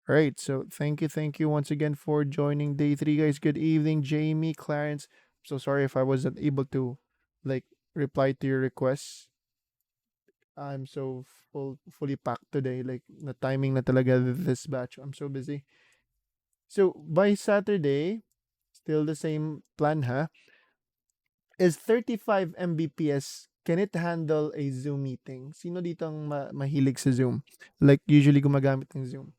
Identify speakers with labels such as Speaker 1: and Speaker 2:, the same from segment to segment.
Speaker 1: All right, so thank you once again for joining day three, guys. Good evening, Jamie, Clarence. So sorry if I wasn't able to like reply to your requests. I'm so fully packed today. Like the timing na talaga this batch. I'm so busy. So by Saturday, still the same plan, huh? Is 35 Mbps. Can it handle a Zoom meeting? Sino dito ang mahilig sa Zoom? Like usually gumagamit ng Zoom.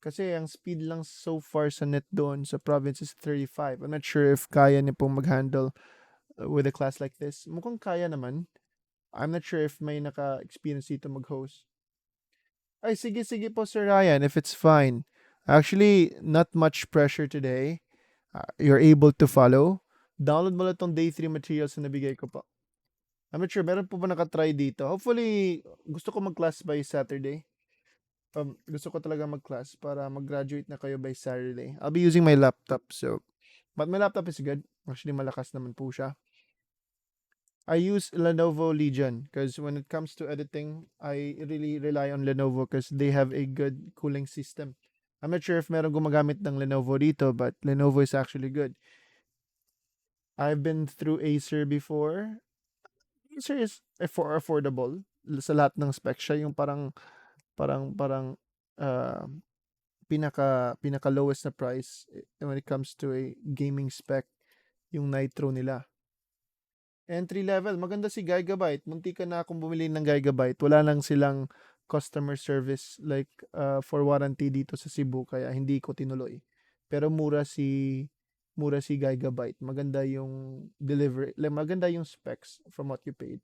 Speaker 1: Kasi ang speed lang so far sa net doon sa province is 35. I'm not sure if kaya niya pong mag-handle with a class like this. Mukhang kaya naman. I'm not sure if may naka-experience dito mag-host. Ay, sige po Sir Ryan, if it's fine. Actually, not much pressure today. You're able to follow. Download mo lang tong day 3 materials na nabigay ko po. I'm not sure, meron po ba nakatry dito? Hopefully, gusto ko mag-class by Saturday. Gusto ko talaga mag-class para mag-graduate na kayo by Saturday. I'll be using my laptop, so but my laptop is good. Actually, malakas naman po siya. I use Lenovo Legion because when it comes to editing, I really rely on Lenovo because they have a good cooling system. I'm not sure if meron gumagamit ng Lenovo dito, but Lenovo is actually good. I've been through Acer before. Acer is affordable sa lahat ng specs. Siya yung parang uh, pinaka lowest na price when it comes to a gaming spec, yung Nitro nila. Entry level, maganda si Gigabyte. Muntikan na akong bumili ng Gigabyte. Wala lang silang customer service like for warranty dito sa Cebu kaya hindi ko tinuloy. Pero mura si Gigabyte. Maganda yung delivery, like, maganda yung specs from what you paid.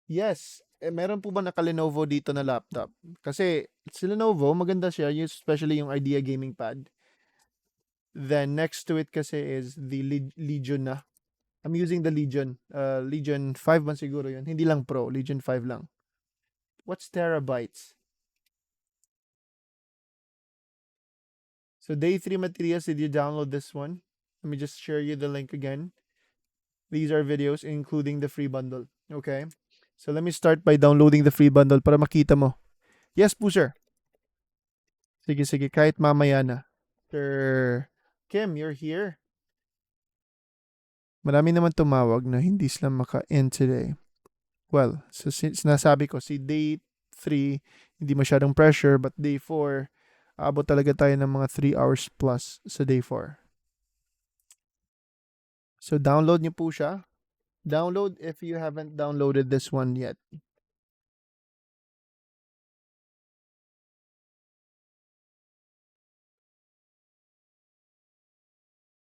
Speaker 1: Yes, meron po ba naka-Lenovo dito na laptop? Kasi si Lenovo, maganda siya, especially yung Idea gaming pad. Then next to it kasi is the Legion na. I'm using the Legion. Legion 5 man siguro yun. Hindi lang Pro, Legion 5 lang. What's terabytes? So day 3 materials, did you download this one? Let me just share you the link again. These are videos including the free bundle. Okay? So let me start by downloading the free bundle para makita mo. Yes po, sir. Sige, kahit mamaya na. Sir Kim, you're here. Marami naman tumawag na hindi sila maka-end today. Well, so sinasabi ko, si day 3, hindi masyadong pressure, but day 4, abot talaga tayo ng mga 3 hours plus sa day 4. So download niyo po siya. Download if you haven't downloaded this one yet.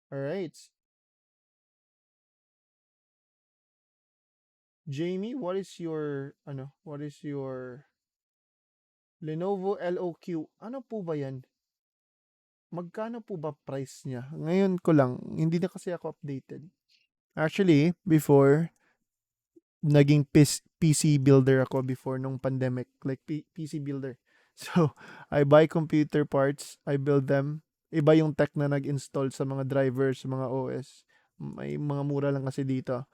Speaker 1: All right. Jamie, what is your Lenovo LOQ? Ano po ba 'yan? Magkano po ba price niya? Ngayon ko lang, hindi na kasi ako updated. Actually, before naging PC builder ako before nung pandemic, like PC builder. So, I buy computer parts, I build them. Iba yung tech na nag-install sa mga drivers, sa mga OS. May mga mura lang kasi dito.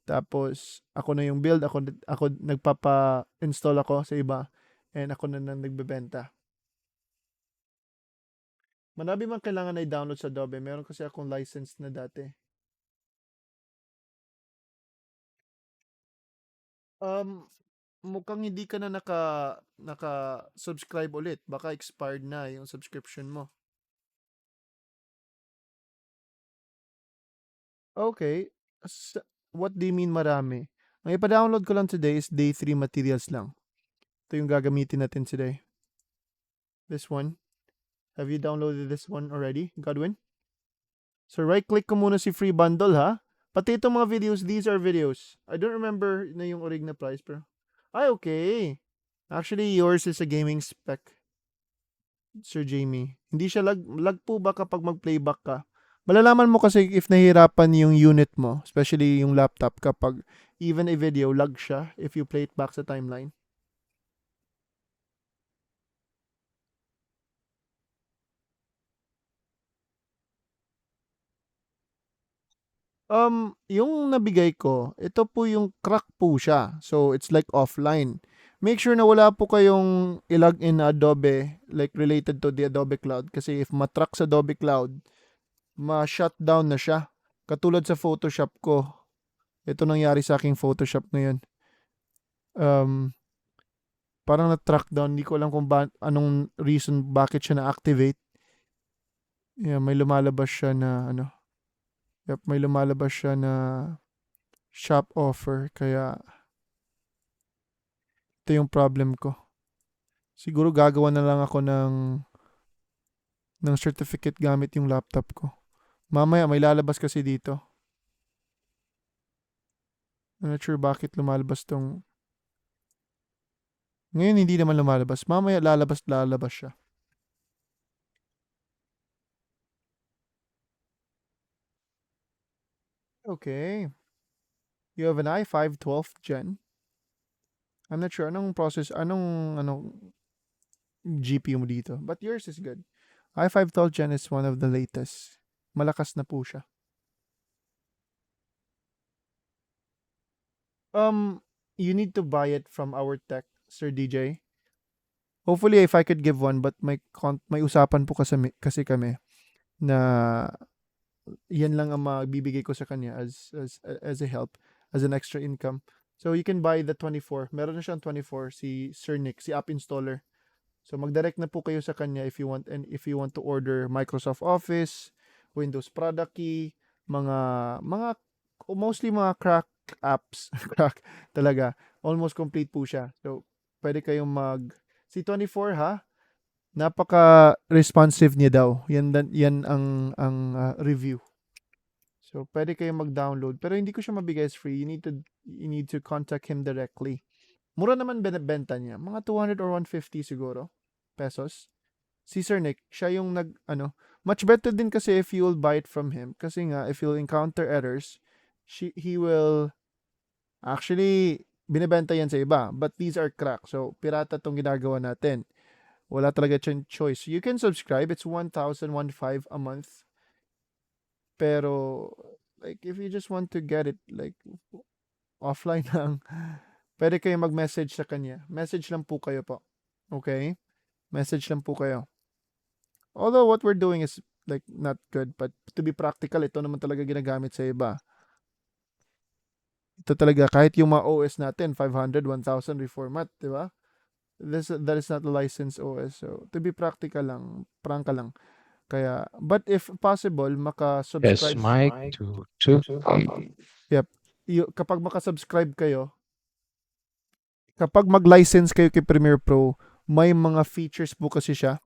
Speaker 1: Tapos, ako na yung build, ako nagpapa-install ako sa iba, and ako na nang nagbebenta. Marami man kailangan na i-download sa Adobe. Meron kasi akong license na dati. Um, mukhang hindi ka na naka-subscribe ulit. Baka expired na yung subscription mo. Okay. What do you mean marami? Ang ipa-download ko lang today is day 3 materials lang. Ito yung gagamitin natin today. This one. Have you downloaded this one already, Godwin? So right-click ko muna si free bundle, ha? Pati itong mga videos, these are videos. I don't remember na yung orig na price, pero... Ay, okay. Actually, yours is a gaming spec, Sir Jamie. Hindi siya lag po ba kapag mag-playback ka? Malalaman mo kasi if nahihirapan yung unit mo, especially yung laptop, kapag even a video, lag siya if you play it back sa timeline. Yung nabigay ko, ito po yung crack po siya. So, it's like offline. make sure na wala po kayong ilog in na Adobe, like related to the Adobe Cloud. Kasi if matrack sa Adobe Cloud, ma-shutdown na siya. Katulad sa Photoshop ko. Ito nangyari sa aking Photoshop ngayon. Um, Parang na-track down. Hindi ko alam kung anong reason bakit siya na-activate. Yeah, may lumalabas siya na ano. Yep, may lumalabas siya na shop offer. Kaya ito yung problem ko. Siguro gagawa na lang ako ng certificate gamit yung laptop ko. Mamaya may lalabas kasi dito. I'm not sure bakit lumalabas tong... Ngayon hindi naman lumalabas. Mamaya lalabas siya. Okay. You have an i5 12th gen. I'm not sure anong GPU mo dito. But yours is good. i5 12th gen is one of the latest. Malakas na po siya. You need to buy it from our tech, Sir DJ. Hopefully, if I could give one, but may usapan po kasi kami na yan lang ang mabibigay ko sa kanya as a help, as an extra income. So you can buy the 24. Meron na siyang 24 si Sir Nick, si app installer. So mag-direct na po kayo sa kanya if you want to order Microsoft Office, Windows product key, mga mostly mga crack apps, crack talaga. Almost complete po siya. So pwede kayong si 24 ha. Napaka-responsive niya daw. Yan ang review. So pwede kayong mag-download pero hindi ko siya mabigay as free. You need to contact him directly. Mura naman binebenta niya. Mga 200 or 150 siguro pesos. Si Sir Nick, siya yung much better din kasi if you will buy it from him. Kasi nga, if you'll encounter errors, he will, actually, binibenta yan sa iba. But these are crack. So, pirata tong ginagawa natin. Wala talaga siyang choice. You can subscribe. It's 1,015 a month. Pero, like, if you just want to get it, like, offline lang, pwede kayo mag-message sa kanya. Message lang po kayo po. Okay? Message lang po kayo. Although what we're doing is like not good, but to be practical, ito naman talaga ginagamit sa iba. Ito talaga, kahit yung mga OS natin, 500, 1,000 reformat, di ba? That is not a licensed OS. So, to be practical lang, prangka lang. Kaya, but if possible,
Speaker 2: Yes,
Speaker 1: maka-subscribe.
Speaker 2: Mike, two.
Speaker 1: Yep. Kapag maka-subscribe kayo, kapag mag-license kayo kay Premiere Pro, may mga features po kasi siya.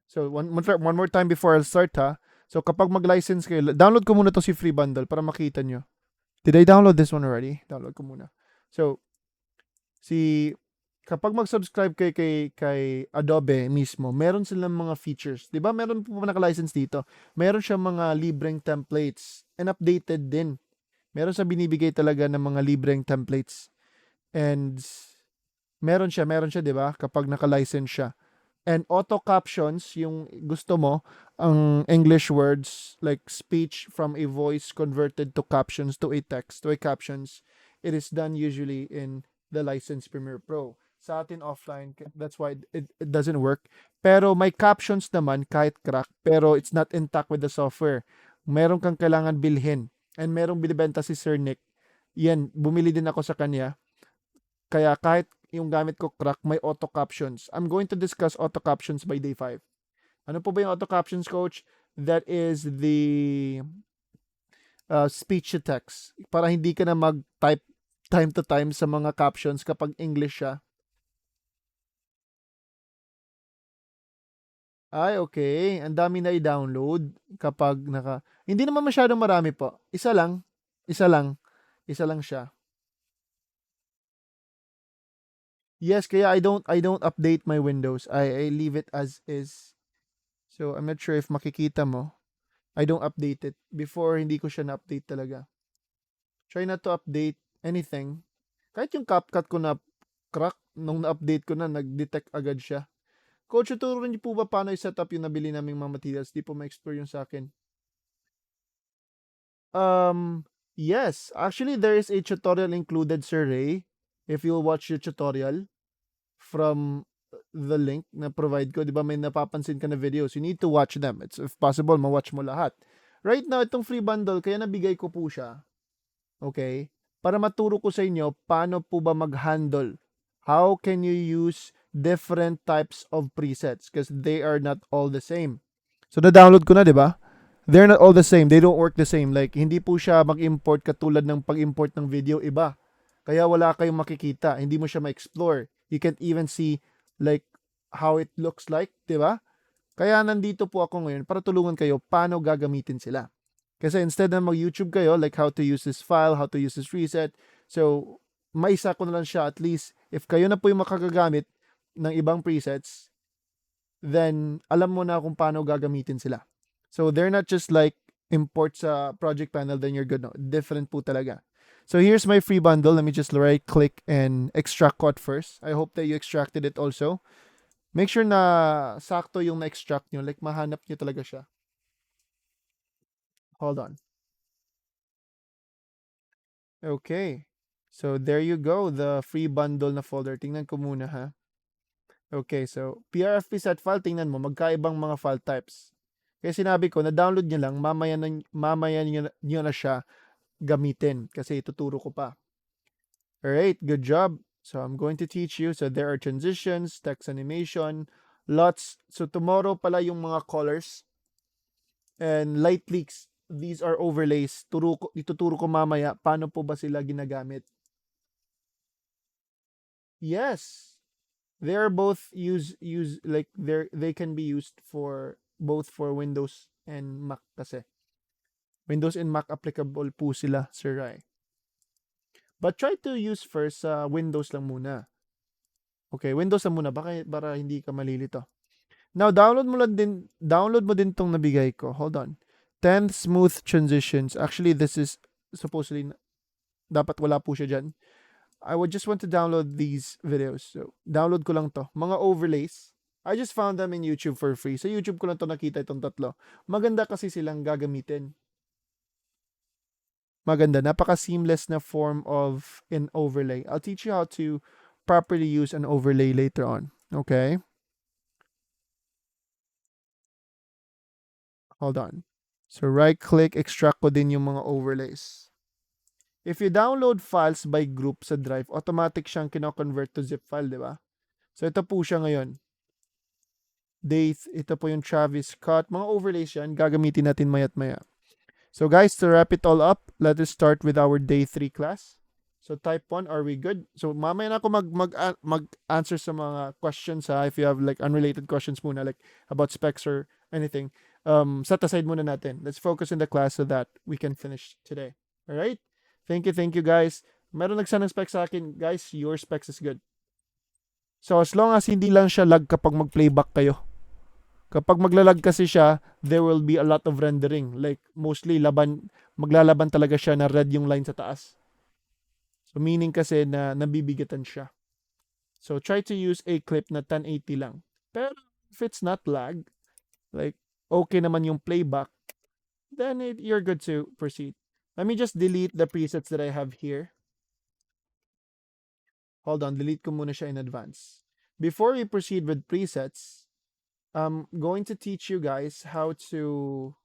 Speaker 1: So, one more time before I start ha. So, kapag mag-license kayo, download ko muna to si free bundle para makita nyo. Did I download this one already? Download ko muna. So, kapag mag-subscribe kay Adobe mismo, meron silang mga features. 'Di ba? Meron po naka-license dito. Meron siyang mga libreng templates and updated din. Meron sa binibigay talaga ng mga libreng templates. And meron siya, 'di ba? Kapag naka-license siya. And auto captions, yung gusto mo, ang English words like speech from a voice converted to captions to a text to a captions, it is done usually in the licensed Premiere Pro. Sa atin offline, that's why it doesn't work. Pero may captions naman kahit crack, pero it's not intact with the software. Meron kang kailangan bilhin. And merong binibenta si Sir Nick. Yan, bumili din ako sa kanya. Kaya kahit yung gamit ko crack, may auto captions. I'm going to discuss auto captions by day 5. Ano po ba yung auto captions, coach? That is the speech to text. Para hindi ka na mag-type time to time sa mga captions kapag English siya. Ay, okay. Ang dami na i-download kapag Hindi naman masyadong marami po. Isa lang. Isa lang. Isa lang siya. Yes, kaya I don't update my Windows. I leave it as is. So, I'm not sure if makikita mo. I don't update it. Before, hindi ko siya na-update talaga. Try not to update anything. Kahit yung CapCut ko na crack, nung na-update ko na, nag-detect agad siya. Coach, tuturo niyo po ba paano i-set up yung nabili naming mga materials? Di po ma-explore yung sa akin. Yes. Actually, there is a tutorial included, Sir Ray. if you'll watch your tutorial from the link na provide ko, di ba may napapansin ka na videos, you need to watch them. It's if possible, ma-watch mo lahat. Right now, itong free bundle, kaya nabigay ko po siya, okay, para maturo ko sa inyo paano po ba mag-handle. How can you use different types of presets because they are not all the same. So, na-download ko na, di ba? They're not all the same. They don't work the same. Like, hindi po siya mag-import katulad ng pag-import ng video iba. Kaya wala kayong makikita. Hindi mo siya ma-explore. You can't even see, like, how it looks like, di ba? Kaya nandito po ako ngayon para tulungan kayo paano gagamitin sila. Kasi instead na mag-YouTube kayo, like how to use this file, how to use this reset, so, maisa ko na lang siya at least, if kayo na po yung makagagamit ng ibang presets, then alam mo na kung paano gagamitin sila. So they're not just like import sa project panel, then you're good. No, different po talaga. So here's my free bundle. Let me just right click and extract ko at first. I hope that you extracted it also. Make sure na sakto yung na-extract nyo. Like mahanap nyo talaga siya. Hold on. Okay. So there you go. The free bundle na folder. Tingnan ko muna ha. Okay, so PRFP set file, tingnan mo, magkaibang mga file types. Kaya sinabi ko, na-download nyo lang, mamaya nyo na siya gamitin kasi ituturo ko pa. Alright, good job. So I'm going to teach you. So there are transitions, text animation, lots. So tomorrow pala yung mga colors and light leaks. These are overlays. Ituturo ko mamaya paano po ba sila ginagamit. Yes. They are both like they can be used for both for Windows and Mac kasi. Windows and Mac applicable po sila, Sir Rai. But try to use first Windows lang muna. Okay, Windows lang muna para hindi ka malilito. Now, download mo din tong nabigay ko. Hold on. 10 smooth transitions. Actually, this is supposedly dapat wala po siya dyan. I would just want to download these videos. So, download ko lang to. Mga overlays. I just found them in YouTube for free. Sa YouTube ko lang to nakita itong tatlo. Maganda kasi silang gagamitin. Maganda. Napaka-seamless na form of an overlay. I'll teach you how to properly use an overlay later on. Okay? Hold on. So, right-click, extract ko din yung mga overlays. If you download files by group sa Drive, automatic siyang kino-convert to zip file, di ba? So, ito po siya ngayon. Date, ito po yung Travis Scott. Mga overlays yan, gagamitin natin maya't maya. So, guys, to wrap it all up, let us start with our day 3 class. So, type 1, are we good? So, mamaya na ako mag-answer sa mga questions, ha? If you have like unrelated questions muna, like about specs or anything, set aside muna natin. Let's focus in the class so that we can finish today. Alright? Thank you, guys. Meron nagsanang specs sa akin. Guys, your specs is good. So, as long as hindi lang siya lag kapag mag-playback kayo. Kapag maglalag kasi siya, there will be a lot of rendering. Like, mostly, maglalaban talaga siya na red yung line sa taas. So, meaning kasi na nabibigatan siya. So, try to use a clip na 1080 lang. Pero, if it's not lag, like, okay naman yung playback, then you're good to proceed. Let me just delete the presets that I have here. Hold on, delete ko muna siya in advance. Before we proceed with presets, I'm going to teach you guys how to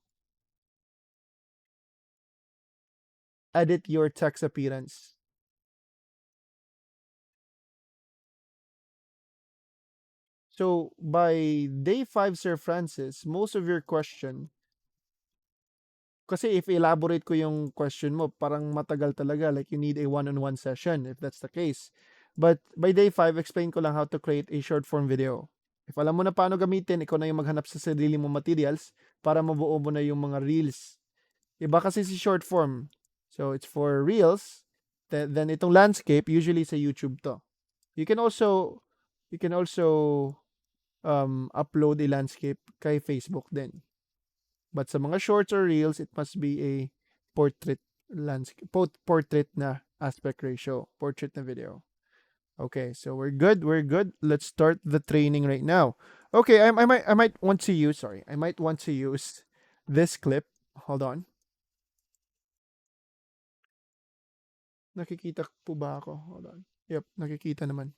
Speaker 1: edit your text appearance. So, by day 5, Sir Francis, most of your question, kasi if elaborate ko yung question mo, parang matagal talaga. Like, you need a one-on-one session if that's the case. But by day 5, explain ko lang how to create a short form video. If alam mo na paano gamitin, ikaw na yung maghanap sa sarili mong materials para mabuo mo na yung mga reels. Iba kasi si short form. So, it's for reels. Then itong landscape, usually sa YouTube to. You can also upload a landscape kay Facebook din. But sa mga shorts or reels, it must be a portrait na aspect ratio, portrait na video. Okay, so we're good. Let's start the training right now. Okay, I might want to use this clip. Hold on. Nakikita po ba ako? Hold on. Yep, nakikita naman.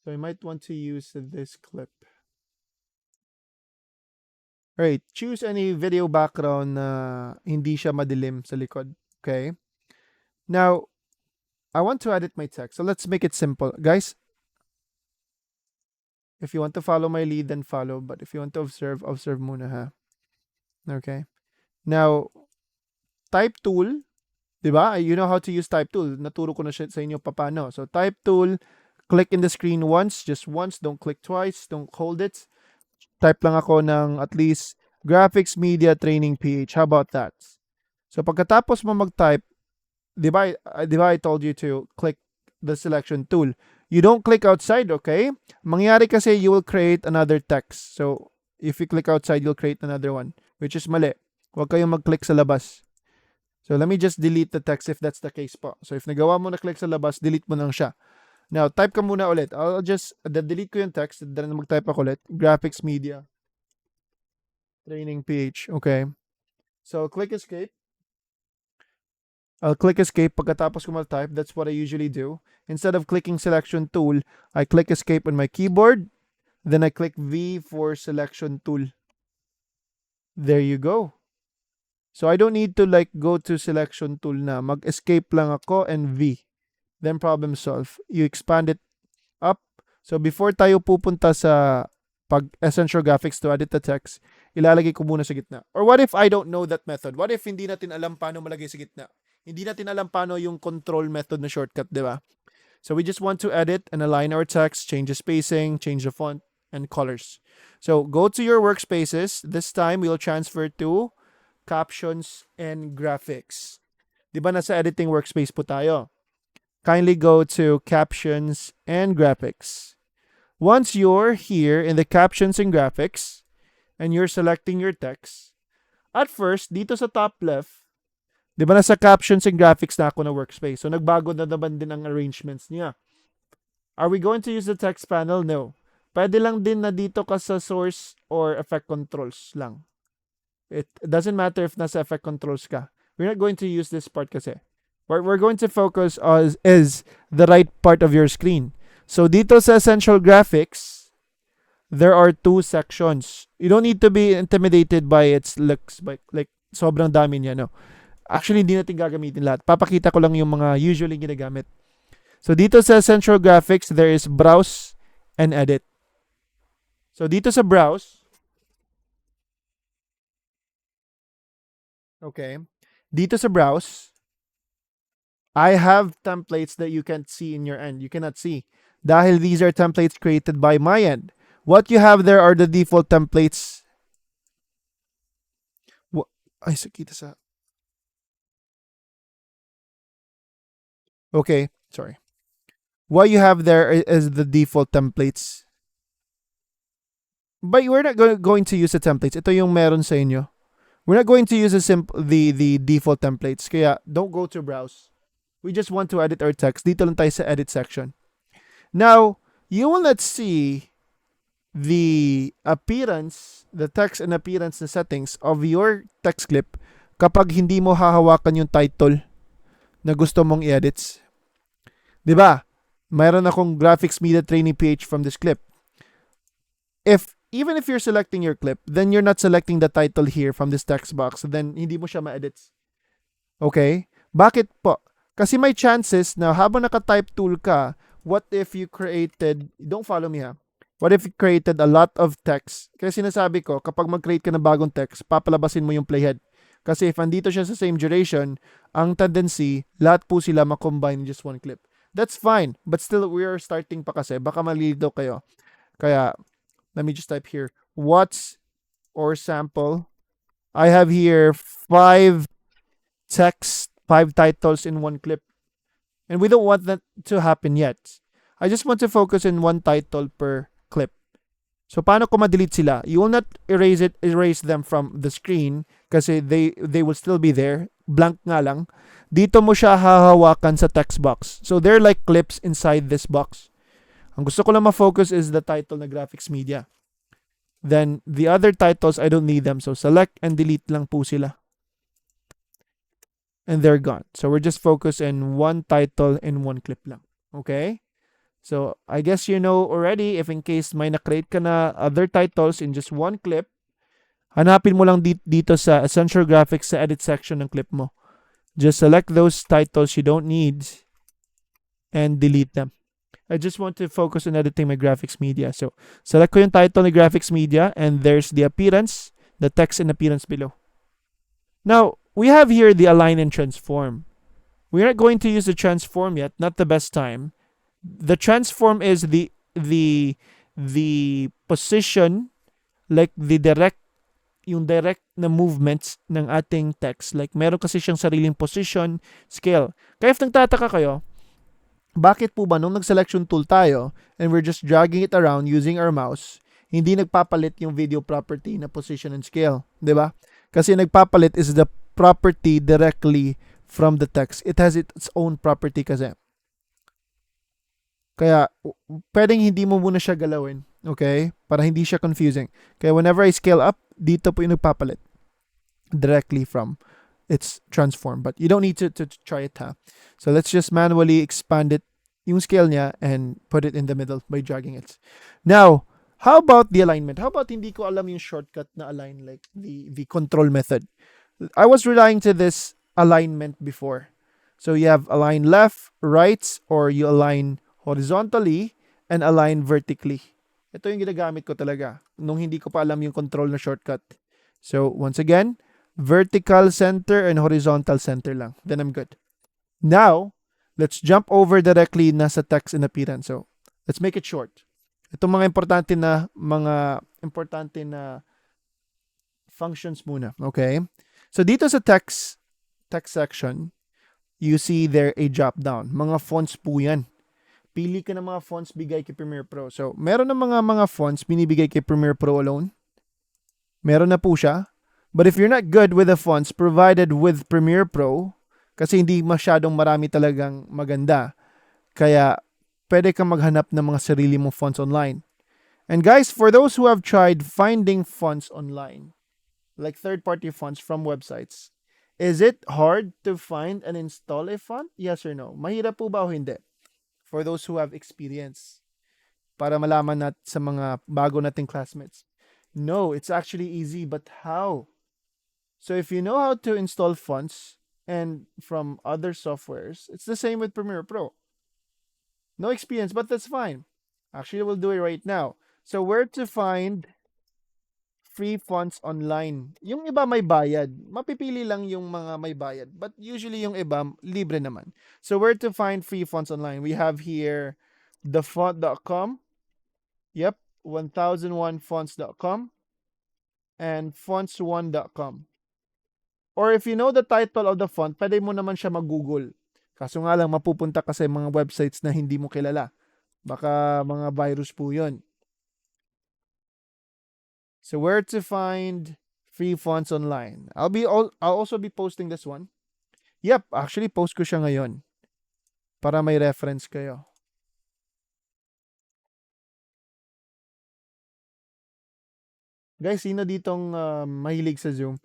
Speaker 1: So I might want to use this clip. Right, choose any video background na hindi siya madilim sa likod. Okay? Now, I want to edit my text. So let's make it simple. Guys, if you want to follow my lead, then follow. But if you want to observe, observe muna ha. Okay? Now, type tool, di ba? You know how to use type tool. Naturo ko na siya sa inyo paano. So type tool, click in the screen once, just once. Don't click twice. Don't hold it. Type lang ako ng at least graphics media training PH. How about that? So pagkatapos mo mag-type, di ba I told you to click the selection tool. You don't click outside, okay? Mangyari kasi you will create another text. So if you click outside, you'll create another one, which is mali. Huwag kayong mag-click sa labas. So let me just delete the text if that's the case po. So if nagawa mo na click sa labas, delete mo lang siya. Now, type ka muna ulit. I'll just delete ko yung text, then mag-type ako ulit. Graphics media training PH. Okay. So click escape. I'll click escape pagkatapos ko mag-type. That's what I usually do. Instead of clicking selection tool, I click escape on my keyboard. Then I click V for selection tool. There you go. So I don't need to like go to selection tool na. Mag-escape lang ako and V. Then problem solve. You expand it up. So before tayo pupunta sa Essential Graphics to edit the text, ilalagay ko muna sa gitna. Or what if I don't know that method? What if hindi natin alam paano malagay sa gitna? Hindi natin alam paano yung control method na shortcut, di ba? So we just want to edit and align our text, change the spacing, change the font, and colors. So go to your workspaces. This time, we'll transfer to captions and graphics. Di ba nasa editing workspace po tayo? Kindly go to captions and graphics. Once you're here in the captions and graphics, and you're selecting your text, at first, dito sa top left, di ba nasa captions and graphics na ako na workspace? So nagbago na naman din ang arrangements niya. Are we going to use the text panel? No. Pwede lang din na dito ka sa source or effect controls lang. It doesn't matter if nasa effect controls ka. We're not going to use this part kasi. What we're going to focus on is the right part of your screen. So dito sa Essential Graphics, there are two sections. You don't need to be intimidated by its looks, like sobrang dami niya, no? Actually, hindi natin gagamitin lahat. Papakita ko lang yung mga usually ginagamit. So dito sa Essential Graphics, there is Browse and Edit. So dito sa Browse, okay, dito sa Browse, I have templates that you can't see in your end. You cannot see. Dahil these are templates created by my end. What you have there are the default templates. Ay, sakita sa... Okay, sorry. What you have there is the default templates. But we're not going to use the templates. Ito yung meron sa inyo. We're not going to use the default templates. Kaya don't go to browse. We just want to edit our text. Dito lang tayo sa edit section. Now, you will not see the appearance, the text and appearance na settings of your text clip kapag hindi mo hahawakan yung title na gusto mong i-edits. Diba? Mayroon akong graphics media training page from this clip. Even if you're selecting your clip, then you're not selecting the title here from this text box. Then hindi mo siya ma-edits. Okay? Bakit po? Kasi may chances na habang naka-type tool ka, what if you created, don't follow me ha, what if you created a lot of text? Kasi sinasabi ko, kapag mag-create ka ng bagong text, papalabasin mo yung playhead. Kasi if andito siya sa same duration, ang tendency, lahat po sila ma-combine in just one clip. That's fine, but still, we are starting pa kasi. Baka malilito kayo. Kaya, let me just type here, what's or sample. I have here 5 titles in one clip. And we don't want that to happen yet. I just want to focus on one title per clip. So, paano ko ma-delete sila? You will not erase them from the screen kasi they will still be there. Blank nga lang. Dito mo siya hahawakan sa text box. So, they're like clips inside this box. Ang gusto ko lang ma-focus is the title na graphics media. Then, the other titles, I don't need them. So, select and delete lang po sila. and they're gone. So we're just focused on one title and one clip lang. Okay? So I guess you know already, if in case may na-create ka na other titles in just one clip, hanapin mo lang dito sa Essential Graphics sa edit section ng clip mo. Just select those titles you don't need and delete them. I just want to focus on editing my graphics media. So select ko yung title ng graphics media, and there's the appearance, the text and appearance below. Now, we have here the align and transform. We're not going to use the transform yet, not the best time. The transform is the position, like yung direct na movements ng ating text. Like meron kasi siyang sariling position, scale. Kaya if nagtataka kayo, bakit po ba nung nag-selection tool tayo and we're just dragging it around using our mouse, hindi nagpapalit yung video property na position and scale, 'di ba? Kasi nagpapalit is the property directly from the text. It has its own property kasi. Kaya pwedeng hindi mo muna siya galawin, okay? Para hindi siya confusing. Kaya whenever I scale up, dito po yung nagpapalit directly from its transform. But you don't need to try it, ha? So let's just manually expand it, yung scale niya, and put it in the middle by dragging it. Now, how about the alignment? How about hindi ko alam yung shortcut na align, like the control method? I was relying to this alignment before. So you have align left, right, or you align horizontally and align vertically. Ito yung ginagamit ko talaga nung hindi ko pa alam yung control na shortcut. So once again, vertical center and horizontal center lang. Then I'm good. Now, let's jump over directly na sa text and appearance. So let's make it short. Itong mga importante na functions muna. Okay? So dito sa text section, you see there a drop down. Mga fonts po yan. Pili ka ng mga fonts bigay kay Premiere Pro. So, meron ng mga fonts binibigay kay Premiere Pro alone. Meron na po siya. But if you're not good with the fonts provided with Premiere Pro, kasi hindi masyadong marami talagang maganda, kaya pwede kang maghanap ng mga sarili mong fonts online. And guys, for those who have tried finding fonts online, like third-party fonts from websites, is it hard to find and install a font? Yes or no? Mahirap po ba o hindi? For those who have experience, para malaman natin sa mga bago nating classmates. No, it's actually easy, but how? So if you know how to install fonts and from other softwares, it's the same with Premiere Pro. No experience, but that's fine. Actually, we'll do it right now. So where to find free fonts online? Yung iba may bayad. Mapipili lang yung mga may bayad. But usually yung iba, libre naman. So where to find free fonts online? We have here thefont.com. Yep, 1001fonts.com and fonts1.com. Or if you know the title of the font, pwede mo naman siya mag-Google. Kaso nga lang, mapupunta ka sa mga websites na hindi mo kilala. Baka mga virus po yun. So where to find free fonts online? I'll also be posting this one. Yep, actually post ko siya ngayon para may reference kayo. Guys, sino ditong mahilig sa Zoom?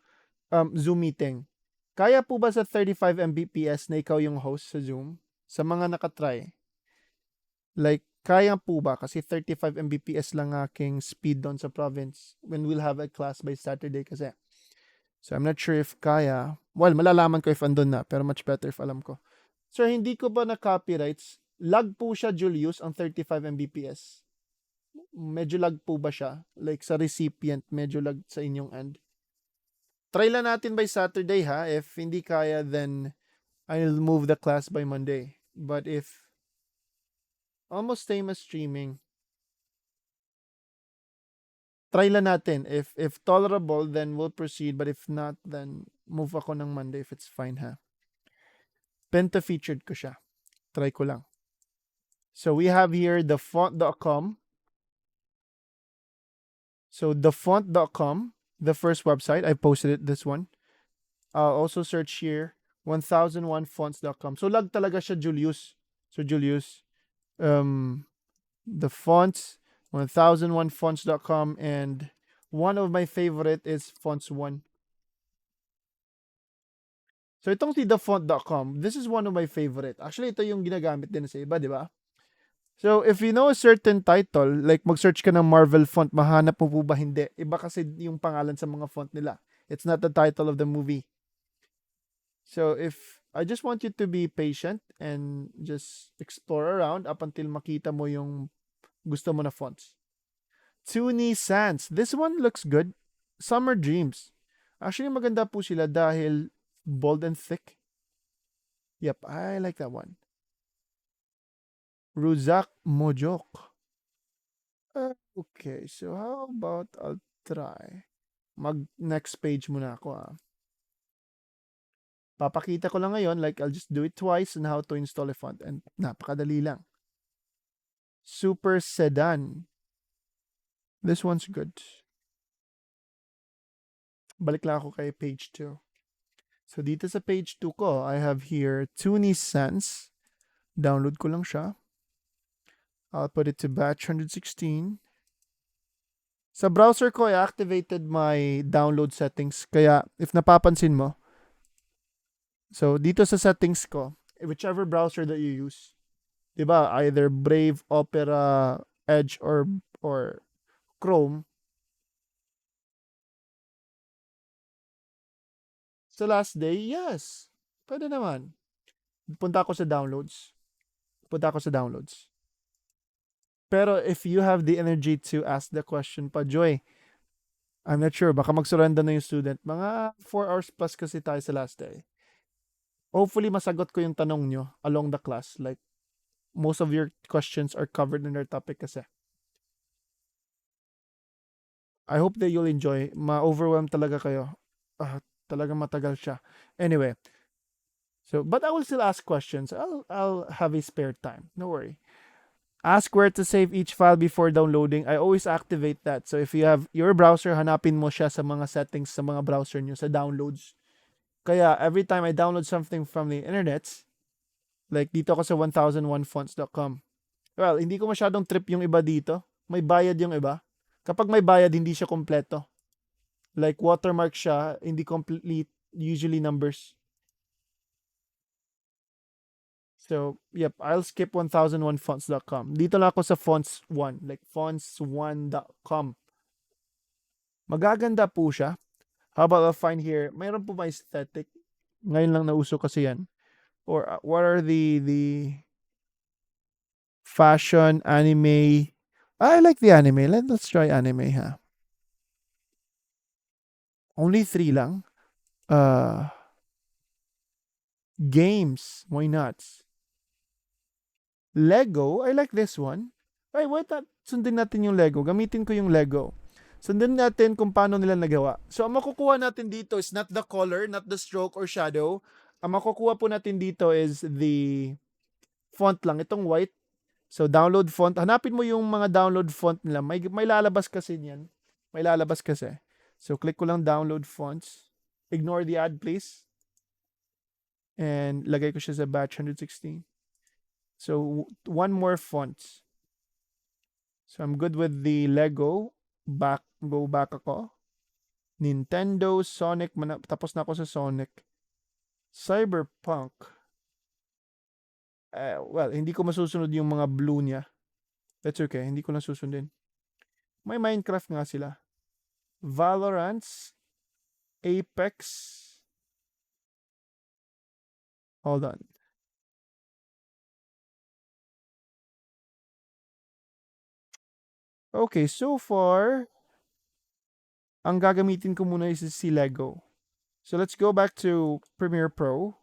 Speaker 1: Zoom meeting. Kaya po ba sa 35 Mbps na ikaw yung host sa Zoom? Sa mga nakatry. Like, kaya po ba? Kasi 35 Mbps lang aking speed doon sa province when we'll have a class by Saturday kasi. So, I'm not sure if kaya. Well, malalaman ko if andun na, pero much better if alam ko. So, hindi ko ba na copyrights? Lag po siya, Julius, ang 35 Mbps. Medyo lag po ba siya? Like sa recipient, medyo lag sa inyong end. Try lang natin by Saturday, ha? If hindi kaya, then I'll move the class by Monday. But if almost same as streaming, try lang natin. If tolerable, then we'll proceed. But if not, then move ako ng Monday if it's fine, ha? Penta featured ko siya. Try ko lang. So we have here the font.com. So thefont.com, the first website, I posted it, this one. I'll also search here 1001fonts.com. So lag talaga siya, Julius. So Julius, the fonts 1001fonts.com, and one of my favorite is fonts1. So itong si thefont.com, this is one of my favorite. Actually, ito yung ginagamit din sa iba, di ba? So if you know a certain title, like mag-search ka ng Marvel font, mahanap mo po ba hindi? Iba kasi yung pangalan sa mga font nila. It's not the title of the movie. So if I just want you to be patient and just explore around up until makita mo yung gusto mo na fonts. Toonie Sans. This one looks good. Summer Dreams. Actually, maganda po sila dahil bold and thick. Yep, I like that one. Ruzak Mojok. Okay, so how about I'll try. Mag next page muna ako ah. Papakita ko lang ngayon, like I'll just do it twice on how to install a font and napakadali lang. Super Sedan. This one's good. Balik lang ako kay page 2. So dito sa page 2 ko, I have here Toonie Sans. Download ko lang siya. I'll put it to batch 116. Sa browser ko, I activated my download settings. Kaya, if napapansin mo, so dito sa settings ko, whichever browser that you use, diba, either Brave, Opera, Edge, or Chrome, sa last day, yes, pwede naman. Punta ako sa downloads. Pero if you have the energy to ask the question pa, Joy, I'm not sure, baka magsurrender na yung student. Mga 4 hours plus kasi tayo sa last day. Hopefully, masagot ko yung tanong nyo along the class. Like, most of your questions are covered in our topic kasi. I hope that you'll enjoy. Ma-overwhelm talaga kayo. Talaga matagal siya. Anyway, so, but I will still ask questions. I'll have a spare time. No worry. Ask where to save each file before downloading. I always activate that. So if you have your browser, hanapin mo siya sa mga settings sa mga browser nyo, sa downloads. Kaya every time I download something from the internet, like dito ako sa 1001fonts.com. Well, hindi ko masyadong trip yung iba dito. May bayad yung iba. Kapag may bayad, hindi siya kompleto. Like watermark siya, hindi complete, usually numbers. So, yep, I'll skip 1001fonts.com. Dito lang ako sa fonts1, like fonts1.com. Magaganda po siya. How about I'll find here, mayroon po ba aesthetic? Ngayon lang nauso kasi yan. Or what are the fashion, anime? I like the anime. Let's try anime, ha? Only 3 lang? Games. Why not? Lego. I like this one. Ay, wait, sundin natin yung Lego. Gamitin ko yung Lego. Sundin natin kung paano nila nagawa. So, ang makukuha natin dito is not the color, not the stroke or shadow. Ang makukuha po natin dito is the font lang. Itong white. So, download font. Hanapin mo yung mga download font nila. May lalabas kasi niyan. May lalabas kasi. So, click ko lang download fonts. Ignore the ad, please. And lagay ko siya sa batch 116. So, one more font. So, I'm good with the Lego. Go back ako. Nintendo, Sonic. Tapos na ako sa Sonic. Cyberpunk. Well, hindi ko masusunod yung mga blue niya. That's okay. Hindi ko na susundin. May Minecraft nga sila. Valorant. Apex. Hold on. Okay, so far, ang gagamitin ko muna is si Lego. So let's go back to Premiere Pro.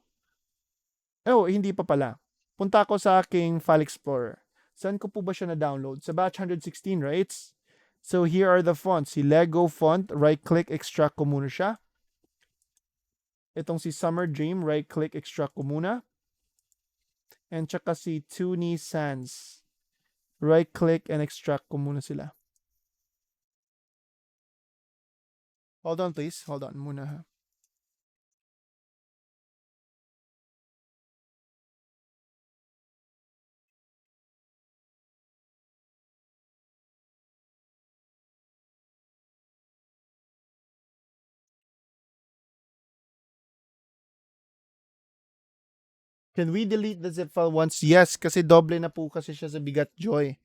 Speaker 1: Oh, hindi pa pala. Punta ako sa aking File Explorer. Saan ko po ba siya na-download? Sa batch 116, right? So here are the fonts. Si Lego font, right-click, extract ko muna siya. Itong si Summer Dream, right-click, extract ko muna. And tsaka si Toonie Sans. Right-click and extract ko muna sila. Hold on, please. Hold on muna ha. Can we delete the zip file once? Yes, kasi doble na po kasi siya sa bigat, Joy.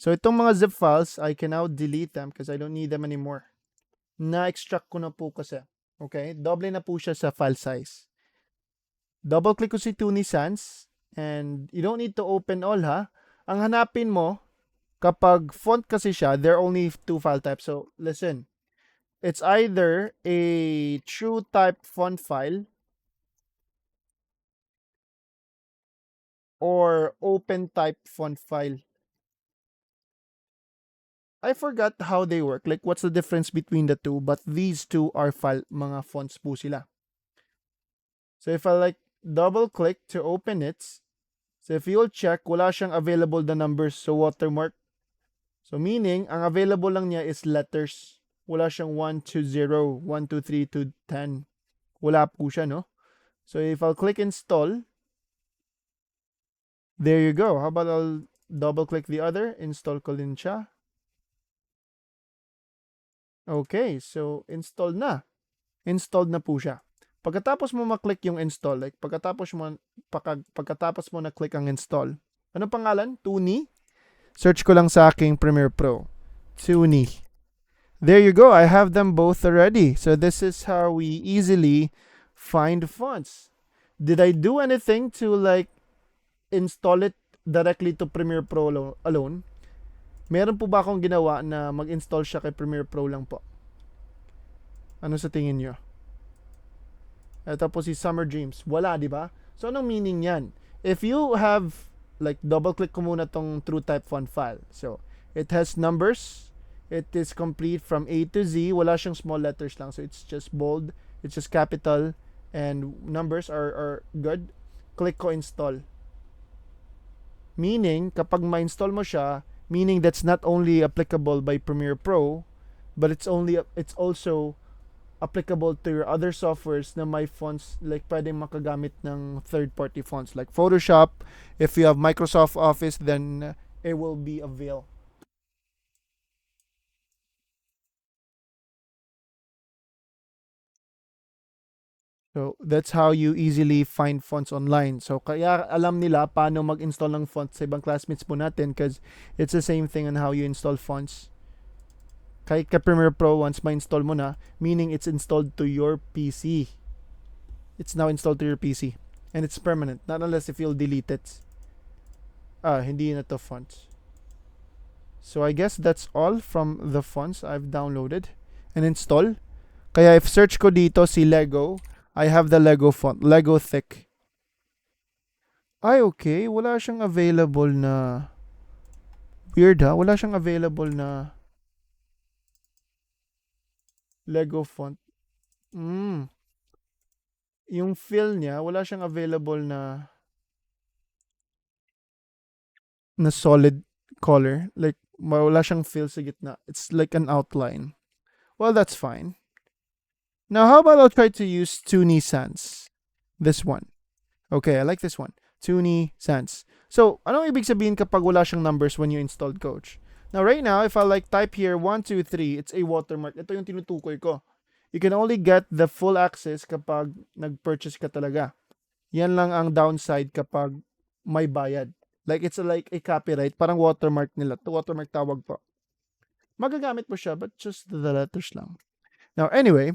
Speaker 1: So itong mga zip files, I can now delete them because I don't need them anymore. Na-extract ko na po kasi. Okay? Doble na po siya sa file size. Double click ko si Toonie Sans and you don't need to open all ha. Ang hanapin mo, kapag font kasi siya, there are only two file types. So listen, it's either a true type font file or open type font file. I forgot how they work, like what's the difference between the two, but these two are mga fonts po sila. So if I like double click to open it, so if you'll check, wala siyang available na numbers, so watermark. So meaning, ang available lang niya is letters. Wala siyang 1 to 0, 1 to 3 to 10. Wala po siya, no? So if I'll click install, there you go. How about I'll double click the other, install ko din siya. Okay, so installed na. Installed na po siya. Pagkatapos mo maklik yung install, like pagkatapos mo na-click ang install, ano pangalan? Toonie? Search ko lang sa aking Premiere Pro. Toonie. There you go. I have them both already. So this is how we easily find fonts. Did I do anything to like install it directly to Premiere Pro alone? Meron po ba akong ginawa na mag-install siya kay Premiere Pro lang po? Ano sa tingin nyo? Ito po si Summer Dreams. Wala, di ba? So, anong meaning yan? If you have, like, double-click ko muna tong TrueType font file. So, it has numbers. It is complete from A to Z. Wala siyang small letters lang. So, it's just bold. It's just capital. And numbers are good. Click ko install. Meaning, kapag ma-install mo siya, meaning that's not only applicable by Premiere Pro, but it's also applicable to your other softwares na may fonts, like pwedeng makagamit ng third-party fonts like Photoshop. If you have Microsoft Office, then it will be available. So that's how you easily find fonts online. So kaya alam nila paano mag-install ng fonts sa ibang classmates po natin because it's the same thing on how you install fonts. Kahit ka Premiere Pro, once ma-install mo na, meaning it's installed to your PC. It's now installed to your PC. And it's permanent. Not unless if you'll delete it. Hindi na to fonts. So I guess that's all from the fonts I've downloaded and installed. Kaya if search ko dito si Lego, I have the Lego font. Lego thick. Ay, okay. Wala siyang available na... Weird ha? Wala siyang available na... Lego font. Yung fill niya, wala siyang available na solid color. Like, wala siyang fill sa gitna. It's like an outline. Well, that's fine. Now, how about I'll try to use Toonie Sans? This one. Okay, I like this one. Toonie Sans. So, anong ibig sabihin kapag wala siyang numbers when you installed Coach? Now, right now, if I like type here 1, 2, 3, it's a watermark. Ito yung tinutukoy ko. You can only get the full access kapag nag-purchase ka talaga. Yan lang ang downside kapag may bayad. Like, it's like a copyright. Parang watermark nila. Watermark tawag po. Magagamit mo siya, but just the letters lang. Now, anyway,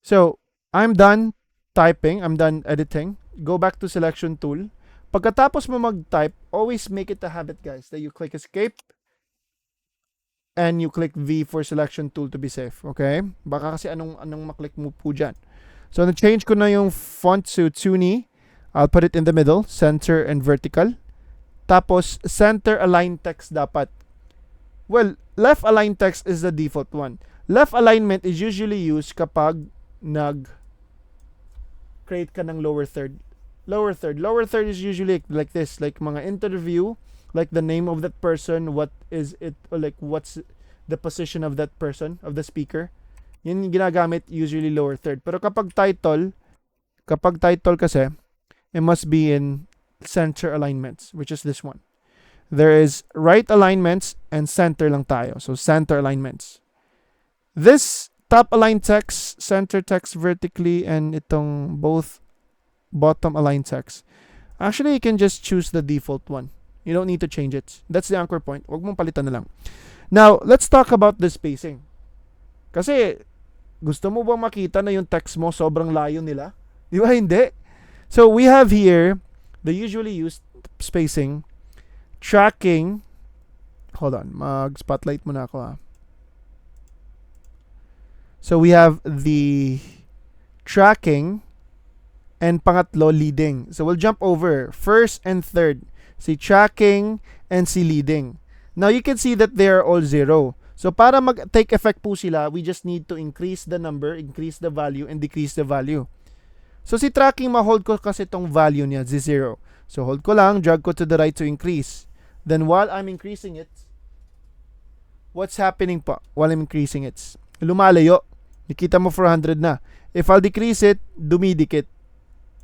Speaker 1: so, I'm done typing. I'm done editing. Go back to selection tool. Pagkatapos mo mag-type, always make it a habit, guys, that you click escape and you click V for selection tool to be safe. Okay? Baka kasi anong maklik mo po dyan. So, na-change ko na yung font to Toonie. I'll put it in the middle, center and vertical. Tapos, center align text dapat. Well, left align text is the default one. Left alignment is usually used kapag nag-create ka ng lower third. Lower third is usually like this, like mga interview, like the name of that person, what is it, or like what's the position of that person, of the speaker. Yun yung ginagamit usually lower third. Pero kapag title kasi, it must be in center alignments, which is this one. There is right alignments and center lang tayo. So center alignments. This top align text, center text vertically, and itong both bottom align text. Actually, you can just choose the default one. You don't need to change it. That's the anchor point. Huwag mong palitan na lang. Now, let's talk about the spacing. Kasi, gusto mo ba makita na yung text mo sobrang layo nila? Di ba hindi? So, we have here the usually used spacing, tracking. Hold on, mag-spotlight muna ako ha. So, we have the tracking and pangatlo, leading. So, we'll jump over first and third. Si tracking and si leading. Now, you can see that they are all 0. So, para mag-take effect po sila, we just need to increase the number, increase the value, and decrease the value. So, si tracking, ma-hold ko kasi itong value niya, 0. So, hold ko lang, drag ko to the right to increase. Then, while I'm increasing it, what's happening pa while I'm increasing it? Lumalayo. Nakita mo 400 na. If I'll decrease it, dumidikit.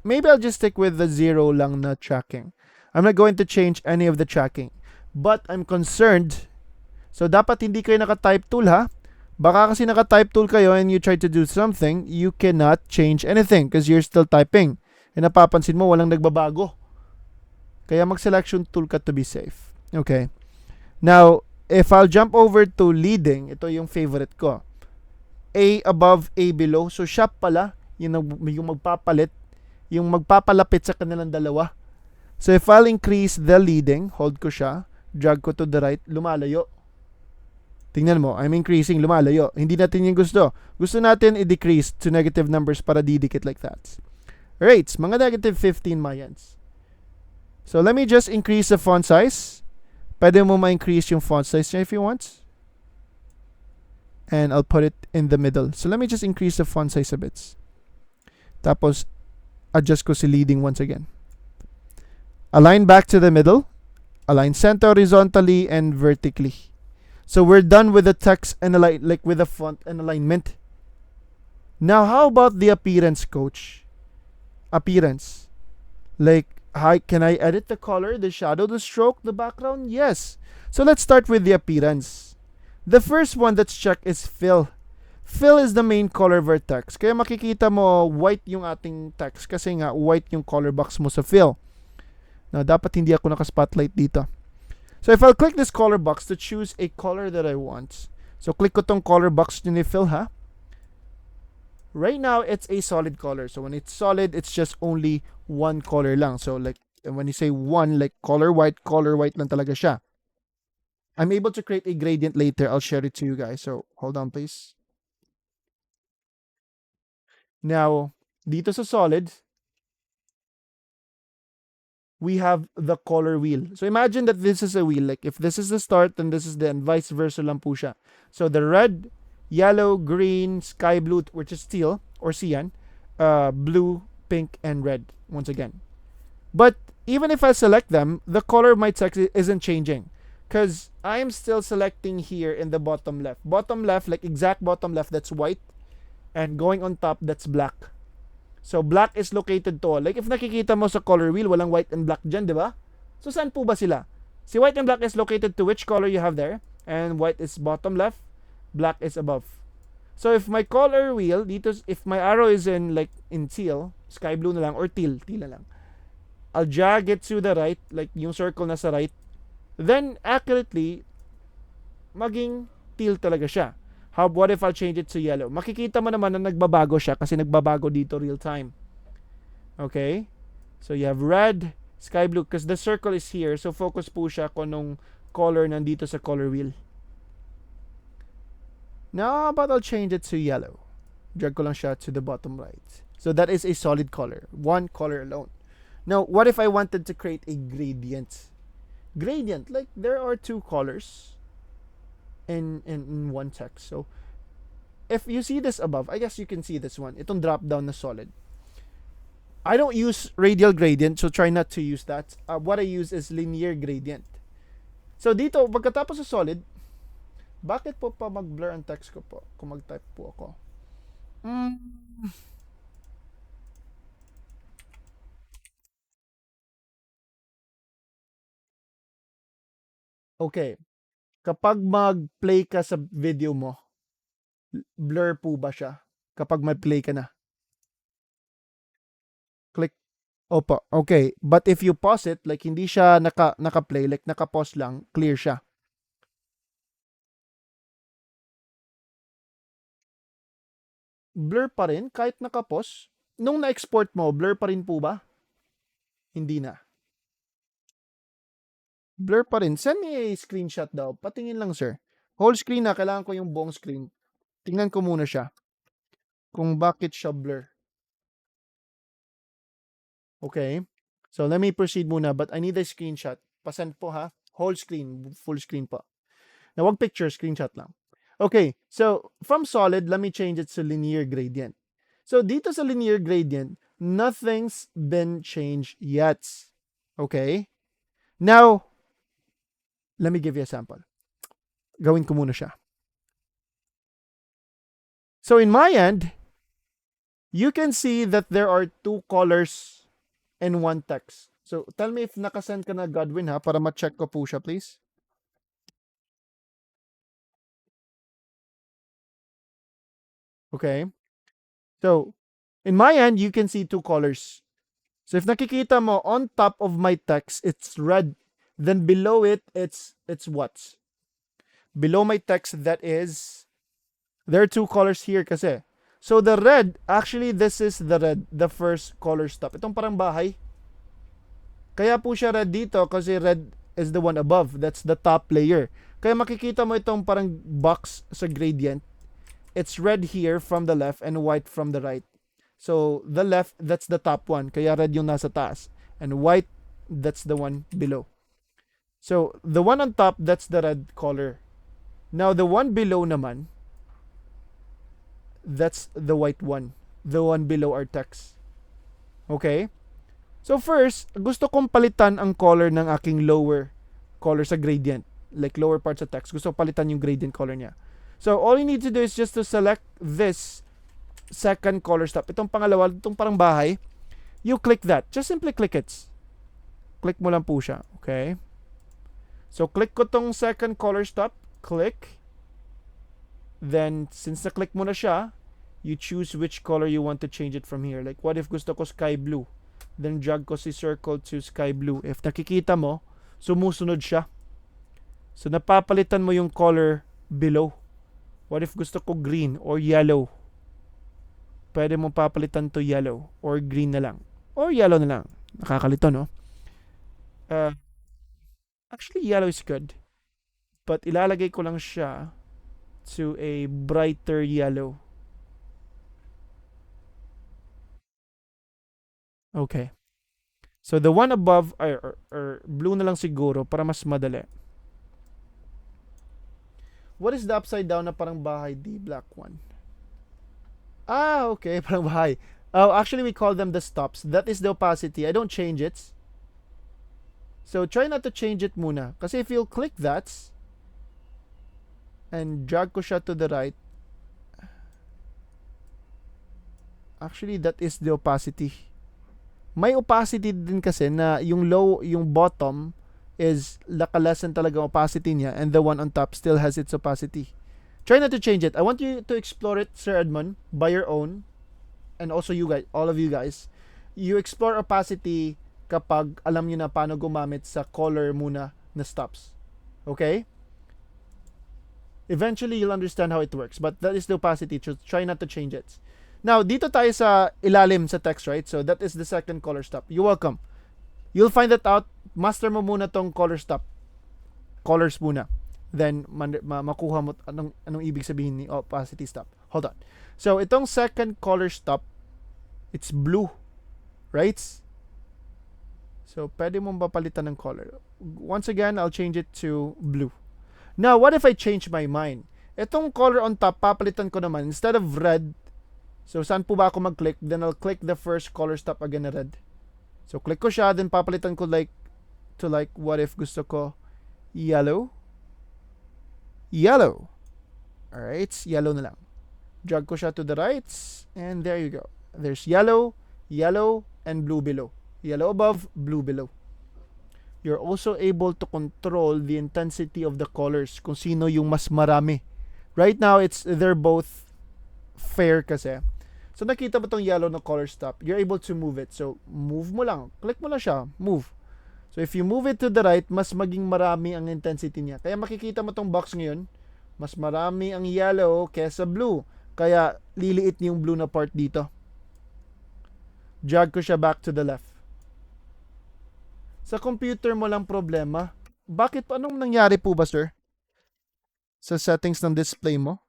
Speaker 1: Maybe I'll just stick with the 0 lang na tracking. I'm not going to change any of the tracking. But I'm concerned. So, dapat hindi kayo naka-type tool ha. Baka kasi naka-type tool kayo and you try to do something, you cannot change anything because you're still typing. And napapansin mo, walang nagbabago. Kaya mag-selection tool ka to be safe. Okay. Now, if I'll jump over to leading, ito yung favorite ko. A above, A below. So, siya pala yung magpapalit, yung magpapalapit sa kanilang dalawa. So, if I'll increase the leading, hold ko siya, drag ko to the right, lumalayo. Tingnan mo, I'm increasing, lumalayo. Hindi natin yung gusto. Gusto natin i-decrease to negative numbers para didikit like that. Rates, mga negative 15 Mayans. So, let me just increase the font size. Pwede mo ma-increase yung font size niya if you want. And I'll put it in the middle. So, let me just increase the font size a bit. Tapos, adjust ko si leading once again. Align back to the middle. Align center horizontally and vertically. So we're done with the text and like with the font and alignment. Now, how about the appearance, coach? Appearance. Like, can I edit the color, the shadow, the stroke, the background? Yes. So let's start with the appearance. The first one that's checked is fill. Fill is the main color of our text. Kaya makikita mo white yung ating text kasi nga white yung color box mo sa fill. Now, dapat hindi ako naka-spotlight dito. So, if I'll click this color box to choose a color that I want. So, click ko tong color box ni fill ha. Right now, it's a solid color. So, when it's solid, it's just only one color lang. So, like, when you say one, like color white lang talaga siya. I'm able to create a gradient later. I'll share it to you guys. So, hold on, please. Now, dito sa solid, we have the color wheel. So imagine that this is a wheel. Like if this is the start, then this is the end. Vice versa lang po siya. So the red, yellow, green, sky blue, which is teal or cyan, blue, pink, and red once again. But even if I select them, the color of my text isn't changing because I'm still selecting here in the bottom left. Bottom left, like exact bottom left, that's white. And going on top, that's black. So, black is located to all. Like, if nakikita mo sa color wheel, walang white and black dyan, di ba? So, saan po ba sila? Si white and black is located to which color you have there. And white is bottom left, black is above. So, if my color wheel, dito, if my arrow is in, like, in teal, sky blue na lang, or teal na lang. I'll drag it to the right, like, yung circle na sa right. Then, accurately, maging teal talaga siya. What if I'll change it to yellow? Makikita mo naman na nagbabago siya kasi nagbabago dito real time. Okay? So you have red, sky blue because the circle is here. So focus po siya kung anong color nandito sa color wheel. Now, how about I'll change it to yellow? Drag ko lang siya to the bottom right. So that is a solid color. One color alone. Now, what if I wanted to create a gradient? Gradient, like there are two colors in one text. So, if you see this above, I guess you can see this one. Itong drop down na solid. I don't use radial gradient, so try not to use that. What I use is linear gradient. So, dito, pagkatapos sa solid, bakit po pa mag-blur ang text ko po kung mag-type po ako? Okay. Kapag mag-play ka sa video mo, blur po ba siya? Kapag mag-play ka na. Click. Opo, okay. But if you pause it, like hindi siya naka-play, like naka-pause lang, clear siya. Blur pa rin kahit naka-pause? Nung na-export mo, blur pa rin po ba? Hindi na. Blur pa rin. Send me a screenshot daw. Patingin lang, sir. Whole screen na. Kailangan ko yung buong screen. Tingnan ko muna siya. Kung bakit siya blur. Okay. So, let me proceed muna. But I need a screenshot. Pasend po ha. Whole screen. Full screen po. Now, wag picture. Screenshot lang. Okay. So, from solid, let me change it to linear gradient. So, dito sa linear gradient, nothing's been changed yet. Okay. Now, let me give you a sample. Gawin ko muna siya. So in my end, you can see that there are two colors and one text. So tell me if nakasend ka na, Godwin, ha, para ma-check ko po siya, please. Okay. So in my end, you can see two colors. So if nakikita mo, on top of my text, it's red. Then below it, it's what? Below my text, that is, there are two colors here kasi. So the red, actually this is the red, the first color stop. Itong parang bahay. Kaya po siya red dito kasi red is the one above. That's the top layer. Kaya makikita mo itong parang box sa gradient. It's red here from the left and white from the right. So the left, that's the top one. Kaya red yung nasa taas. And white, that's the one below. So the one on top, that's the red color. Now the one below naman, that's the white one. The one below our text. Okay? So first, gusto kong palitan ang color ng aking lower color sa gradient. Like lower part sa text. Gusto kong palitan yung gradient color niya. So all you need to do is just to select this second color stop. Itong pangalawa, itong parang bahay. You click that. Just simply click it. Click mo lang po siya. Okay? So click ko tong second color stop. Click. Then, since na-click mo na siya, you choose which color you want to change it from here. Like, what if gusto ko sky blue? Then, drag ko si circle to sky blue. If nakikita mo, sumusunod siya. So, napapalitan mo yung color below. What if gusto ko green or yellow? Pwede mo papalitan to yellow or green na lang. Or yellow na lang. Nakakalito, no? Actually, yellow is good. But ilalagay ko lang siya to a brighter yellow. Okay. So the one above, or blue na lang siguro para mas madali. What is the upside down na parang bahay? The black one. Ah, okay. Parang bahay. Oh, actually we call them the stops. That is the opacity. I don't change it. So try not to change it muna. Kasi if you'll click that, and drag ko siya to the right, actually that is the opacity. May opacity din kasi na yung low, yung bottom is nakalessen talaga opacity niya and the one on top still has its opacity. Try not to change it. I want you to explore it, Sir Edmond, by your own, and also you guys, all of you guys. You explore opacity kapag alam niyo na paano gumamit sa color muna na stops. Okay? Eventually, you'll understand how it works. But that is the opacity. So try not to change it. Now, dito tayo sa ilalim sa text, right? So that is the second color stop. You're welcome. You'll find that out. Master mo muna tong color stop. Colors muna. Then, makuha mo anong ibig sabihin ni opacity stop. Hold on. So, itong second color stop, it's blue. Right? So, pwede mong papalitan ng color. Once again, I'll change it to blue. Now, what if I change my mind? Itong color on top, papalitan ko naman. Instead of red, so saan po ba ako mag-click? Then I'll click the first color stop again na red. So, click ko siya. Then, papalitan ko to what if gusto ko yellow? Yellow. Alright, yellow na lang. Drag ko siya to the right. And there you go. There's yellow, yellow, and blue below. Yellow above, blue below. You're also able to control the intensity of the colors kung sino yung mas marami. Right now, they're both fair kasi. So nakita mo tong yellow na color stop, you're able to move it. So move mo lang, click mo lang siya, move. So if you move it to the right, mas maging marami ang intensity niya. Kaya makikita mo tong box ngayon, mas marami ang yellow kesa blue. Kaya liliit yung blue na part dito. Drag ko siya back to the left. Sa computer mo lang problema. Bakit? Anong nangyari po ba, sir? Sa settings ng display mo?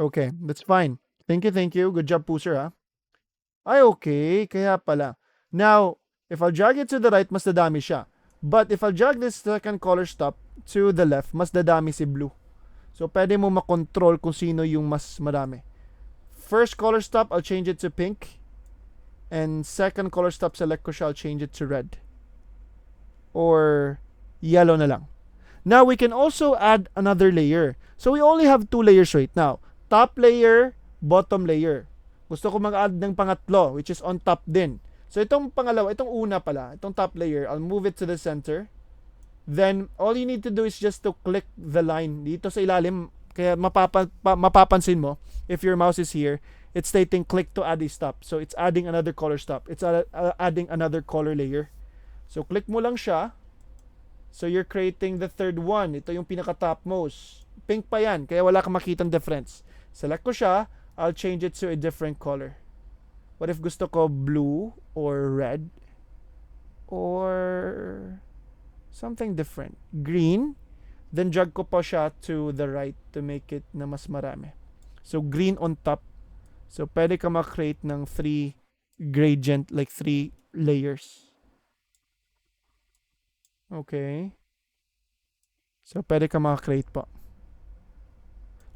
Speaker 1: Okay, that's fine. Thank you, thank you. Good job po, sir, ha? Ay, okay. Kaya pala. Now, if I'll drag it to the right, mas dadami siya. But if I'll drag this second color stop to the left, mas dadami si blue. So, pwede mo makontrol kung sino yung mas marami. First color stop, I'll change it to pink. And second color stop, select ko siya, I'll change it to red. Or yellow na lang. Now, we can also add another layer. So, we only have 2 layers right now. Top layer, bottom layer. Gusto ko mag-add ng pangatlo, which is on top din. So, itong pangalawa, itong una pala, itong top layer, I'll move it to the center. Then, all you need to do is just to click the line dito sa ilalim. Kaya mapapansin mo, if your mouse is here, it's stating click to add a stop. So, it's adding another color stop. It's adding another color layer. So, click mo lang siya. So, you're creating the third one. Ito yung pinaka-topmost. Pink pa yan, kaya wala kang makitang difference. Select ko siya. I'll change it to a different color. What if gusto ko blue or red? Or something different. Green. Then, drag ko pa siya to the right to make it na mas marami. So, green on top. So, pwede ka ma-create ng 3 gradient, like 3 layers. Okay. So, pwede ka maka-create po.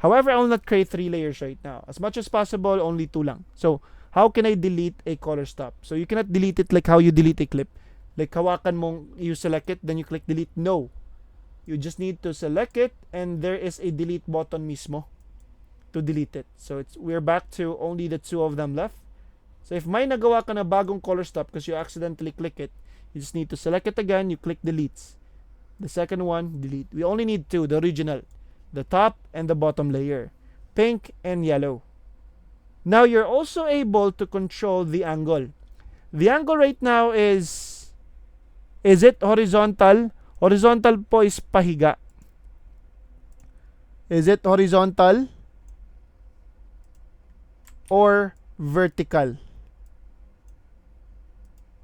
Speaker 1: However, I will not create 3 layers right now. As much as possible, only 2 lang. So, how can I delete a color stop? So, you cannot delete it like how you delete a clip. Like, hawakan mong, you select it, then you click delete. No. You just need to select it, and there is a delete button mismo to delete it. So, we're back to only the 2 of them left. So, if may nagawa ka na bagong color stop because you accidentally click it, you just need to select it again, you click delete. The second one, delete. We only need 2, the original. The top and the bottom layer. Pink and yellow. Now, you're also able to control the angle. The angle right now is it horizontal? Horizontal po is pahiga. Is it horizontal or vertical?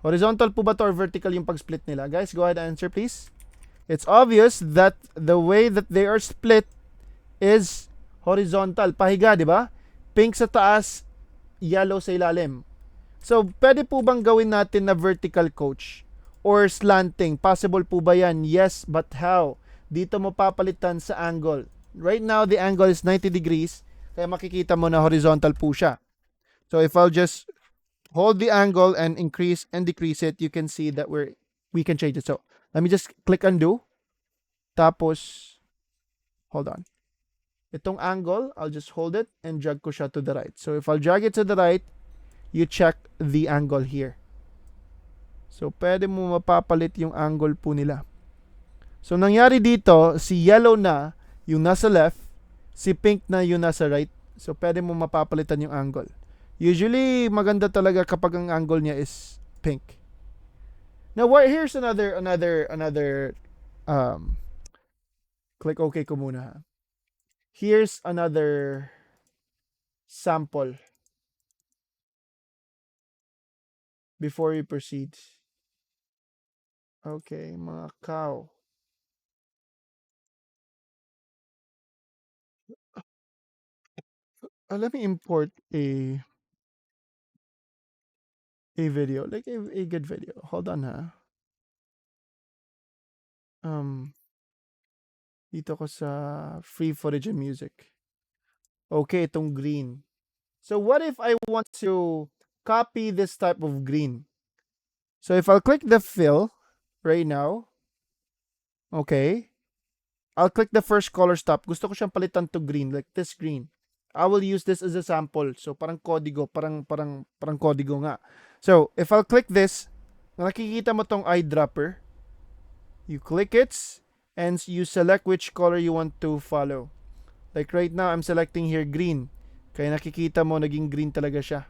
Speaker 1: Horizontal po ba to or vertical yung pag-split nila? Guys, go ahead and answer please. It's obvious that the way that they are split is horizontal. Pahiga, di ba? Pink sa taas, yellow sa ilalim. So, pwede po bang gawin natin na vertical, coach? Or slanting? Possible po ba yan? Yes, but how? Dito mo papalitan sa angle. Right now, the angle is 90 degrees. Kaya makikita mo na horizontal po siya. So, if I'll just hold the angle and increase and decrease it, you can see that we can change it. So, let me just click undo. Tapos, hold on. Itong angle, I'll just hold it and drag ko siya to the right. So, if I'll drag it to the right, you check the angle here. So, pwede mo mapapalit yung angle po nila. So, nangyari dito, si yellow na yung nasa left, si pink na yung nasa right. So, pwede mo mapapalitan yung angle. Usually, maganda talaga kapag ang angle niya is pink. Now, here's another click OK ko muna ha. Here's another sample before we proceed. Okay, mga cow. Let me import a video, like a good video. Hold on ha. Dito ko sa free footage and music. Okay, itong green. So what if I want to copy this type of green? So if I'll click the fill right now, okay, I'll click the first color stop. Gusto ko siyang palitan to green, like this green. I will use this as a sample. So parang kodigo, parang kodigo nga. So if I'll click this, nakikita mo tong eyedropper. You click it, and you select which color you want to follow. Like right now, I'm selecting here green. Kaya nakikita mo, naging green talaga siya.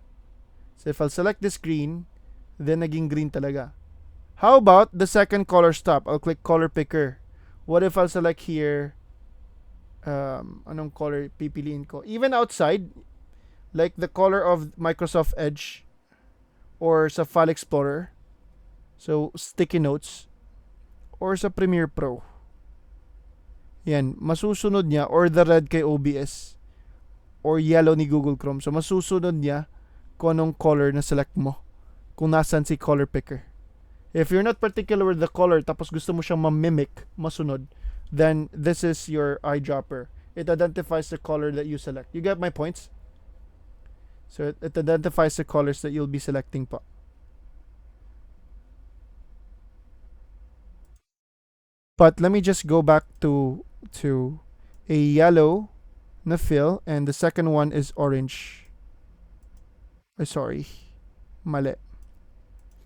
Speaker 1: So if I'll select this green, then naging green talaga. How about the second color stop? I'll click color picker. What if I'll select here, anong color pipiliin ko? Even outside, like the color of Microsoft Edge or sa File Explorer, so sticky notes, or sa Premiere Pro. Yan, masusunod niya, or the red kay OBS, or yellow ni Google Chrome. So masusunod niya kung anong color na select mo, kung nasan si color picker. If you're not particular with the color, tapos gusto mo siyang mamimic, masunod, then this is your eyedropper. It identifies the color that you select. You get my points? So it identifies the colors that you'll be selecting pa. But let me just go back to a yellow na fill, and the second one is orange. Sorry, mali.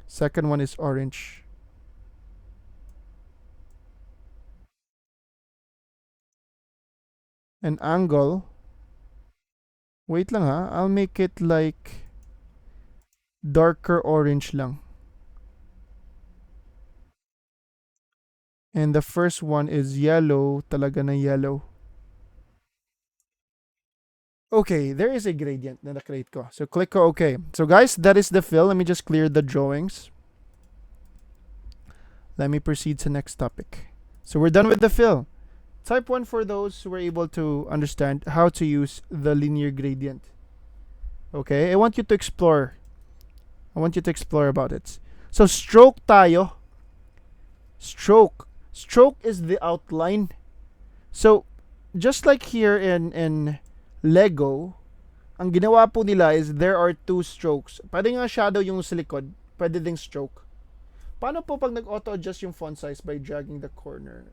Speaker 1: Second one is orange. An angle. Wait lang ha. I'll make it like darker orange lang. And the first one is yellow, talaga na yellow. Okay, there is a gradient na na-create ko. So click ko OK. So guys, that is the fill. Let me just clear the drawings. Let me proceed to next topic. So we're done with the fill. Type 1 for those who are able to understand how to use the linear gradient. Okay, I want you to explore. I want you to explore about it. So stroke tayo. Stroke. Stroke is the outline. So just like here in Lego, ang ginawa po nila is there are two strokes. Pwede nga shadow yung sa likod, pwede ding stroke. Paano po pag nag-auto-adjust yung font size by dragging the corner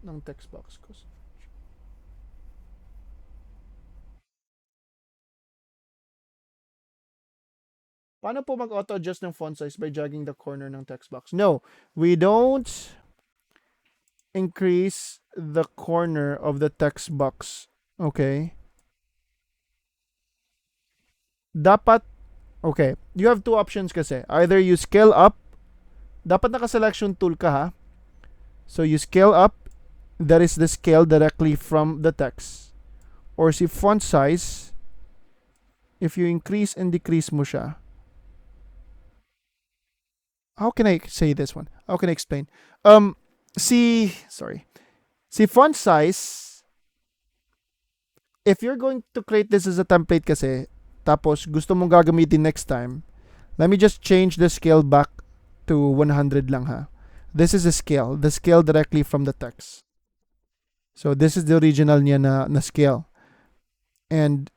Speaker 1: ng text box ko? Paano po mag-auto-adjust ng font size by dragging the corner ng text box? No, we don't increase the corner of the text box. Okay? Dapat, okay, you have two options kasi. Either you scale up, dapat naka-selection tool ka ha. So you scale up, that is the scale directly from the text. Or si font size, if you increase and decrease mo siya. How can I say this one? How can I explain? Si font size, if you're going to create this as a template kasi, tapos gusto mong gagamitin next time, let me just change the scale back to 100 lang ha. This is the scale directly from the text. So this is the original niya na scale. And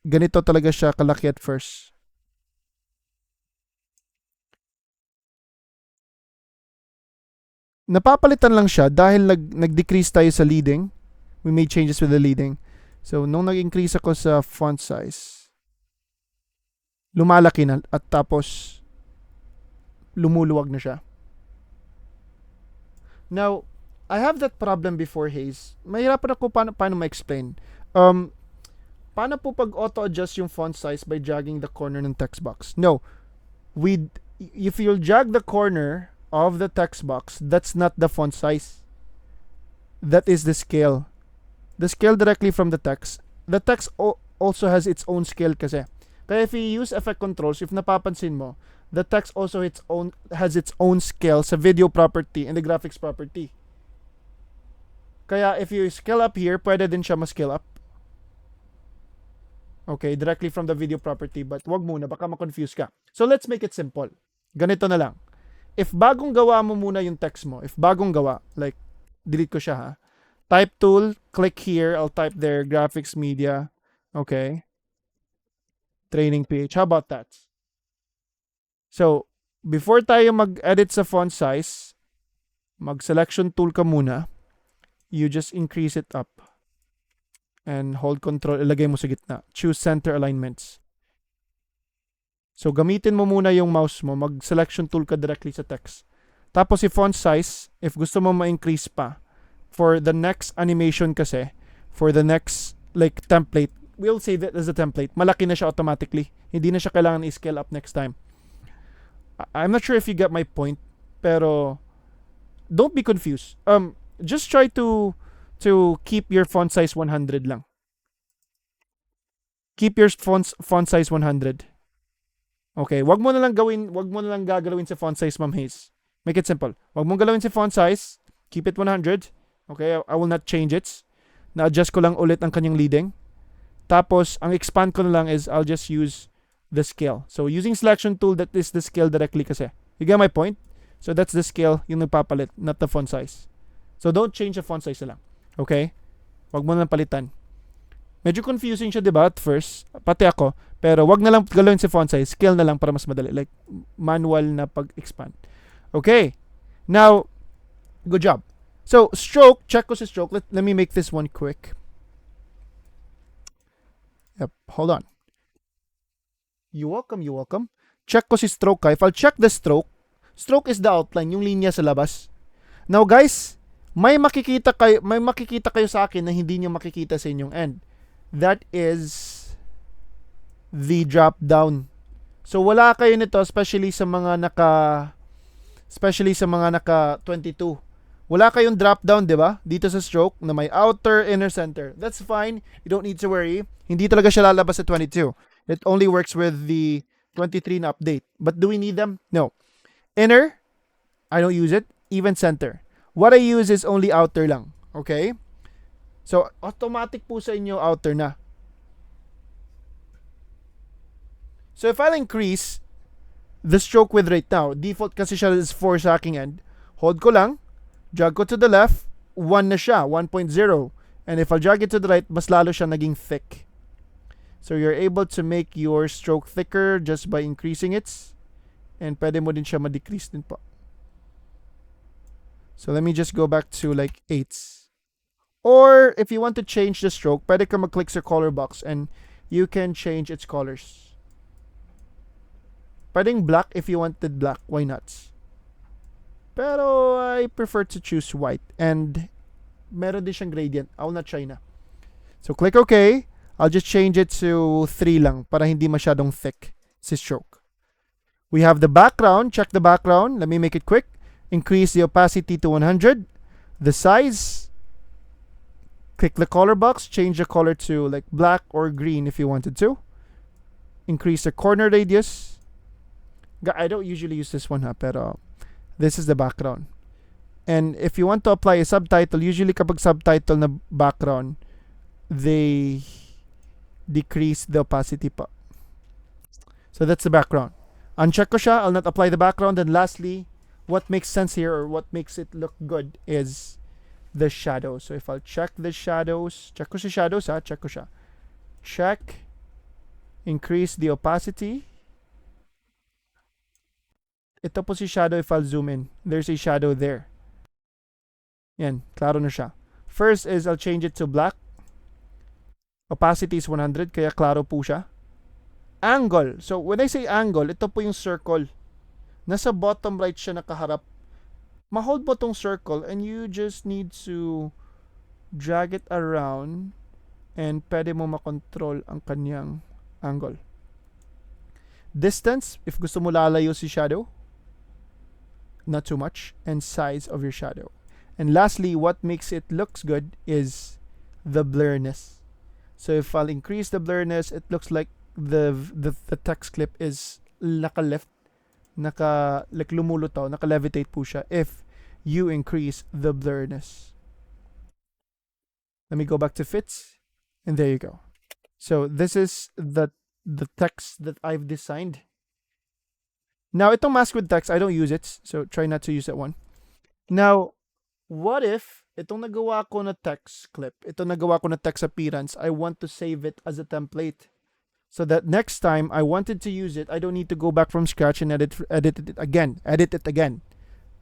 Speaker 1: ganito talaga siya kalaki at first. Napapalitan lang siya dahil nag-decrease tayo sa leading. We made changes with the leading. So nung nag-increase ako sa font size, lumalaki na at tapos lumuluwag na siya. Now, I have that problem before, Hayes. Mahirapan ako paano ma-explain. Paano po pag auto-adjust yung font size by dragging the corner ng text box? No. If you'll drag the corner of the text box, that's not the font size. That is the scale. The scale directly from the text. The text also has its own scale kasi. Kaya if you use effect controls, if napapansin mo, the text also has its own scale sa video property and the graphics property. Kaya if you scale up here, pwede din siya ma-scale up. Okay, directly from the video property, but wag muna, baka ma-confuse ka. So let's make it simple. Ganito na lang. If bagong gawa mo muna yung text mo, like, delete ko siya ha. Type tool, click here, I'll type there, graphics media, okay. Training page, how about that? So, before tayo mag-edit sa font size, mag-selection tool ka muna, you just increase it up. And hold control, ilagay mo sa gitna. Choose center alignments. So, gamitin mo muna yung mouse mo, mag-selection tool ka directly sa text. Tapos si font size, if gusto mo ma-increase pa, for the next animation kasi, for the next like template, we'll save it as a template. Malaki na siya automatically. Hindi na siya kailangan i-scale up next time. I'm not sure if you get my point, pero don't be confused. Just try to keep your font size 100 lang. Keep your font size 100. Okay, wag mo na lang gagalawin sa font size, Ma'am Hayes. Make it simple. Wag mo galawin sa font size. Keep it 100. Okay, I will not change it. Na-adjust ko lang ulit ang kanyang leading. Tapos, ang expand ko na lang is I'll just use the scale. So, using selection tool, that is the scale directly kasi. You get my point? So, that's the scale yung nagpapalit, not the font size. So, don't change the font size na lang. Okay? Wag mo na palitan. Medyo confusing siya, diba, at first. Pati ako. Pero wag na lang galawin sa font size. Scale na lang para mas madali. Like, manual na pag-expand. Okay. Now, good job. So, stroke. Check ko sa stroke. Let me make this one quick. Yep. Hold on. You're welcome. Check ko si stroke. If I'll check the stroke, stroke is the outline, yung linya sa labas. Now, guys, may makikita kayo sa akin na hindi niyo makikita sa inyong end. That is the drop down. So wala kayo nito, especially sa mga naka 22. Wala kayong drop down, 'di ba? Dito sa stroke na may outer, inner, center. That's fine. You don't need to worry. Hindi talaga siya lalabas sa 22. It only works with the 23 na update. But do we need them? No. Inner, I don't use it. Even center. What I use is only outer lang. Okay? So, automatic po sa inyo outer na. So, if I'll increase the stroke width right now, default kasi siya is 4 sa aking end. Hold ko lang. Drag ko to the left. 1 na siya. 1.0. And if I'll drag it to the right, mas lalo siya naging thick. So, you're able to make your stroke thicker just by increasing it. And pwede mo din siya ma-decrease din po. So, let me just go back to like 8. Or, if you want to change the stroke, pwede ka mag-click sa color box and you can change its colors. Pwedeng black if you wanted black. Why not? Pero, I prefer to choose white. And, meron din siyang gradient. I will not try na. So, click OK. I'll just change it to 3 lang para hindi masyadong thick si stroke. We have the background. Check the background. Let me make it quick. Increase the opacity to 100. The size. Click the color box. Change the color to like black or green if you wanted to. Increase the corner radius. I don't usually use this one, pero this is the background. And if you want to apply a subtitle, usually kapag subtitle na background, they decrease the opacity pa. So that's the background. Uncheck ko siya. I'll not apply the background. And lastly, what makes sense here or what makes it look good is the shadow. So if I'll check the shadows, check ko si shadows ha, check ko siya. Check, increase the opacity. Ito po si shadow if I'll zoom in. There's a shadow there. Yan, klaro na siya. First is I'll change it to black. Opacity is 100, kaya klaro po siya. Angle. So when I say angle, ito po yung circle. Nasa bottom right siya nakaharap. Ma-hold mo tong circle and you just need to drag it around and pwede mo makontrol ang kanyang angle. Distance, if gusto mo lalayo si shadow, not too much, and size of your shadow. And lastly, what makes it looks good is the blurriness. So if I'll increase the blurriness, it looks like the text clip is naka-left, like lumulutaw, naka-levitate po siya if you increase the blurriness. Let me go back to fits, and there you go. So this is the text that I've designed. Now, itong mask with text, I don't use it, so try not to use that one. Now, what if itong nagawa ko na text clip, itong nagawa ko na text appearance, I want to save it as a template. So that next time I wanted to use it, I don't need to go back from scratch and edit it again.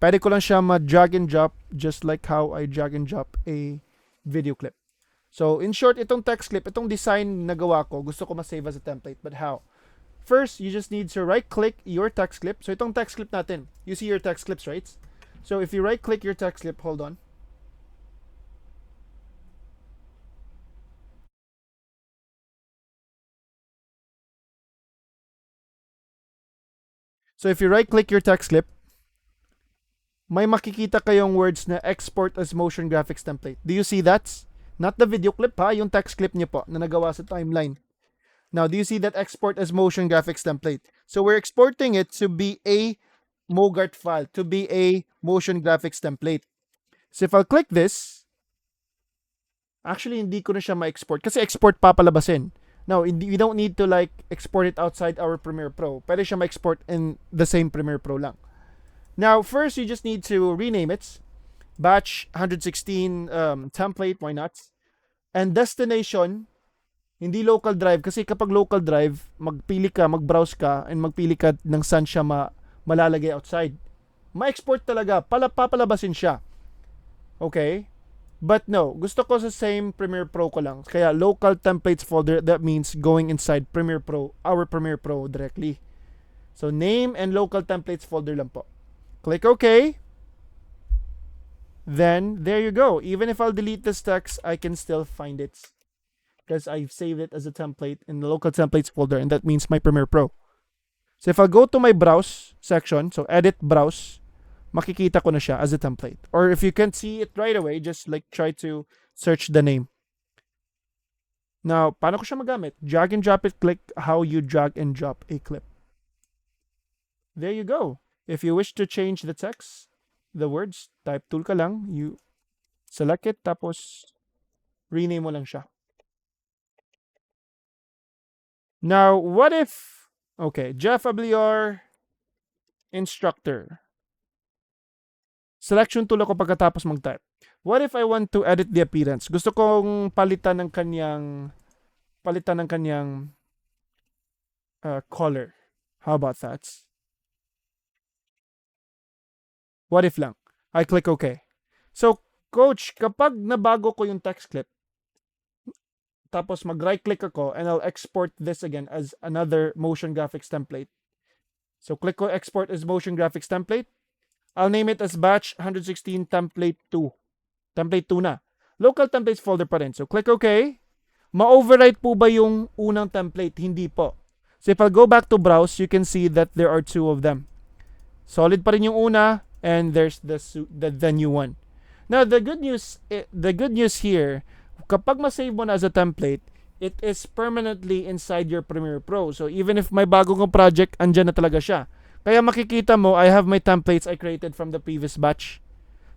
Speaker 1: Pwede ko lang siya ma-drag and drop just like how I drag and drop a video clip. So, in short, itong text clip, itong design na gawa ko, gusto ko ma-save as a template. But how? First, you just need to right-click your text clip. So, itong text clip natin, you see your text clips, right? So if you right click your text clip, hold on. So if you right click your text clip, may makikita kayong words na export as motion graphics template. Do you see that? Not the video clip ha, yung text clip niyo po na nagawa sa timeline. Now, do you see that export as motion graphics template? So we're exporting it to be a Mogart file, to be a motion graphics template. So if I'll click this, actually hindi ko na siya ma-export kasi export papalabasin. Now, we don't need to like export it outside our Premiere Pro. Pwede siya ma-export in the same Premiere Pro lang. Now, first you just need to rename it. Batch 116 template, why not? And destination, hindi local drive kasi kapag local drive, magpili ka, mag-browse ka, and magpili ka ng saan siya malalagay outside. Ma-export talaga, papalabasin siya. Okay? But no, gusto ko sa same Premiere Pro ko lang. Kaya local templates folder, that means going inside Premiere Pro, our Premiere Pro directly. So name and local templates folder lang po. Click OK. Then there you go. Even if I'll delete this text, I can still find it because I've saved it as a template in the local templates folder, and that means my Premiere Pro. So if I go to my browse section, so edit browse, makikita ko na siya as a template. Or if you can't see it right away, just like try to search the name. Now, paano ko siya magamit? Drag and drop it, click how you drag and drop a clip. There you go. If you wish to change the text, the words, type tool ka lang, you select it, tapos rename mo lang siya. Now, what if, okay, Jeff Ablior, instructor. Selection tool ako pagkatapos mag-type. What if I want to edit the appearance? Gusto kong palitan ng kanyang color. How about that? What if lang? I click OK. So, coach, kapag nabago ko yung text clip, tapos mag-right click ako and I'll export this again as another motion graphics template. So, click ko export as motion graphics template. I'll name it as batch 116 template 2. Template 2 na. Local templates folder pa rin. So, click OK. Ma-overwrite po ba yung unang template? Hindi po. So, if I'll go back to browse, you can see that there are two of them. Solid pa rin yung una, and there's the new one. Now, the good news here, kapag ma-save mo na as a template, it is permanently inside your Premiere Pro. So, even if may bagong project, andyan na talaga siya. Kaya makikita mo, I have my templates I created from the previous batch.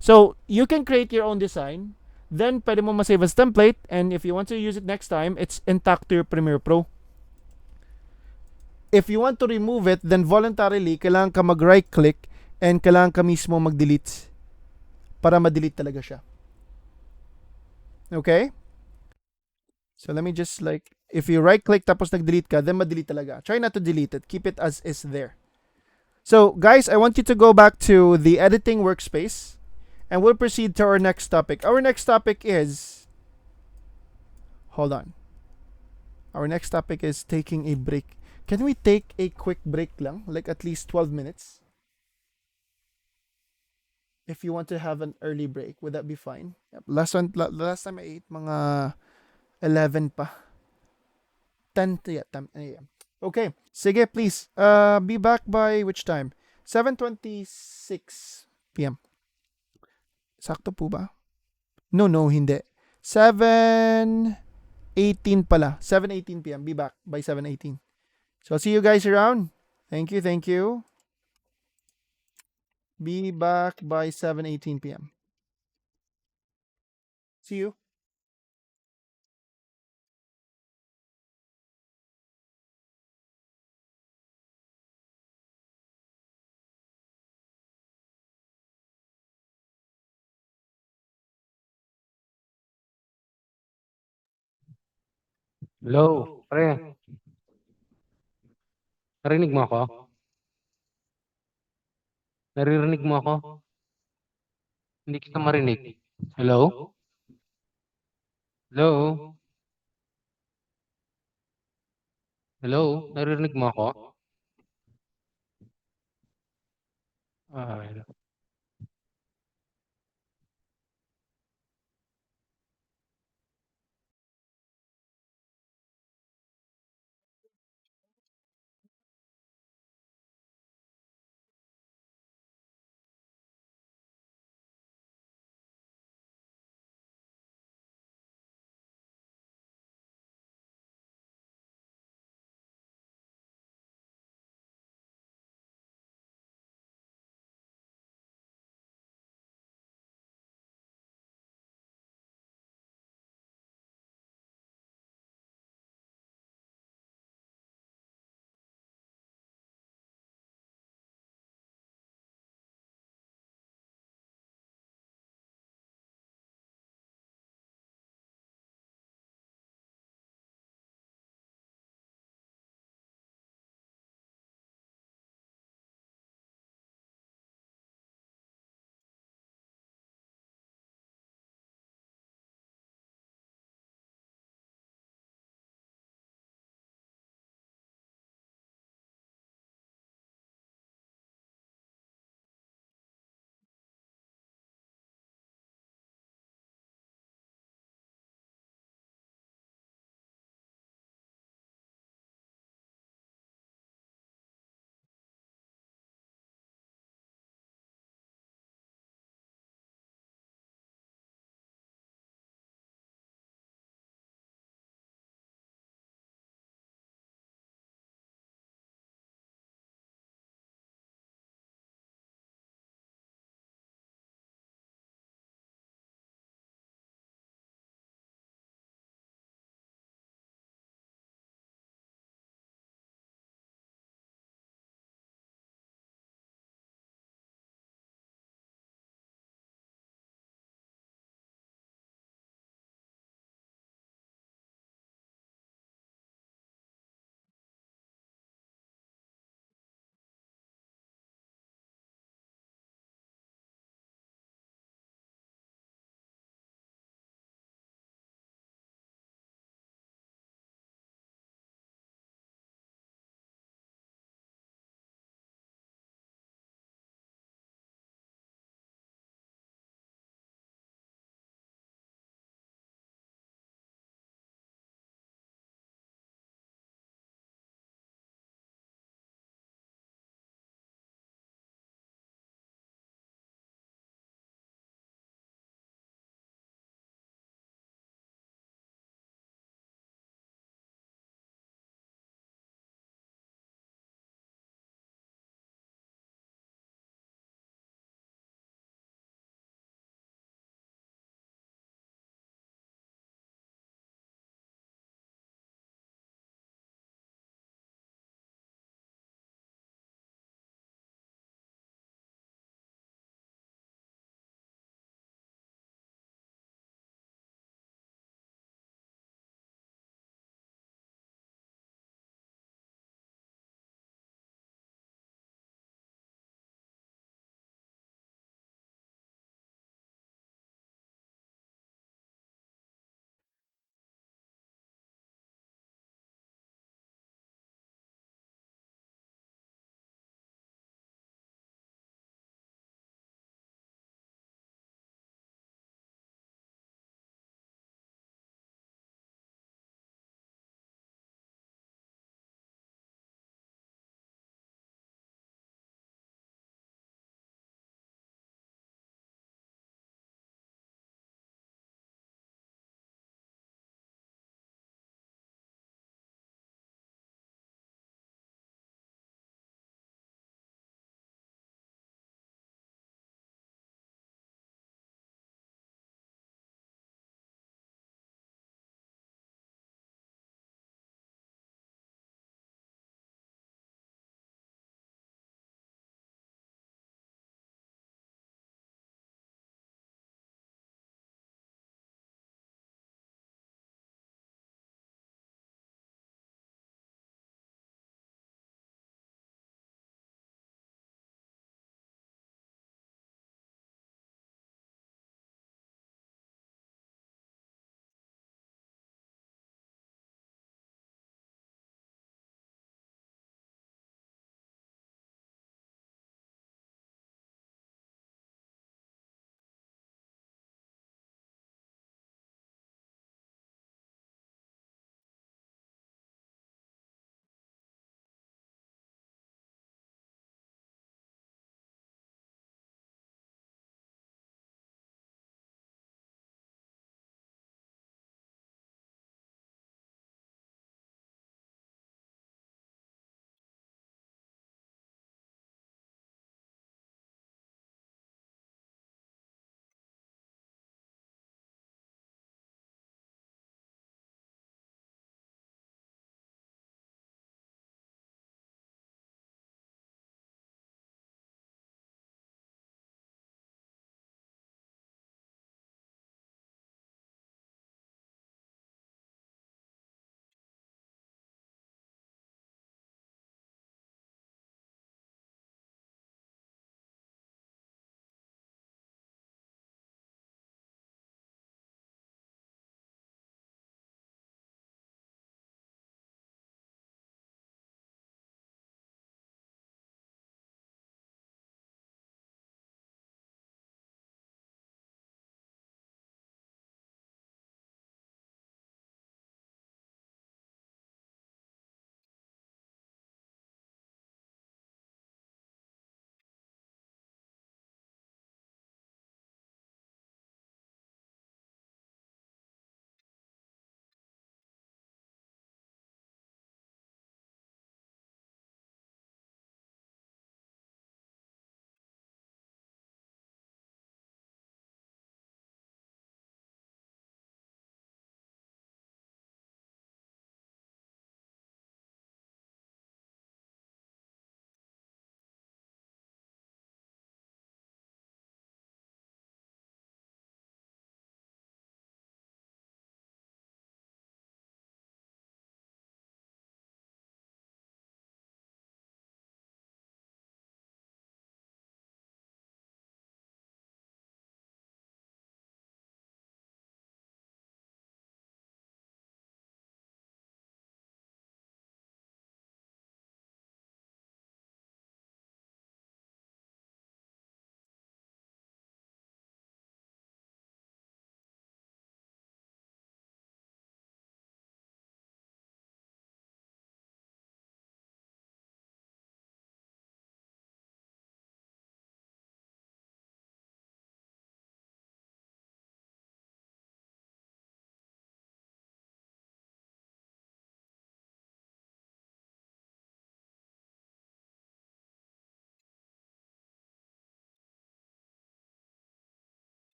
Speaker 1: So, you can create your own design. Then, pwede mo ma-save as template. And if you want to use it next time, it's intact to your Premiere Pro. If you want to remove it, then voluntarily, kailangan ka mag-right click and kailangan ka mismo mag-delete para ma-delete talaga siya. Okay? So, let me just like, if you right click tapos nag-delete ka, then ma-delete talaga. Try not to delete it. Keep it as is there. So, guys, I want you to go back to the editing workspace and we'll proceed to our next topic. Our next topic is, hold on. Our next topic is taking a break. Can we take a quick break lang? Like at least 12 minutes? If you want to have an early break, would that be fine? Yep. Last time I ate, mga 11 pa. 10 a.m. Okay. Sige, please. Be back by which time? 7:26 p.m. Sakto po ba? No, hindi. 7:18 pala. 7:18 p.m. Be back by 7:18. So I'll see you guys around. Thank you. Be back by 7:18 p.m. See you.
Speaker 2: Hello, pre. Narinig mo ako? Naririnig mo ako? Hindi kita marinig. Hello? Hello? Hello? Naririnig mo ako? Ah, hello.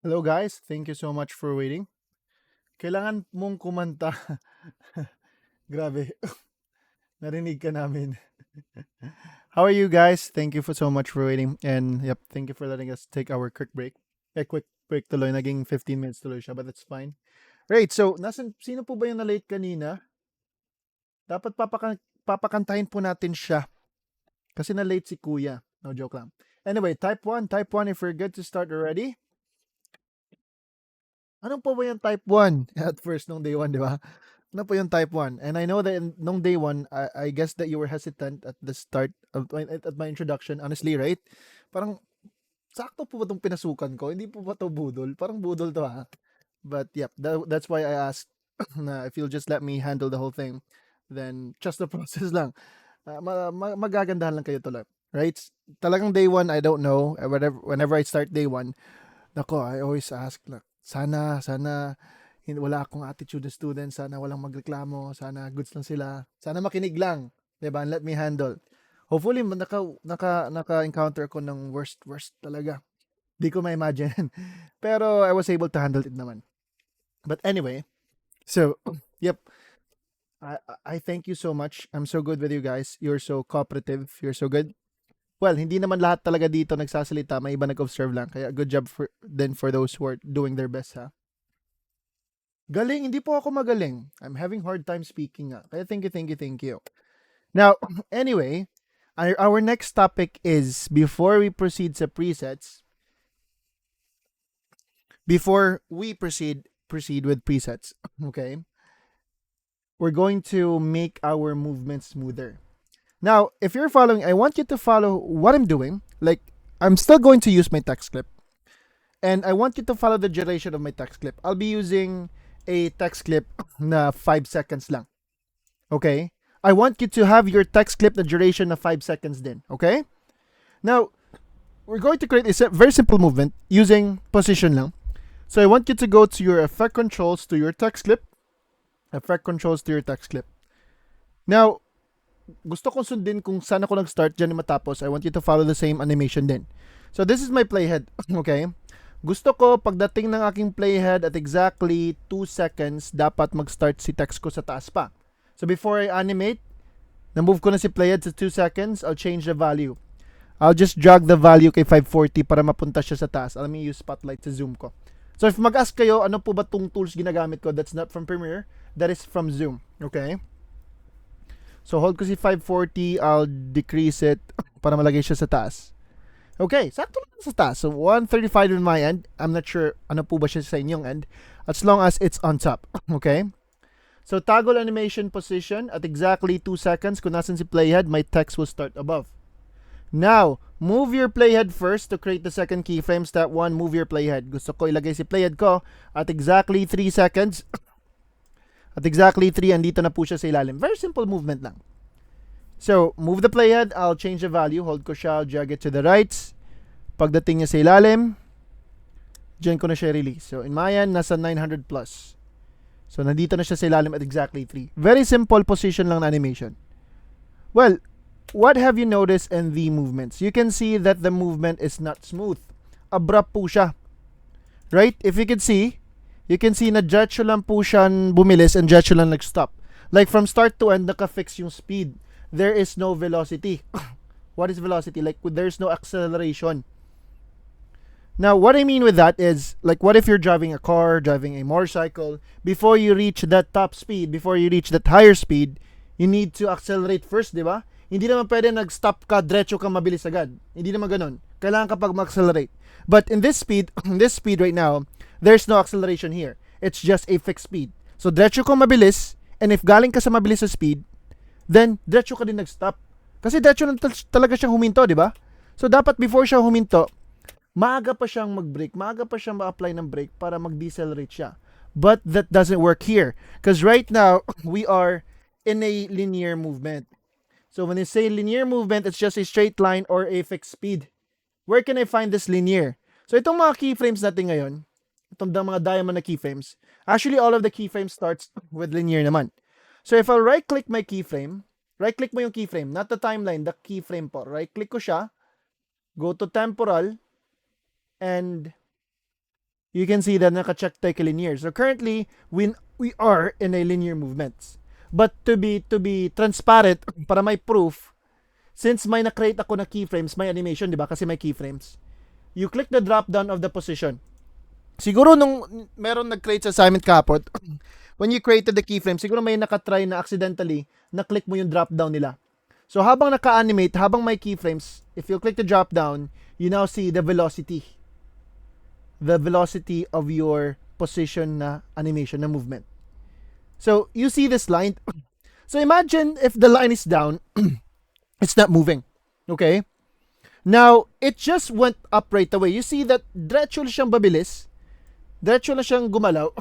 Speaker 1: Hello guys, thank you so much for waiting. Kailangan mong kumanta. Grabe, narinig ka namin. How are you guys? Thank you for so much for waiting. And yep, thank you for letting us take our quick break. Quick break tuloy. Naging 15 minutes tuloy siya, but that's fine. Right, so sino po ba yung na-late kanina? Dapat papakantahin po natin siya. Kasi na-late si Kuya. No, joke lang. Anyway, type 1, if we're good to start already. Anong po ba yung type 1? At first, nung day 1, di ba? Ano po yung type 1? And I know that nung day 1, I guess that you were hesitant at the start of at my introduction. Honestly, right? Parang, sakto po ba itong pinasukan ko? Hindi po ba ito budol? Parang budol to ha. But yep, that's why I asked na if you'll just let me handle the whole thing, then trust the process lang. Magagandahan lang kayo tuloy. Right? Talagang day 1, I don't know. Whenever I start day 1, nako, I always ask, like, sana wala akong attitude na student, sana walang magreklamo, sana goods lang sila, sana makinig lang, 'di ba? Let me handle. Hopefully naka-encounter ko ng worst talaga. Di ko ma-imagine. Pero I was able to handle it naman. But anyway, so yep. I thank you so much. I'm so good with you guys. You're so cooperative. You're so good. Well, hindi naman lahat talaga dito nagsasalita, may iba nag-observe lang. Kaya good job for those who are doing their best, ha. Galing, hindi po ako magaling. I'm having hard time speaking nga. Kaya thank you. Now, anyway, our next topic is, before we proceed sa presets, before we proceed with presets, okay, we're going to make our movement smoother. Now, if you're following, I want you to follow what I'm doing. Like, I'm still going to use my text clip. And I want you to follow the duration of my text clip. I'll be using a text clip na 5 seconds lang. Okay? I want you to have your text clip the duration of 5 seconds then. Okay? Now, we're going to create a very simple movement using position lang. So I want you to go to your effect controls to your text clip. Effect controls to your text clip. Now, gusto kong sundin kung saan ako nag-start dyan matapos. I want you to follow the same animation din. So this is my playhead. Okay? Gusto ko, pagdating ng aking playhead at exactly 2 seconds, dapat mag-start si text ko sa taas pa. So before I animate, na-move ko na si playhead sa 2 seconds, I'll change the value. I'll just drag the value kay 540 para mapunta siya sa taas. Let me use spotlight sa zoom ko. So if mag-ask kayo, ano po ba tong tools ginagamit ko? That's not from Premiere. That is from Zoom. Okay? So hold ko si 540, I'll decrease it para malagay siya sa taas. Okay, sakto lang sa taas. So 135 on my end. I'm not sure ano po ba siya sa inyong end. As long as it's on top. Okay? So toggle animation position at exactly 2 seconds. Kung nasan si playhead, my text will start above. Now, move your playhead first to create the second keyframe. Step 1, move your playhead. Gusto ko ilagay si playhead ko at exactly 3 seconds. At exactly 3, andito na po siya sa ilalim. Very simple movement lang. So, move the playhead. I'll change the value. Hold ko siya. I'll drag it to the right. Pagdating niya sa ilalim, dyan ko na siya release. So, in my end, nasa 900 plus. So, nandito na siya sa ilalim at exactly 3. Very simple position lang na animation. Well, what have you noticed in the movements? You can see that the movement is not smooth. Abrupt po siya. Right? If you can see na diretso lang po siya bumilis and diretso lang nag-stop. Like from start to end, naka-fix yung speed. There is no velocity. What is velocity? Like there's no acceleration. Now, what I mean with that is, like, what if you're driving a car, driving a motorcycle, before you reach that top speed, before you reach that higher speed, you need to accelerate first, di ba? Hindi naman pwede nag-stop ka, diretso ka, mabilis agad. Hindi naman ganun. Kailangan kapag mag-accelerate. But in this speed right now, there's no acceleration here. It's just a fixed speed. So, diretso ka mabilis, and if galing ka sa mabilis sa speed, then diretso ka din nag-stop. Kasi diretso na talaga siyang huminto, di ba? So, dapat before siya huminto, maaga pa siyang mag-brake, maaga pa siyang ma-apply ng brake para mag-decelerate siya. But that doesn't work here. Because right now, we are in a linear movement. So when you say linear movement, it's just a straight line or a fixed speed. Where can I find this linear? So itong mga keyframes natin ngayon, itong mga diamond na keyframes, actually all of the keyframes starts with linear naman. So if I'll right-click my keyframe, right-click mo yung keyframe, not the timeline, the keyframe po. Right-click ko siya, go to temporal, and you can see that naka-check tayo kay linear. So currently, we are in a linear movement. But to be transparent, para may proof, since may na-create ako na keyframes, may animation, di ba? Kasi may keyframes. You click the drop down of the position. Siguro nung meron nag-create sa assignment kapot, when you created the keyframe, siguro may nakatry na accidentally na-click mo yung drop down nila. So habang naka-animate, habang may keyframes, if you click the drop down, you now see the velocity. The velocity of your position na animation, na movement. So you see this line. So imagine if the line is down, it's not moving. Okay? Now, it just went up right away. You see that diretso na siyang mabilis. Diretso na siyang gumalaw.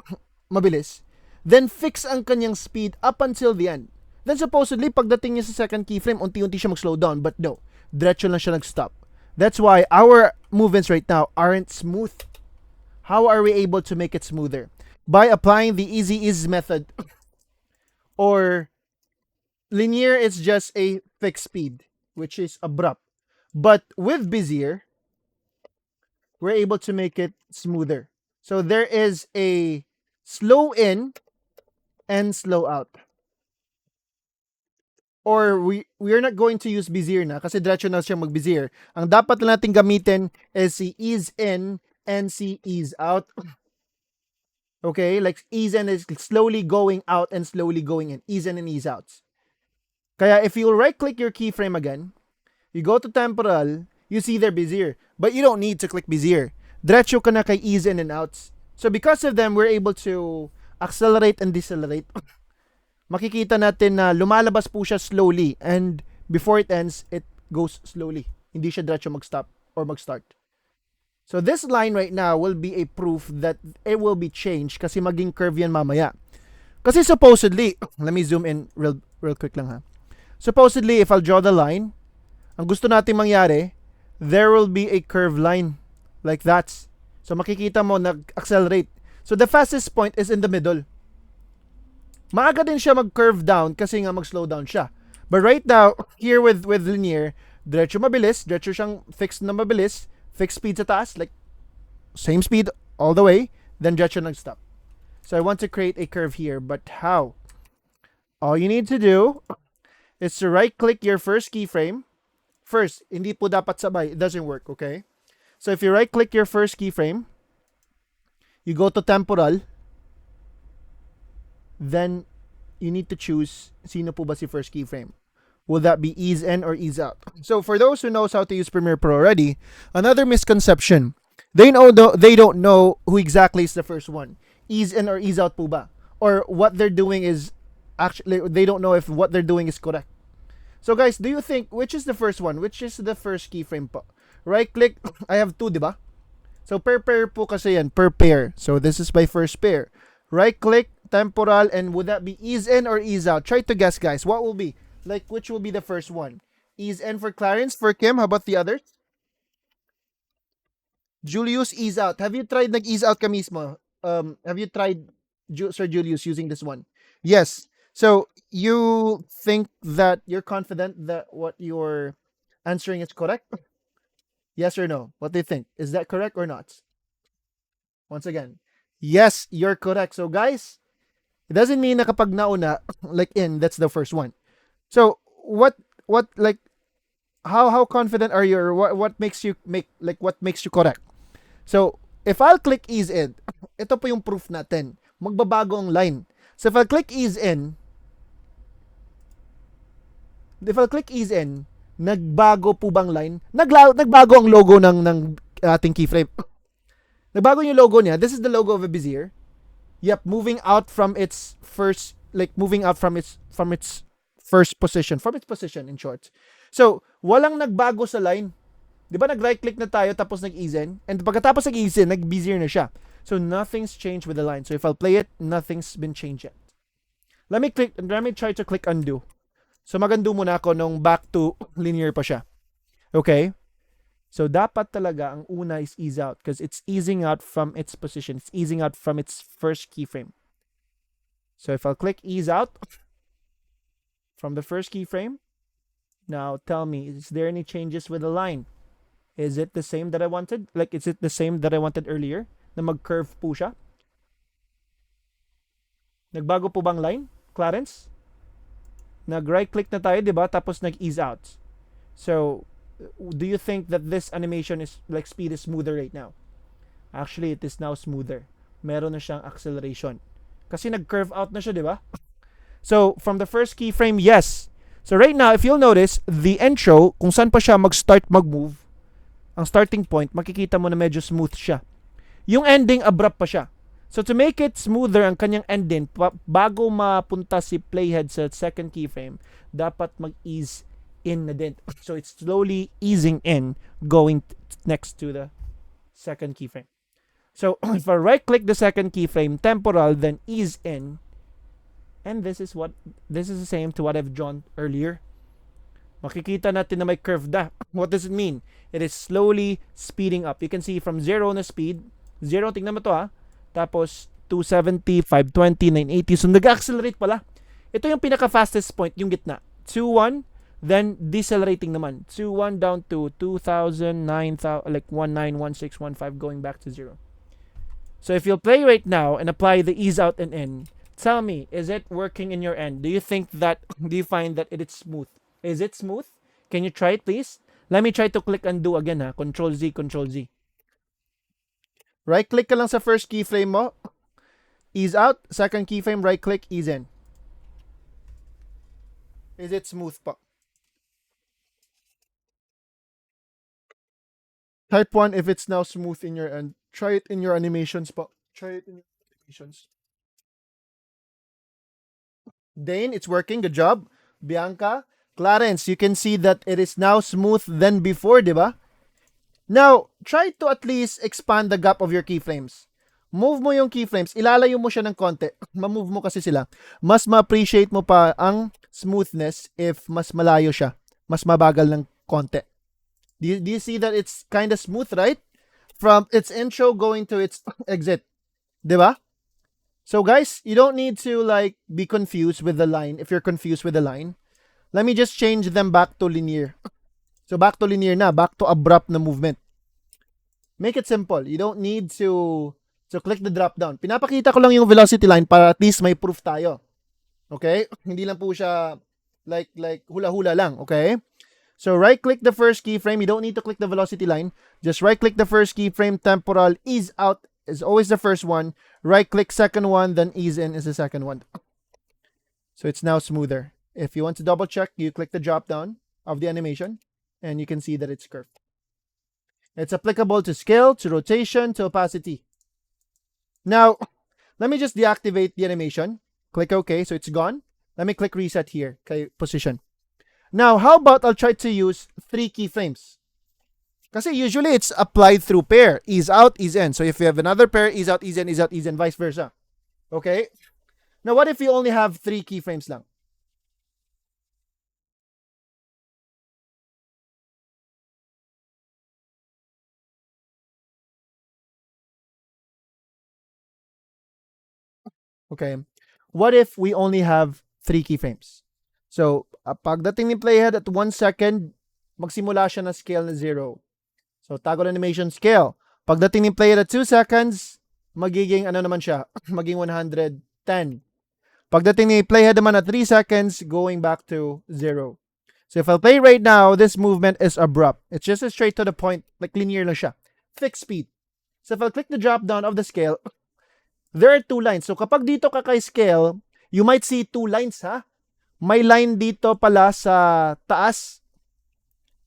Speaker 1: Mabilis. Then fix ang kanyang speed up until the end. Then supposedly, pagdating niya sa second keyframe, unti-unti siya mag-slow down. But no, diretso lang siya nag-stop. That's why our movements right now aren't smooth. How are we able to make it smoother? By applying the easy ease method. Or linear is just a fixed speed, which is abrupt. But with Bezier, we're able to make it smoother. So there is a slow in and slow out. Or we are not going to use Bezier na kasi diretso na siya mag-Bezier. Ang dapat na natin gamitin is si ease in and si ease out. Okay? Like ease in is slowly going out and slowly going in. Ease in and ease out. Kaya if you right-click your keyframe again, you go to temporal, you see their Bezier. But you don't need to click Bezier. Diretso ka na kay ease in and outs. So because of them, we're able to accelerate and decelerate. Makikita natin na lumalabas po siya slowly and before it ends, it goes slowly. Hindi siya diretso mag-stop or mag-start. So this line right now will be a proof that it will be changed kasi maging curve yan mamaya. Kasi supposedly, let me zoom in real quick lang ha. Supposedly, if I'll draw the line, ang gusto natin mangyari, there will be a curved line like that. So makikita mo nag-accelerate. So the fastest point is in the middle. Maaga din siya mag-curve down kasi nga mag-slow down siya. But right now, here with linear, diretso mabilis, diretso siyang fixed na mabilis, fixed speed sa taas, like same speed all the way, then diretso nag-stop. So I want to create a curve here, but how? All you need to do is to right-click your first keyframe. First, hindi po dapat sabay. It doesn't work, okay? So if you right-click your first keyframe, you go to temporal, then you need to choose sino po ba si first keyframe. Will that be ease in or ease out? So for those who knows how to use Premiere Pro already, another misconception, they don't know who exactly is the first one. Ease in or ease out po ba? Or what they're doing is actually, they don't know if what they're doing is correct. So guys, do you think, which is the first one? Which is the first keyframe po? Right click, I have two, di ba? So per pair po kasi yan, per pair. So this is my first pair. Right click, temporal, and would that be ease in or ease out? Try to guess, guys. What will be? Like, which will be the first one? Ease in for Clarence, for Kim. How about the others? Julius, ease out. Have you tried nag-ease out ka mismo? Have you tried, Sir Julius, using this one? Yes. So you think that you're confident that what you're answering is correct? Yes or no? What do you think? Is that correct or not? Once again, yes, you're correct. So guys, it doesn't mean na kapag nauna, like in, that's the first one. So what like how confident are you, or what makes you what makes you correct? So if I'll click ease in, ito po yung proof natin. Magbabago ang line. So if I'll click ease in, nagbago po bang line? Nagbago ang logo ng ating keyframe. Nagbago yung logo niya. This is the logo of a Bezier. Yep, moving out from its first, from its position in short. So, walang nagbago sa line. 'Di ba nag-right click na tayo tapos nag-ease in, and pagkatapos nag-ease in, nag-Bezier na siya. So nothing's changed with the line. So if I'll play it, nothing's been changed yet. Let me try to click undo. So mag-undo muna ako nung back to linear pa siya. Okay? So dapat talaga ang una is ease out because it's easing out from its position. It's easing out from its first keyframe. So if I'll click ease out from the first keyframe, now tell me, is there any changes with the line? Is it the same that I wanted? Like, is it the same that I wanted earlier?
Speaker 3: na mag-curve po siya? Nagbago po bang line, Clarence? Nag-right click na tayo, 'di ba? Tapos nag-ease out. So, do you think that this animation is like speed is smoother right now? Actually, it is now smoother. Meron na siyang acceleration. Kasi nag-curve out na siya, 'di ba? So, from the first keyframe, yes. So right now, if you'll notice, the intro, kung saan pa siya mag-start mag-move, ang starting point, makikita mo na medyo smooth siya. Yung ending, abrupt pa siya. So to make it smoother ang kanyang ending, bago mapunta si playhead sa second keyframe, dapat mag-ease in na din. So it's slowly easing in, going next to the second keyframe. So if I right-click the second keyframe, temporal, then ease in, and this is the same to what I've drawn earlier. Makikita natin na may curve da. What does it mean? It is slowly speeding up. You can see from 0 na speed, 0, tingnan mo to ha, tapos 270, 520, 980. So nag-accelerate pala. Ito yung pinaka-fastest point, yung gitna. 2.1, then decelerating naman. 2.1 down to 2,000, 9,000, like 191615 going back to 0. So if you'll play right now and apply the ease out and in, tell me, is it working in your end? Do you find that it is smooth? Is it smooth? Can you try it, please? Let me try to click undo again ha. Control Z, Control Z.
Speaker 1: Right-click ka lang sa first keyframe mo. Ease out. Second keyframe, right-click, ease in. Is it smooth po? Type 1 if it's now smooth in your end. Try it in your animations po. Try it in your animations. Dane, it's working. Good job. Bianca, Clarence, you can see that it is now smooth than before, di ba? Now, try to at least expand the gap of your keyframes. Move mo yung keyframes, ilalayo mo siya ng konti. Ma-move mo kasi sila. Mas ma-appreciate mo pa ang smoothness if mas malayo siya. Mas mabagal ng konti. Do you see that it's kind of smooth, right? From its intro going to its exit. Diba? So guys, you don't need to like be confused with the line if you're confused with the line. Let me just change them back to linear. So back to linear na, back to abrupt na movement. Make it simple. You don't need to click the drop down. Pinapakita ko lang yung velocity line para at least may proof tayo. Okay? Hindi lang po siya like hula-hula lang, okay? So right-click the first keyframe. You don't need to click the velocity line. Just right-click the first keyframe. Temporal, ease out is always the first one. Right-click second one, then ease in is the second one. So it's now smoother. If you want to double check, you click the drop down of the animation and you can see that it's curved. It's applicable to scale, to rotation, to opacity. Now, let me just deactivate the animation. Click OK, so it's gone. Let me click reset here, okay, position. Now, how about I'll try to use 3 keyframes? Kasi usually it's applied through pair. Ease out, ease in. So if you have another pair, ease out, ease in, ease out, ease in, vice versa. Okay? Now, what if you only have 3 keyframes lang? Okay. What if we only have 3 keyframes? So, pagdating ni playhead at 1 second, magsimula siya na scale na 0. So, toggle animation scale. Pagdating ni playhead at 2 seconds, magiging ano naman siya, maging 110. Pagdating ni playhead naman at 3 seconds, going back to 0. So, if I'll play right now, this movement is abrupt. It's just a straight to the point, like linear lang siya. Fixed speed. So, if I'll click the drop down of the scale, there are 2 lines. So, kapag dito ka kay scale, you might see 2 lines, ha? May line dito pala sa taas.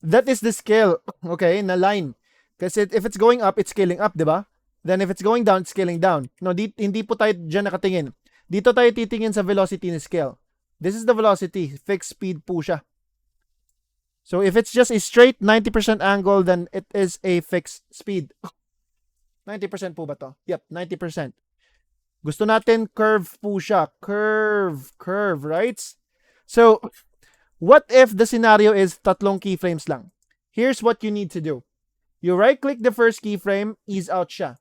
Speaker 1: That is the scale, okay, na line. Kasi if it's going up, it's scaling up, di ba? Then if it's going down, it's scaling down. No, hindi po tayo dyan nakatingin. Dito tayo titingin sa velocity ni scale. This is the velocity. Fixed speed po siya. So, if it's just a straight 90% angle, then it is a fixed speed. 90% po ba to? Yep, 90%. Gusto natin curve po siya. Curve, right? So, what if the scenario is 3 keyframes lang? Here's what you need to do. You right-click the first keyframe, ease out siya.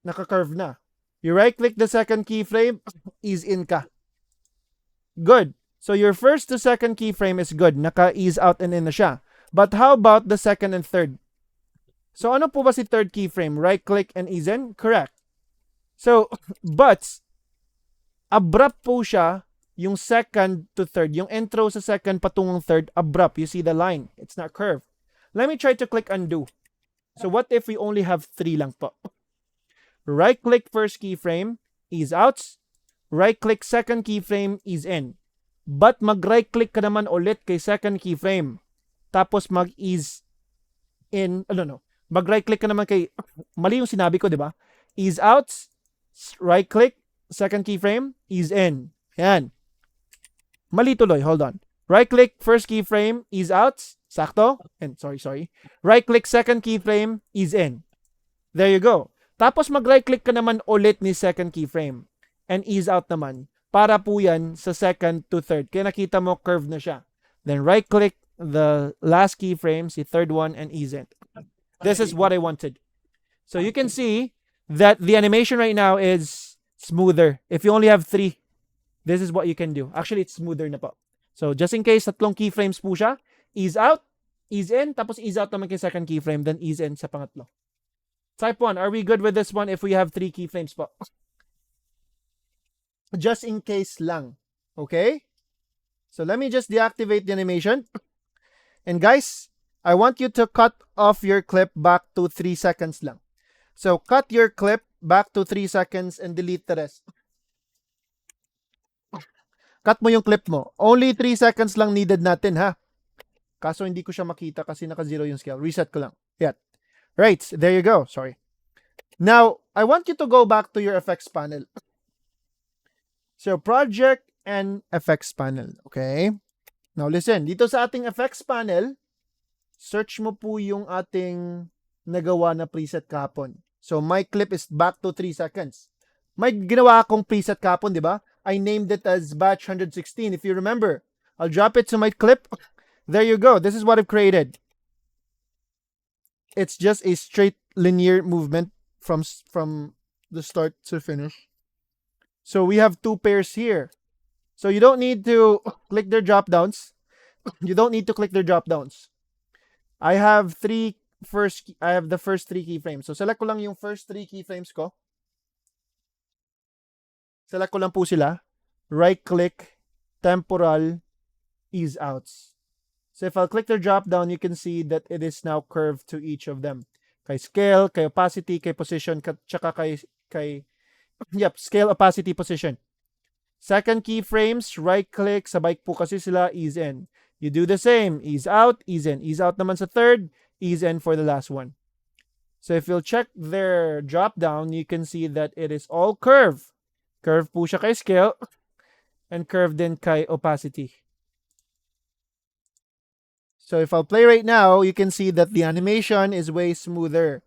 Speaker 1: Naka-curve na. You right-click the second keyframe, ease in ka. Good. So, your first to second keyframe is good. Naka-ease out and in na siya. But how about the second and third?
Speaker 3: So ano po ba si third keyframe? Right click and ease in? Correct. So, but abrupt po siya yung second to third. Yung intro sa second patungong third, abrupt. You see the line. It's not curved. Let me try to click undo. So what if we only have 3 lang po? Right click first keyframe, ease out. Right click second keyframe, ease in. But mag right click ka naman ulit kay second keyframe. Tapos mag ease in, no. Mag right click ka naman kay, mali yung sinabi ko, di ba? Ease out, right click, second keyframe, ease in. Yan. Mali tuloy, hold on. Right click first keyframe, ease out, sakto. And sorry. Right click second keyframe, ease in. There you go. Tapos mag right click ka naman ulit ni second keyframe and ease out naman. Para po yan sa second to third. Kaya nakita mo curve na siya. Then right click the last keyframe, si third one, and ease in. This is what I wanted. So you can see that the animation right now is smoother. If you only have 3, this is what you can do. Actually, it's smoother na po. So just in case, 3 keyframes po siya. Ease out, ease in, tapos ease out naman kay second keyframe, then ease in sa pangatlo. Type 1, are we good with this one if we have 3 keyframes po? Just in case lang. Okay? So let me just deactivate the animation. And guys, I want you to cut off your clip back to 3 seconds lang. So cut your clip back to 3 seconds and delete the rest. Cut mo yung clip mo. Only 3 seconds lang needed natin, ha? Kaso hindi ko siya makita kasi naka-0 yung scale. Reset ko lang. Yeah. Right. There you go. Sorry. Now, I want you to go back to your effects panel. So, project and effects panel. Okay? Now, listen. Dito sa ating effects panel, search mo po yung ating nagawa na preset kahapon. So, my clip is back to 3 seconds. May ginawa akong preset kahapon, di ba? I named it as batch 116. If you remember, I'll drop it to my clip. There you go. This is what I've created. It's just a straight linear movement from the start to finish. So we have 2 pairs here. So you don't need to click their drop downs. You don't need to click their drop downs. I have the first 3 keyframes. So select ko lang yung first 3 keyframes ko. Select ko lang po sila. Right click, temporal, ease outs. So if I'll click their drop down, you can see that it is now curved to each of them. Kay scale, kay opacity, kay position, tsaka kay scale, opacity, position. Second keyframes, right click, sabay po kasi sila, ease in. You do the same, ease out, ease in. Ease out naman sa third, ease in for the last one. So if you'll check their drop down, you can see that it is all curve. Curve po siya kay scale and curve din kay opacity. So if I'll play right now, you can see that the animation is way smoother.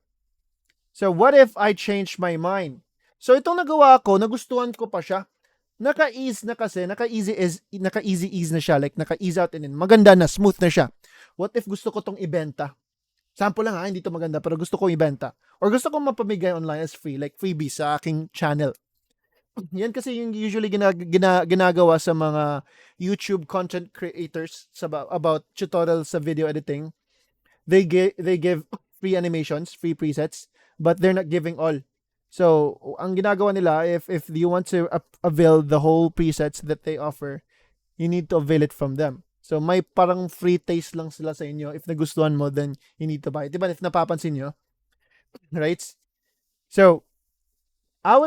Speaker 3: So what if I change my mind? So itong nagawa ko, nagustuhan ko pa siya. Naka-ease na kasi, naka-easy ease na siya, like naka-ease out and in. Maganda na, smooth na siya. What if gusto ko tong ibenta? Sample lang ha, hindi to maganda, pero gusto ko ibenta. Or gusto ko mapamigay online as free, like freebies sa aking channel. Yan kasi yung usually ginagawa sa mga YouTube content creators about tutorials sa video editing. They give free animations, free presets, but they're not giving all. So, ang ginagawa nila, if you want to avail the whole presets that they offer, you need to avail it from them. So, may parang free taste lang sila sa inyo. If nagustuhan mo, then you need to buy it. Diba? If napapansin nyo. Right? So, I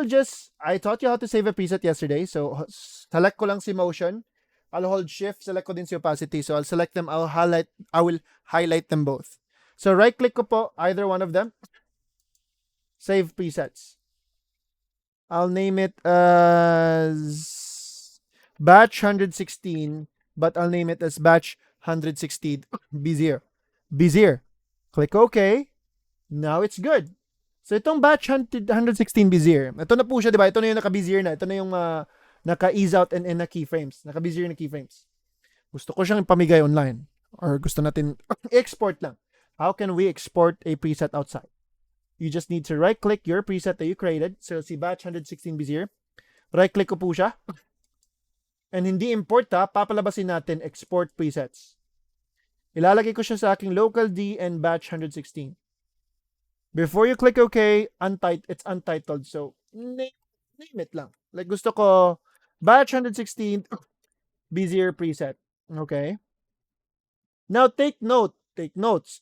Speaker 3: taught you how to save a preset yesterday. So, select ko lang si motion. I'll hold shift, select ko din si opacity. So, I'll select them, I will highlight them both. So, right click ko po, either one of them. Save presets. I'll name it as batch 116, but I'll name it as batch 116 Bezier. Click OK. Now it's good. So, itong batch 116 Bezier, ito na po siya, di ba? Ito na yung naka-Bezier na. Ito na yung naka-ease out and na keyframes. Naka-Bezier na keyframes. Gusto ko siyang ipamigay online. Or gusto natin export lang. How can we export a preset outside? You just need to right-click your preset that you created. So, si batch 116 Bezier. Right-click ko po siya. And hindi import papalabasin natin export presets. Ilalagay ko siya sa aking local D and batch 116. Before you click OK, it's untitled. So, name it lang. Like, gusto ko, batch 116, busier preset. Okay? Now, take notes.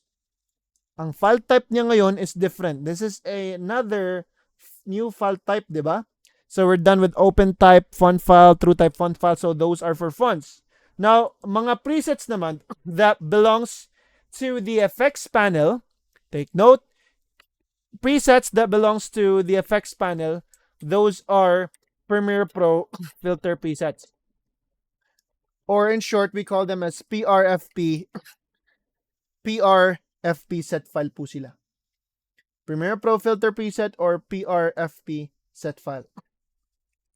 Speaker 3: Ang file type niya ngayon is different. This is another new file type, di ba? So, we're done with open type, font file, true type font file. So, those are for fonts. Now, mga presets naman that belongs to the effects panel, take note, presets that belongs to the effects panel, those are Premiere Pro filter presets. Or in short, we call them as PRFP. PRFP set file po sila. Premiere Pro filter preset or PRFP set file.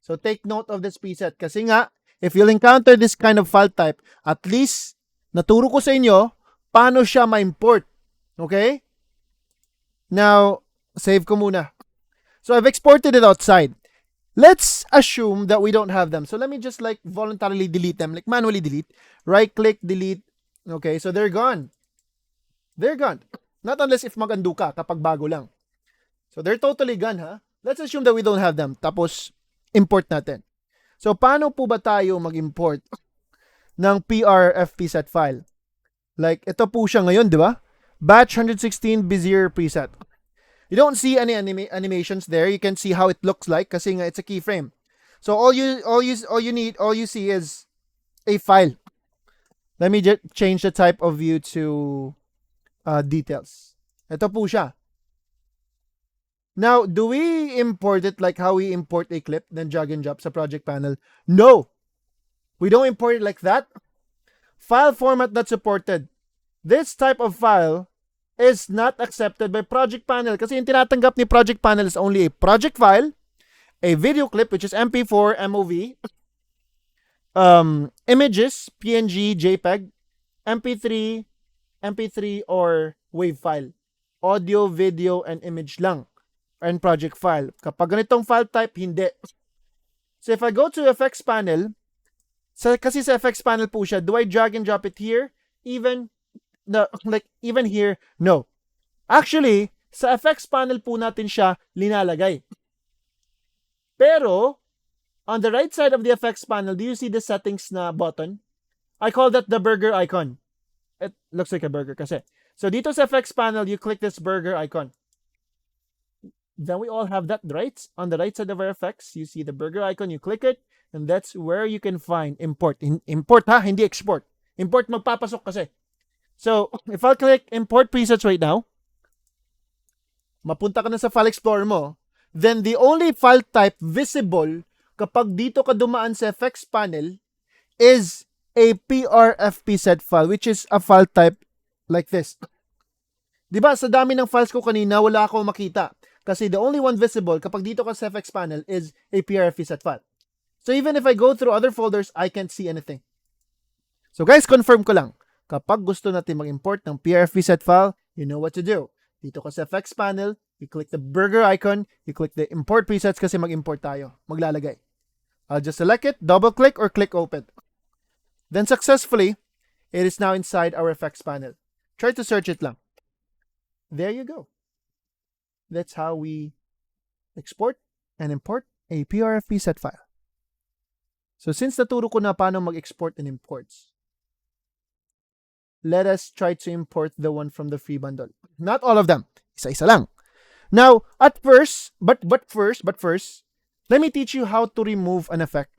Speaker 3: So take note of this preset kasi nga, if you'll encounter this kind of file type, at least naturo ko sa inyo paano siya ma-import. Okay? Now, save ko muna. So I've exported it outside. Let's assume that we don't have them. So let me just like voluntarily delete them, like manually delete. Right click, delete. Okay, so they're gone. They're gone. Not unless if mag-undo ka kapag bago lang. So they're totally gone, ha? Let's assume that we don't have them. Tapos, import natin. So paano po ba tayo mag-import ng PRFP set file? Like, ito po siya ngayon, di ba? Batch 116 Bezier preset. You don't see any animations there. You can see how it looks like kasi nga it's a keyframe. So all you see is a file. Let me just change the type of view to details. Ito po siya. Now, do we import it like how we import a clip, then drag and drop sa project panel? No. We don't import it like that. File format not supported. This type of file is not accepted by project panel kasi yung tinatanggap ni project panel is only a project file, a video clip which is MP4, MOV, images, PNG, JPEG, MP3 or WAV file. Audio, video, and image lang. And project file. Kapag ganitong file type, hindi. So if I go to effects panel, kasi sa effects panel po siya, do I drag and drop it here? Even here? No. Actually, sa effects panel po natin siya linalagay. Pero, on the right side of the effects panel, do you see the settings na button? I call that the burger icon. It looks like a burger kasi. So dito sa effects panel, you click this burger icon. Then we all have that, right? On the right side of our effects, you see the burger icon, you click it, and that's where you can find import. Import ha, hindi export. Import magpapasok kasi. So, if I click import presets right now, mapunta ka na sa file explorer mo, then the only file type visible kapag dito ka dumaan sa effects panel is a PRFP set file, which is a file type like this. Diba, sa dami ng files ko kanina, wala akong makita. Kasi the only one visible kapag dito ka sa effects panel is a PRFP set file. So even if I go through other folders, I can't see anything. So guys, confirm ko lang. Kapag gusto natin mag-import ng PRFP set file, you know what to do. Dito ka sa effects panel, you click the burger icon, you click the import presets kasi mag-import tayo. Maglalagay. I'll just select it, double click or click open. Then successfully, it is now inside our effects panel. Try to search it lang. There you go. That's how we export and import a PRFP set file. So since naturo ko na paano mag-export and imports, let us try to import the one from the free bundle. Not all of them. Isa-isa lang. Now, at first, but first, let me teach you how to remove an effect.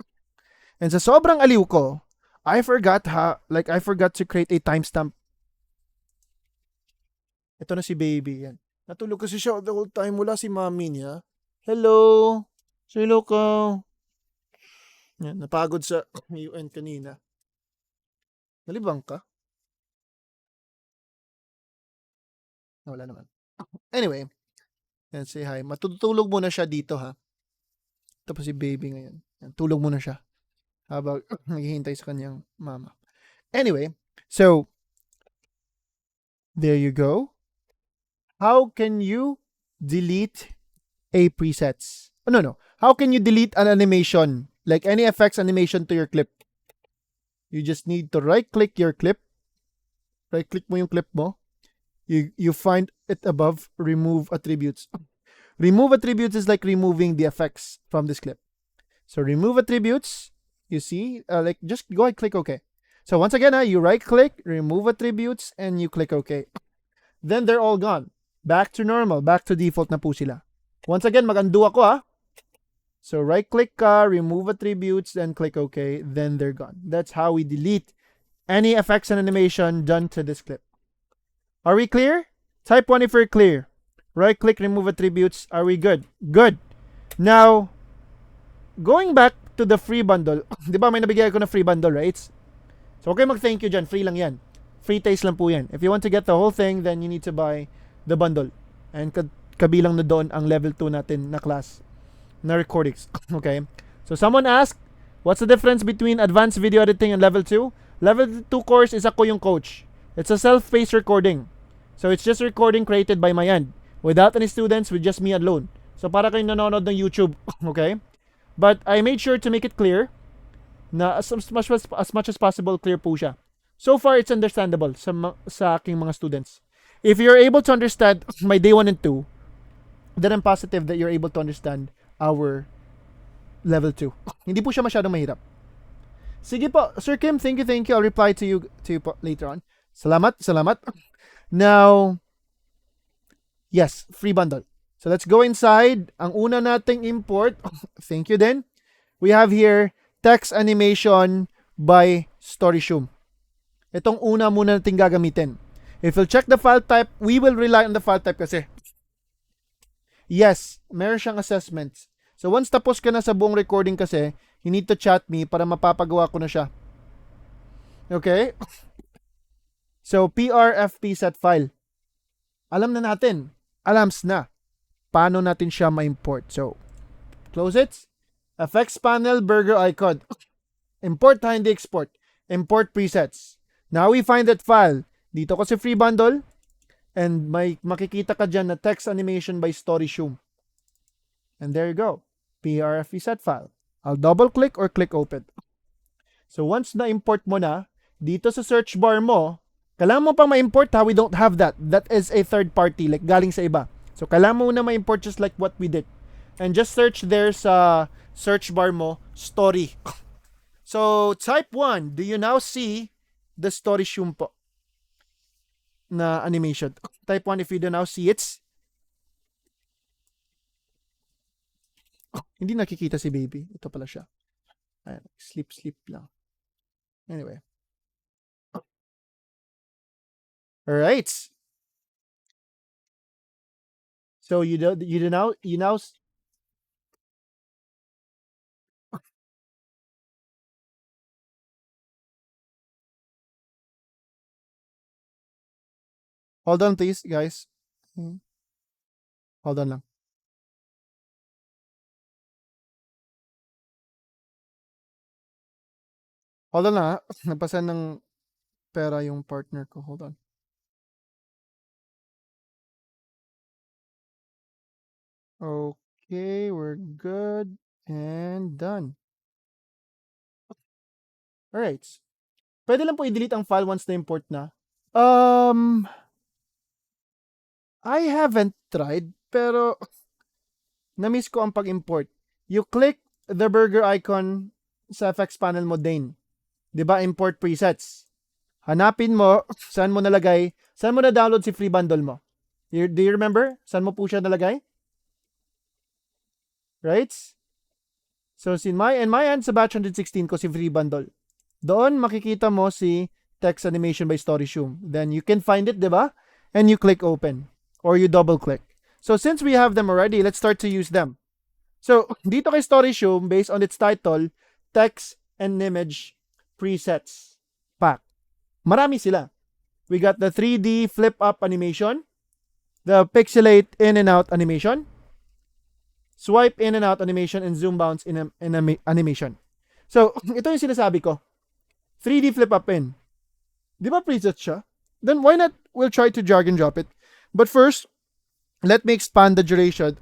Speaker 3: And sa sobrang aliw ko, I forgot to create a timestamp. Ito na si baby. Yan. Natulog kasi siya the whole time. Wala si mommy niya. Hello. Say hello ka. Yan, napagod sa UN kanina. Nalibang ka? Wala naman. Anyway. Yan, say hi. Matutulog muna siya dito ha. Ito pa si baby ngayon. Yan, tulog muna siya. Habang naghihintay sa kanyang mama. Anyway. So, there you go. How can you delete a presets? Oh, no. How can you delete an animation? Like any effects animation to your clip. You just need to right-click your clip. Right-click mo yung clip mo.
Speaker 1: You find it above remove attributes. Remove attributes is like removing the effects from this clip. So remove attributes, you see, like just go ahead, click OK. So once again, you right click, remove attributes, and you click OK. Then they're all gone. Back to normal, back to default na po sila. Once again, mag-undo ako. So right click ka, remove attributes, then click OK, then they're gone. That's how we delete any effects and animation done to this clip. Are we clear? Type 1 if you're clear. Right click, remove attributes. Are we good? Good. Now, going back to the free bundle, di ba may nabigay ko na free bundle, right? So okay mag-thank you dyan. Free lang yan. Free taste lang po yan. If you want to get the whole thing, then you need to buy the bundle. And kabilang na doon ang level 2 natin na class na recordings. Okay? So someone asked, what's the difference between advanced video editing and level 2? Level 2 course is ako yung coach. It's a self-paced recording. So it's just recording created by my end. Without any students, with just me alone. So para kayong nanonood ng YouTube. Okay? But I made sure to make it clear na as much as possible, clear po siya. So far, it's understandable sa aking mga students. If you're able to understand my day 1 and 2, then I'm positive that you're able to understand our level 2. Hindi po siya masyadong mahirap. Sige po, Sir Kim, thank you. I'll reply to you po later on. Salamat. Now, yes, free bundle. So let's go inside. Ang una nating import, thank you din. We have here text animation by StoryShoom. Itong una muna nating gagamitin. If you'll check the file type, we will rely on the file type kasi. Yes, meron siyang assessments. So once tapos ka na sa buong recording kasi, you need to chat me para mapapagawa ko na siya. Okay? So PRFP set file. Alam na natin. Alams na. Paano natin siya ma-import? So, close it. Effects panel, burger icon. Import, hindi export. Import presets. Now we find that file. Dito ko si free bundle. And may makikita ka dyan na text animation by StoryShoom. And there you go. PRFP set file. I'll double click or click open. So once na-import mo na, dito sa search bar mo, kailangan mo pang ma-import ha, we don't have that. That is a third party, like galing sa iba. So kailangan mo na ma-import just like what we did. And just search there sa search bar mo, story. So type 1, do you now see the StoryShoom po na animation? Type 1 if you do now see it. Hindi nakikita si baby. Ito pala siya. Ayan, sleep lang. Anyway. Alright. So you now hold on please guys. Hold on lang. Hold on lang ha. Napasan ng pera yung partner ko. Hold on. Okay, we're good and done. Alright. Pwede lang po i-delete ang file once na-import na. I haven't tried, pero na-miss ko ang pag-import. You click the burger icon sa effects panel mo din. 'Di ba? Import presets. Hanapin mo, saan mo na-download si free bundle mo. Do you remember? Saan mo po siya nalagay? Right? So, in my end, sa batch 116 ko si free bundle. Doon, makikita mo si text animation by StoryShoom. Then, you can find it, 'di ba? And you click open. Or you double click. So, since we have them already, let's start to use them. So, dito kay StoryShoom, based on its title, Text and Image Presets Pack. Marami sila. We got the 3D flip up animation, the pixelate in and out animation, swipe in and out animation, and zoom bounce in animation. So, ito yung sinasabi ko. 3D flip up in. Di ba preset siya? Then why not we'll try to drag and drop it. But first, let me expand the duration.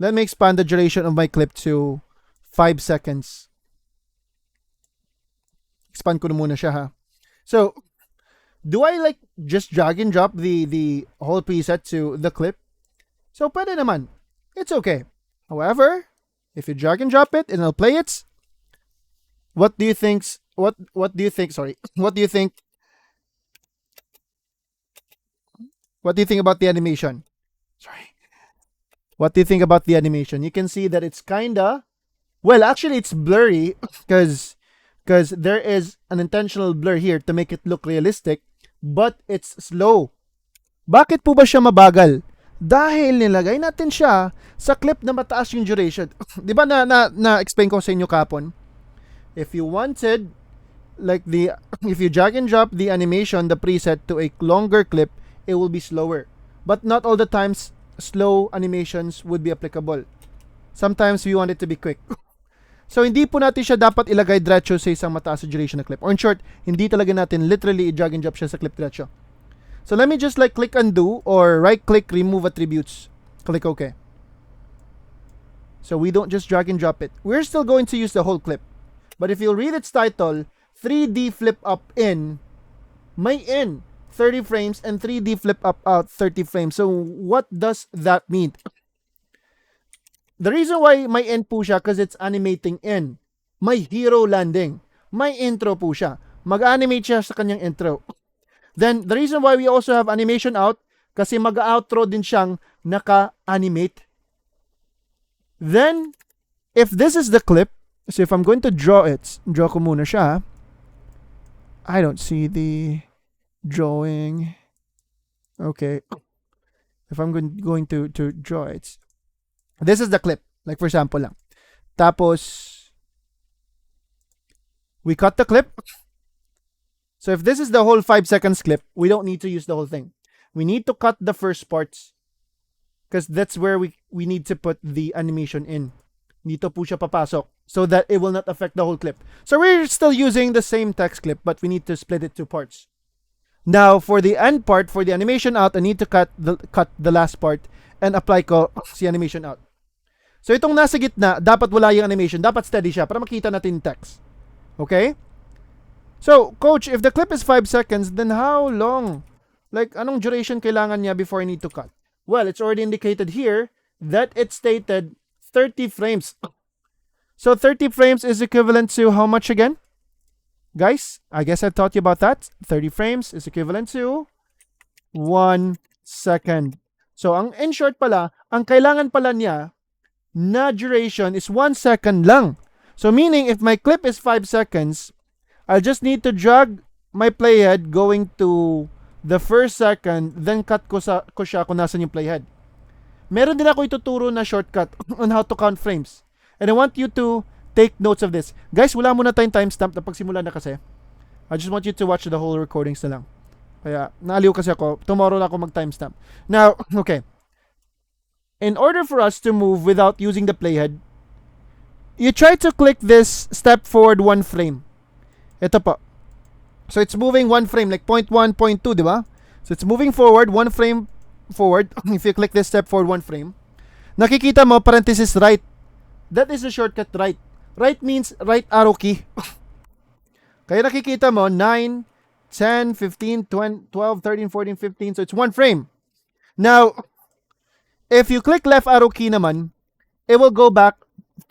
Speaker 1: Let me expand the duration of my clip to 5 seconds. Expand ko na muna siya ha. So, Do I like just drag and drop the whole preset to the clip? So pwede naman. It's okay. However, if you drag and drop it and I'll play it, what do you think? What do you think? Sorry, what do you think? What do you think about the animation? Sorry. What do you think about the animation? You can see that it's kinda well. Actually, it's blurry because there is an intentional blur here to make it look realistic, but it's slow. Bakit po ba siya mabagal? Dahil nilagay natin siya sa clip na mataas yung duration. Di ba na-explain ko sa inyo kapon? If you wanted, like if you drag and drop the animation, the preset to a longer clip, it will be slower. But not all the times, slow animations would be applicable. Sometimes we want it to be quick. So, hindi po natin siya dapat ilagay diretso sa isang mataas duration na clip. Or in short, hindi talaga natin literally i-drag and drop siya sa clip diretso. So let me just like click undo or right click remove attributes. Click OK. So we don't just drag and drop it. We're still going to use the whole clip. But if you'll read its title, 3D flip up in, may in 30 frames and 3D flip up out 30 frames. So what does that mean? The reason why may in po siya because it's animating in. May hero landing. May intro po siya. Mag-animate siya sa kanyang intro. Then, the reason why we also have animation out, kasi mag-outro din siyang naka-animate. Then, if this is the clip, so if I'm going to draw it, draw ko muna siya. I don't see the drawing. Okay. If I'm going to draw it. This is the clip. Like for example lang. Tapos, we cut the clip. So if this is the whole 5 seconds clip, we don't need to use the whole thing. We need to cut the first parts because that's where we need to put the animation in. Dito po siya papasok so that it will not affect the whole clip. So we're still using the same text clip, but we need to split it to parts. Now, for the end part, for the animation out, I need to cut the last part and apply ko si animation out. So itong nasa gitna, dapat wala yung animation. Dapat steady siya para makita natin yung text. Okay? So, coach, if the clip is 5 seconds, then how long? Like, anong duration kailangan niya before I need to cut? Well, it's already indicated here that it stated 30 frames. So, 30 frames is equivalent to how much again? Guys, I guess I've taught you about that. 30 frames is equivalent to 1 second. So, in short pala, ang kailangan pala niya na duration is 1 second lang. So, meaning if my clip is 5 seconds, I'll just need to drag my playhead going to the first second, then cut ko siya kung nasan yung playhead. Meron din ako ituturo na shortcut on how to count frames. And I want you to take notes of this. Guys, wala muna tayong timestamp na pagsimula na kasi. I just want you to watch the whole recordings na lang. Kaya, naaliw kasi ako. Tomorrow na ako mag-timestamp. Now, okay. In order for us to move without using the playhead, you try to click this step forward 1 frame. Ito po. So it's moving 1 frame, like 0.1, 0.2, di ba? So it's moving forward, 1 frame forward. If you click this step forward 1 frame, nakikita mo, parenthesis right. That is the shortcut right. Right means right arrow key. Kaya nakikita mo, 9, 10, 15, 12, 13, 14, 15. So it's 1 frame. Now, if you click left arrow key naman, it will go back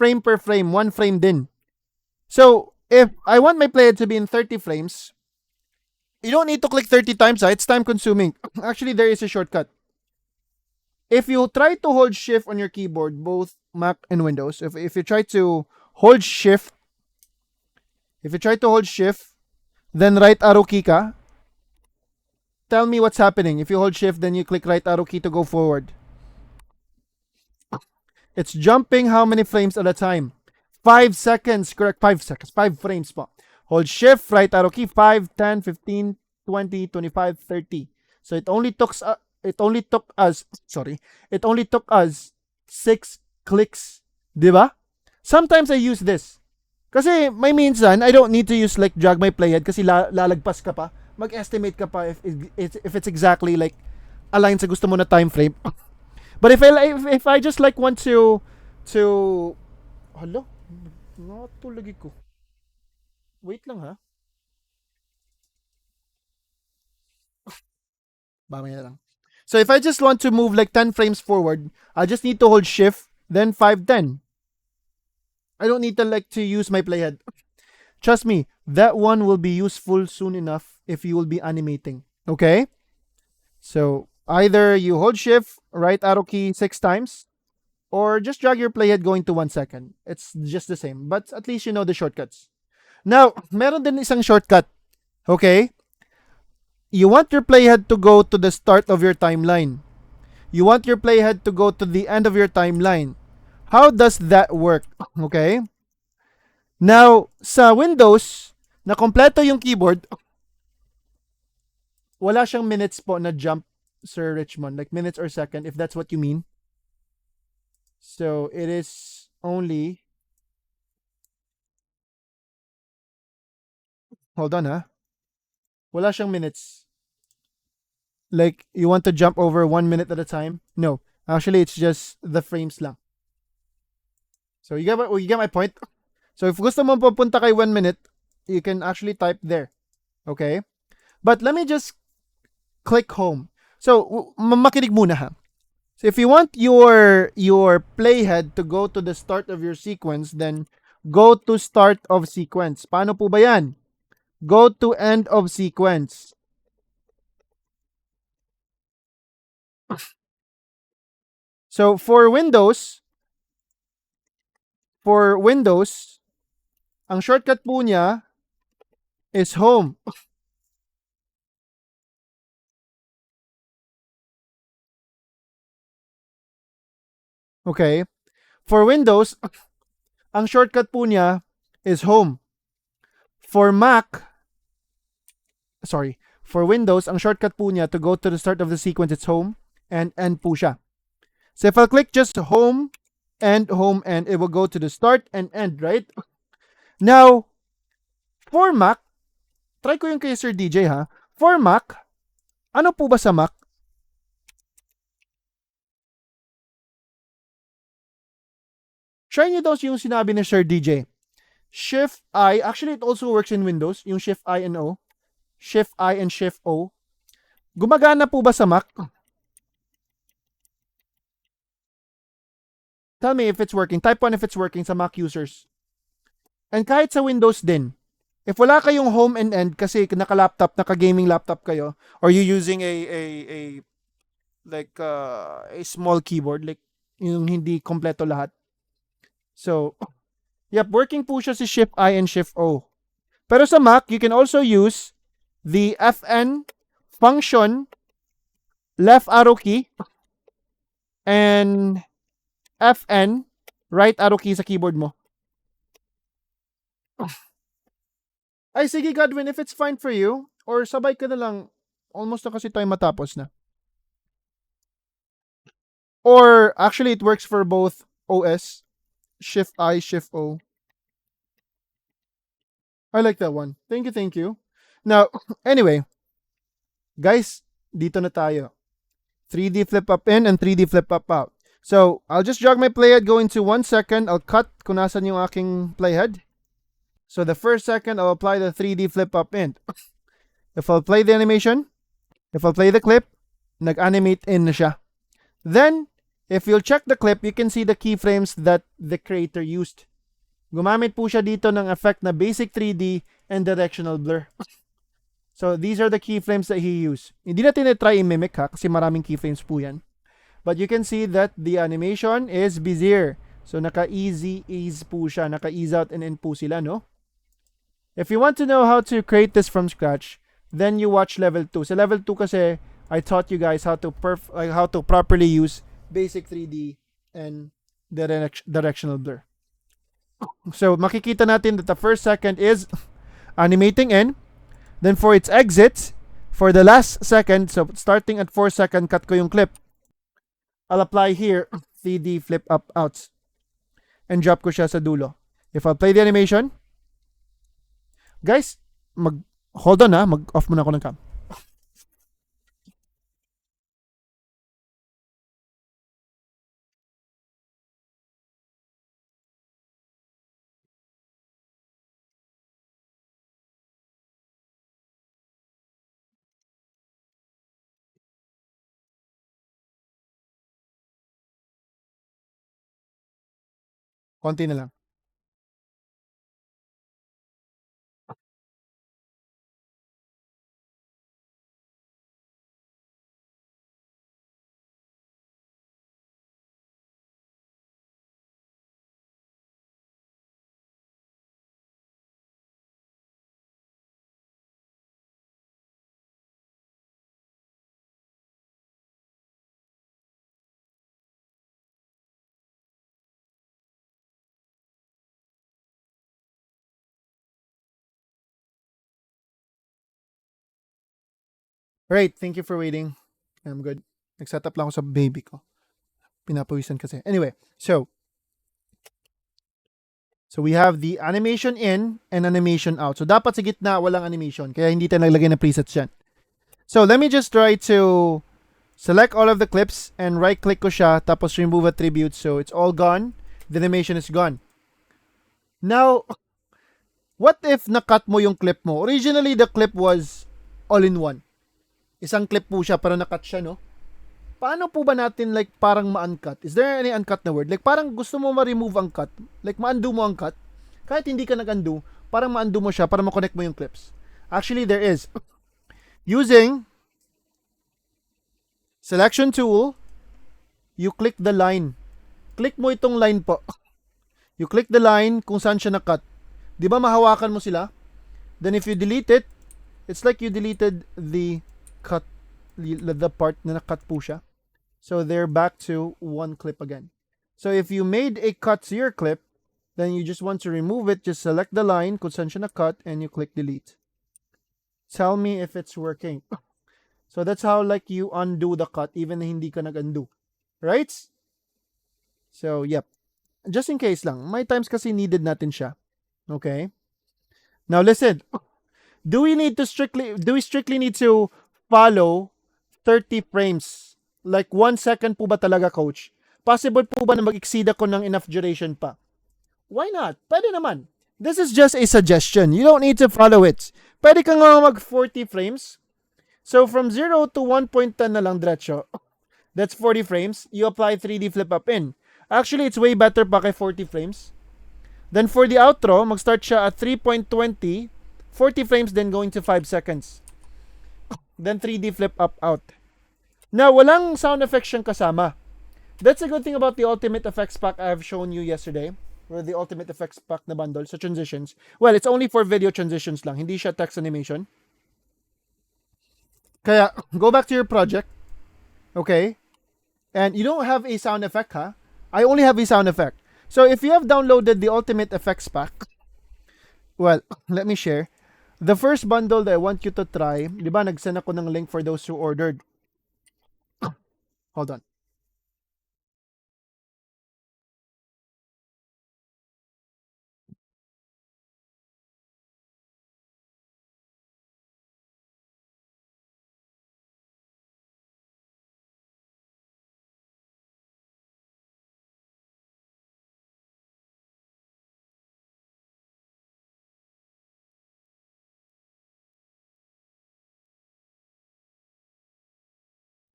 Speaker 1: frame per frame, 1 frame din. So, if I want my player to be in 30 frames, you don't need to click 30 times. It's time consuming. Actually, there is a shortcut. If you try to hold shift on your keyboard, both Mac and Windows, if you try to hold shift, then right arrow key ka, tell me what's happening. If you hold shift, then you click right arrow key to go forward. It's jumping how many frames at a time? 5 seconds, correct, 5 seconds, 5 frames po. Hold shift, right arrow key, 5, 10, 15, 20, 25, 30. So it only took us 6 clicks, di ba? Sometimes I use this. Kasi may minsan, I don't need to use like drag my playhead kasi lalagpas ka pa. Mag-estimate ka pa if it's exactly like aligned sa gusto mo na time frame. But if I just like want to hello, natulagi ko. Wait lang ha. Mamaya lang. So if I just want to move like 10 frames forward, I just need to hold shift, then 510. I don't need to like to use my playhead. Trust me, that one will be useful soon enough if you will be animating. Okay? So either you hold shift, right arrow key 6 times, or just drag your playhead going to 1 second. It's just the same, but at least you know the shortcuts. Now, meron din isang shortcut. Okay? You want your playhead to go to the start of your timeline. You want your playhead to go to the end of your timeline. How does that work? Okay? Now, sa Windows, na kompleto yung keyboard, wala siyang minutes po na jump, Sir Richmond, like minutes or second, if that's what you mean. So, it is only... Hold on, ha? Wala siyang minutes. Like, you want to jump over 1 minute at a time? No. Actually, it's just the frames lang. So, you get my point? So, if gusto mo pupunta kay 1 minute, you can actually type there. Okay? But let me just click home. So, makinig muna ha. So, if you want your playhead to go to the start of your sequence, then go to start of sequence. Paano po ba yan? Go to end of sequence. So, for Windows, ang shortcut po niya is home. Okay? For Windows, ang shortcut po niya is home. For Windows, ang shortcut po niya to go to the start of the sequence, it's home and end po siya. So if I click just home, and, it will go to the start and end, right? Now, for Mac, try ko yung kay Sir DJ ha. For Mac, ano po ba sa Mac? Try nyo daw yung sinabi ni Sir DJ. Shift I, actually it also works in Windows, yung Shift I and O. Shift I and Shift O. Gumagana po ba sa Mac? Tell me if it's working. Type 1 if it's working sa Mac users. And kahit sa Windows din. If wala kayong home and end kasi naka-laptop, naka-gaming laptop kayo, or you using a small keyboard, like yung hindi kompleto lahat. So, yep, working po siya si Shift I and Shift O. Pero sa Mac, you can also use the FN function left arrow key and FN right arrow key sa keyboard mo. Ay, sige Godwin, if it's fine for you, or sabay ka na lang, almost na kasi tayo matapos na. Or, actually, it works for both OS, Shift I, Shift O. I like that one. Thank you. Now, anyway, guys, dito na tayo. 3D flip up in and 3D flip up out. So, I'll just drag my playhead, go into 1 second. I'll cut kung nasan yung aking playhead. So, the first second, I'll apply the 3D flip up in. If I'll play the animation, if I'll play the clip, nag-animate in na siya. Then, if you'll check the clip, you can see the keyframes that the creator used. Gumamit po siya dito ng effect na basic 3D and directional blur. So, these are the keyframes that he used. Hindi natin na-try i-mimic ha, kasi maraming keyframes po yan. But you can see that the animation is Bezier. So, naka-easy ease po siya. Naka-ease out and in po sila, no? If you want to know how to create this from scratch, then you watch level 2. Sa level 2 kasi, I taught you guys how to properly use basic 3D and directional blur. So, makikita natin that the first second is animating in. Then for its exit, for the last second, so starting at 4 second, cut ko yung clip. I'll apply here 3D flip up outs. And drop ko siya sa dulo. If I'll play the animation, guys, hold on ha, mag-off muna ako ng cam. Konti na lang. Right, thank you for waiting. I'm good. Nag-setup lang ako sa baby ko. Pinapawisan kasi. Anyway, so we have the animation in and animation out. So dapat sa gitna walang animation, kaya hindi tayo naglagay ng presets dyan. So let me just try to select all of the clips and right-click ko siya, tapos remove attributes. So it's all gone. The animation is gone. Now, what if na-cut mo yung clip mo? Originally, the clip was all-in-one. Isang clip po siya, pero na-cut siya, no? Paano po ba natin like parang ma-uncut? Is there any uncut na word? Like parang gusto mo ma-remove ang cut, like ma-undo mo ang cut, kahit hindi ka nag-undo, parang ma-undo mo siya para ma-connect mo yung clips. Actually, there is. Using selection tool, you click the line. Click mo itong line po. You click the line kung saan siya na-cut. Di ba mahawakan mo sila? Then if you delete it, it's like you deleted the cut, the part na na-cut po siya. So they're back to one clip again. So if you made a cut to your clip, then you just want to remove it, just select the line kung saan siya na-cut and you click delete. Tell me if it's working. So that's how like you undo the cut even na hindi ka nag-undo. Right? So yep. Just in case lang. May times kasi needed natin siya. Okay? Now listen. Do we strictly need to follow 30 frames? Like 1 second po ba talaga, coach? Possible po ba na mag-exceed ako ng enough duration pa? Why not? Pwede naman. This is just a suggestion. You don't need to follow it. Pwede ka nga mag 40 frames. So from 0 to 1.10 na lang diretso. That's 40 frames. You apply 3D flip up in. Actually, it's way better pa kay 40 frames. Then for the outro, mag-start siya at 3.20. 40 frames, then going to 5 seconds. Then 3D flip up out. Now, walang sound effects siyang kasama. That's a good thing about the Ultimate Effects Pack I have shown you yesterday. Or the Ultimate Effects Pack na bundle sa transitions. Well, it's only for video transitions lang. Hindi siya text animation. Kaya, go back to your project. Okay? And you don't have a sound effect, ha? I only have a sound effect. So, if you have downloaded the Ultimate Effects Pack, well, let me share. The first bundle that I want you to try, di ba, nag-send ako ng link for those who ordered. Hold on.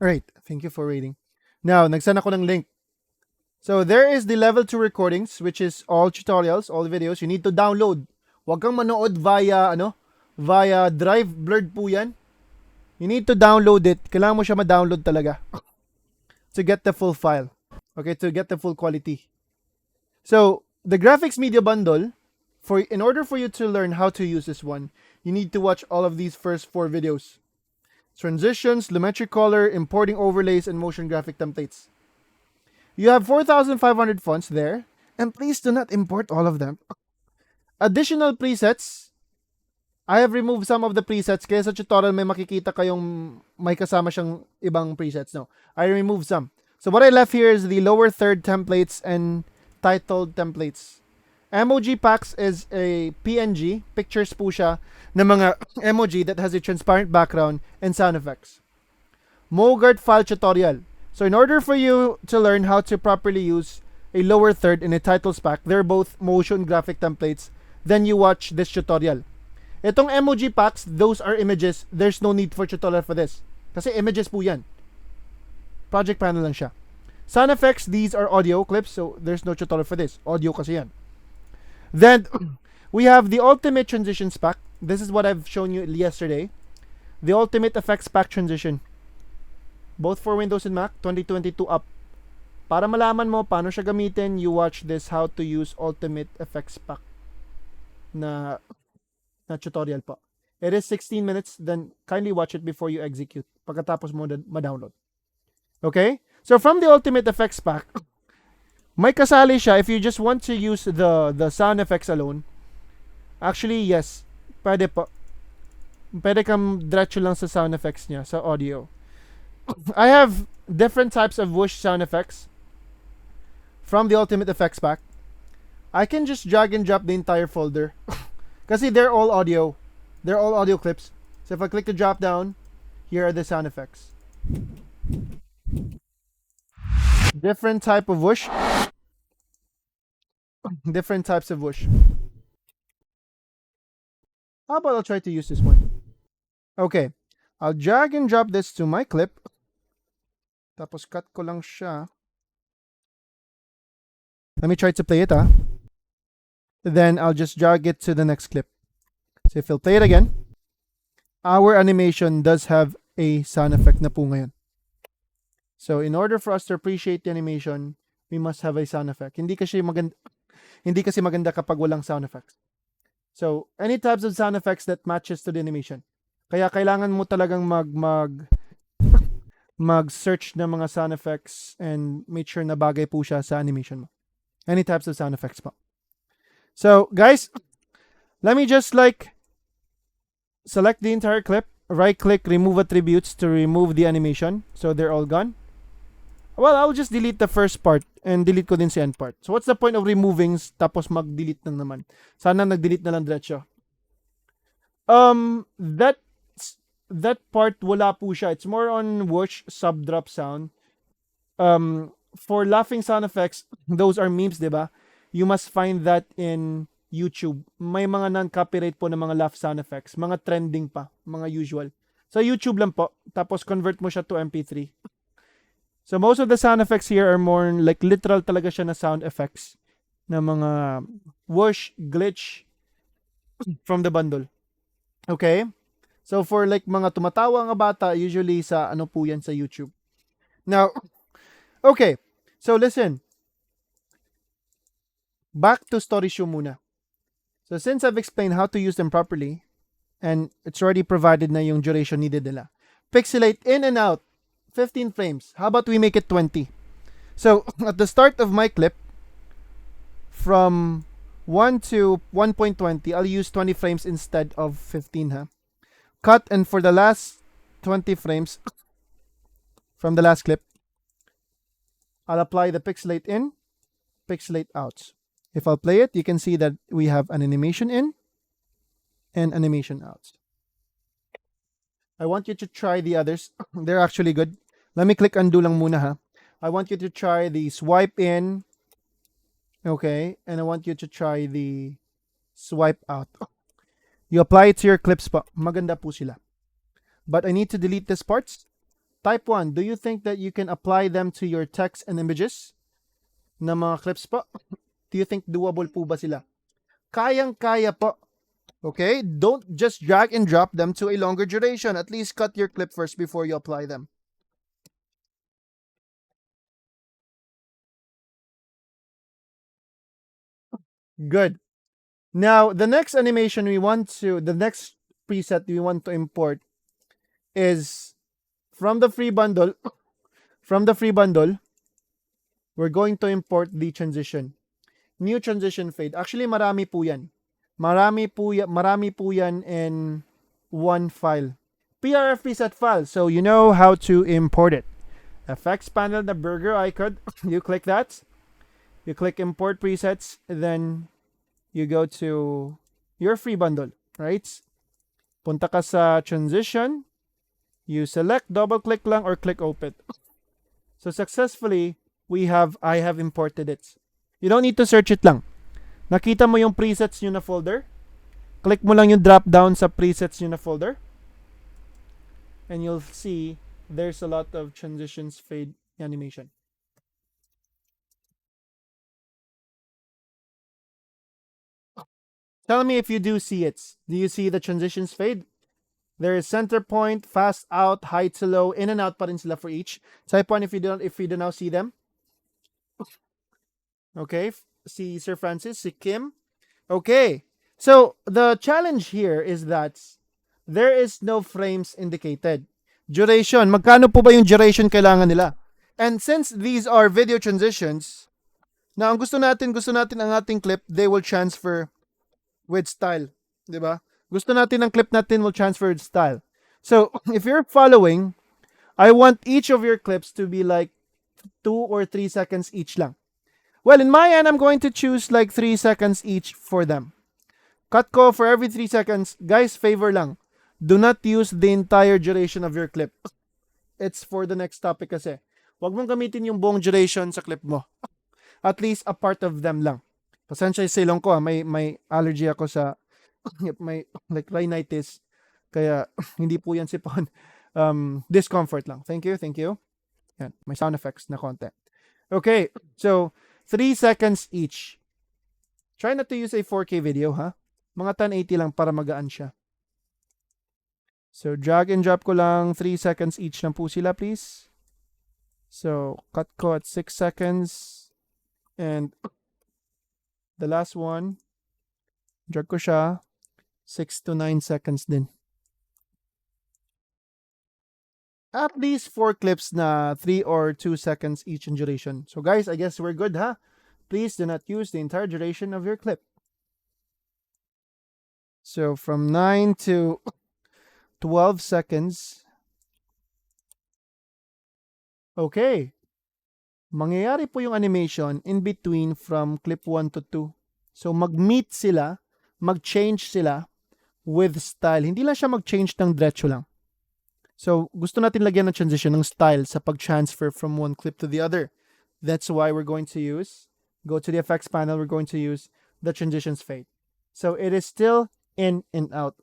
Speaker 1: Alright, thank you for waiting. Now, nag-send ako ng link. So, there is the level 2 recordings, which is all tutorials, all videos. You need to download. Huwag kang manood via Drive. Blurred po yan. You need to download it. Kailangan mo siya ma-download talaga to get the full file. Okay, to get the full quality. So, the graphics media bundle, in order for you to learn how to use this one, you need to watch all of these first 4 videos. Transitions, Lumetri color, importing overlays, and motion graphic templates. You have 4,500 fonts there, and please do not import all of them. Additional presets, I have removed some of the presets, kaya sa tutorial may makikita kayong may kasama siyang ibang presets. No, I removed some. So what I left here is the lower third templates and titled templates. Emoji packs is a PNG, pictures po siya ng mga emoji that has a transparent background and sound effects. Mogart file tutorial. So in order for you to learn how to properly use a lower third in a titles pack, they're both motion graphic templates, then you watch this tutorial. Itong emoji packs, those are images. There's no need for tutorial for this. Kasi images po yan. Project panel lang siya.
Speaker 3: Sound effects, these are audio clips, so there's no tutorial for this. Audio kasi yan. Then, we have the Ultimate Transitions Pack. This is what I've shown you yesterday. The Ultimate Effects Pack Transition. Both for Windows and Mac, 2022 up. Para malaman mo paano siya gamitin, you watch this How to Use Ultimate Effects Pack na tutorial po. It is 16 minutes, then kindly watch it before you execute. Pagkatapos mo ma-download. Okay? So from the Ultimate Effects Pack, may kasali siya if you just want to use the sound effects alone. Actually, yes. Pwede po. Pwede kang diretso lang sa sound effects niya, sa audio. I have different types of whoosh sound effects from the Ultimate Effects Pack. I can just drag and drop the entire folder. Kasi they're all audio. They're all audio clips. So if I click the drop down, here are the sound effects. Different type of whoosh. Different types of whoosh. How about I'll try to use this one? Okay. I'll drag and drop this to my clip. Tapos cut ko lang siya. Let me try to play it, Then I'll just drag it to the next clip. So if you'll play it again, our animation does have a sound effect na po ngayon. So in order for us to appreciate the animation, we must have a sound effect. Hindi kasi maganda kapag walang sound effects. So any types of sound effects that matches to the animation. Kaya kailangan mo talagang mag-search ng mga sound effects and make sure na bagay po siya sa animation mo. Any types of sound effects po. So guys, let me just select the entire clip, right click, remove attributes to remove the animation. So they're all gone. Well, I'll just delete the first part and delete ko din si end part. So what's the point of removing tapos mag-delete lang naman? Sana nag-delete na lang diretso. That part wala po siya. It's more on whoosh, sub-drop sound. For laughing sound effects, those are memes, diba? You must find that in YouTube. May mga non-copyright po na mga laugh sound effects. Mga trending pa. Mga usual. So YouTube lang po. Tapos convert mo siya to MP3. So most of the sound effects here are more like literal talaga siya na sound effects. Na mga whoosh, glitch from the bundle. Okay? So for like mga tumatawa nga bata, usually sa ano po yan sa YouTube. Now, okay. So listen. Back to StoryShow muna. So since I've explained how to use them properly, and it's already provided na yung duration needed nila. Pixelate in and out, 15 frames. How about we make it 20? So at the start of my clip, from 1 to 1.20, I'll use 20 frames instead of 15, Cut, and for the last 20 frames from the last clip, I'll apply the pixelate in, pixelate out. If I'll play it, you can see that we have an animation in and animation out. I want you to try the others. They're actually good. Let me click undo lang muna, I want you to try the swipe in, okay, and I want you to try the swipe out. You apply it to your clips pa. Maganda po sila. But I need to delete these parts. Type 1, do you think that you can apply them to your text and images na mga clips po? Do you think doable po ba sila? Kayang-kaya po. Okay? Don't just drag and drop them to a longer duration. At least cut your clip first before you apply them. Good. Now, the next animation the next preset we want to import is from the free bundle. From the free bundle, we're going to import the transition. New transition fade. Actually, marami po yan. Marami po yan in one file. PRF preset file. So you know how to import it. Effects panel, the burger icon. You click that. You click import presets. Then you go to your free bundle, right? Punta ka sa transition. You select, double click lang, or click open. So successfully, I have imported it. You don't need to search it lang. Nakita mo yung presets nyo na folder? Click mo lang yung drop down sa presets nyo na folder. And you'll see there's a lot of transitions fade animation. Tell me if you do see it. Do you see the transitions fade? There is center point, fast out, high to low, in and out pa rin sila for each. Type 1 if you do now see them. Okay, see Sir Francis, si Kim. Okay, so the challenge here is that there is no frames indicated. Duration, magkano po ba yung duration kailangan nila? And since these are video transitions, na ang gusto natin ang ating clip, they will transfer with style. Diba? Gusto natin ang clip natin will transfer with style. So, if you're following, I want each of your clips to be like 2 or 3 seconds each lang. Well, in my end, I'm going to choose like 3 seconds each for them. Cut ko for every 3 seconds. Guys, favor lang. Do not use the entire duration of your clip. It's for the next topic kasi. Huwag mong gamitin yung buong duration sa clip mo. At least a part of them lang. Pasensya sa ilong ko, may allergy ako sa may like rhinitis. Kaya hindi po yan sipon. Discomfort lang. Thank you. Yan, may sound effects na konti. Okay, so 3 seconds each. Try not to use a 4K video, ha? Mga 1080 lang para magaan siya. So, drag and drop ko lang 3 seconds each lang po sila, please. So, cut ko at 6 seconds. And the last one, drag ko siya 6 to 9 seconds din. At least 4 clips na 3 or 2 seconds each in duration. So guys, I guess we're good, ha? Please do not use the entire duration of your clip. So from 9 to 12 seconds. Okay. Mangyayari po yung animation in between from clip 1 to 2. So mag-meet sila, mag-change sila with style. Hindi lang siya mag-change ng diretso lang. So, gusto natin lagyan ng transition ng style sa pag-transfer from one clip to the other. That's why we're going to go to the effects panel, we're going to use the transitions fade. So, it is still in and out.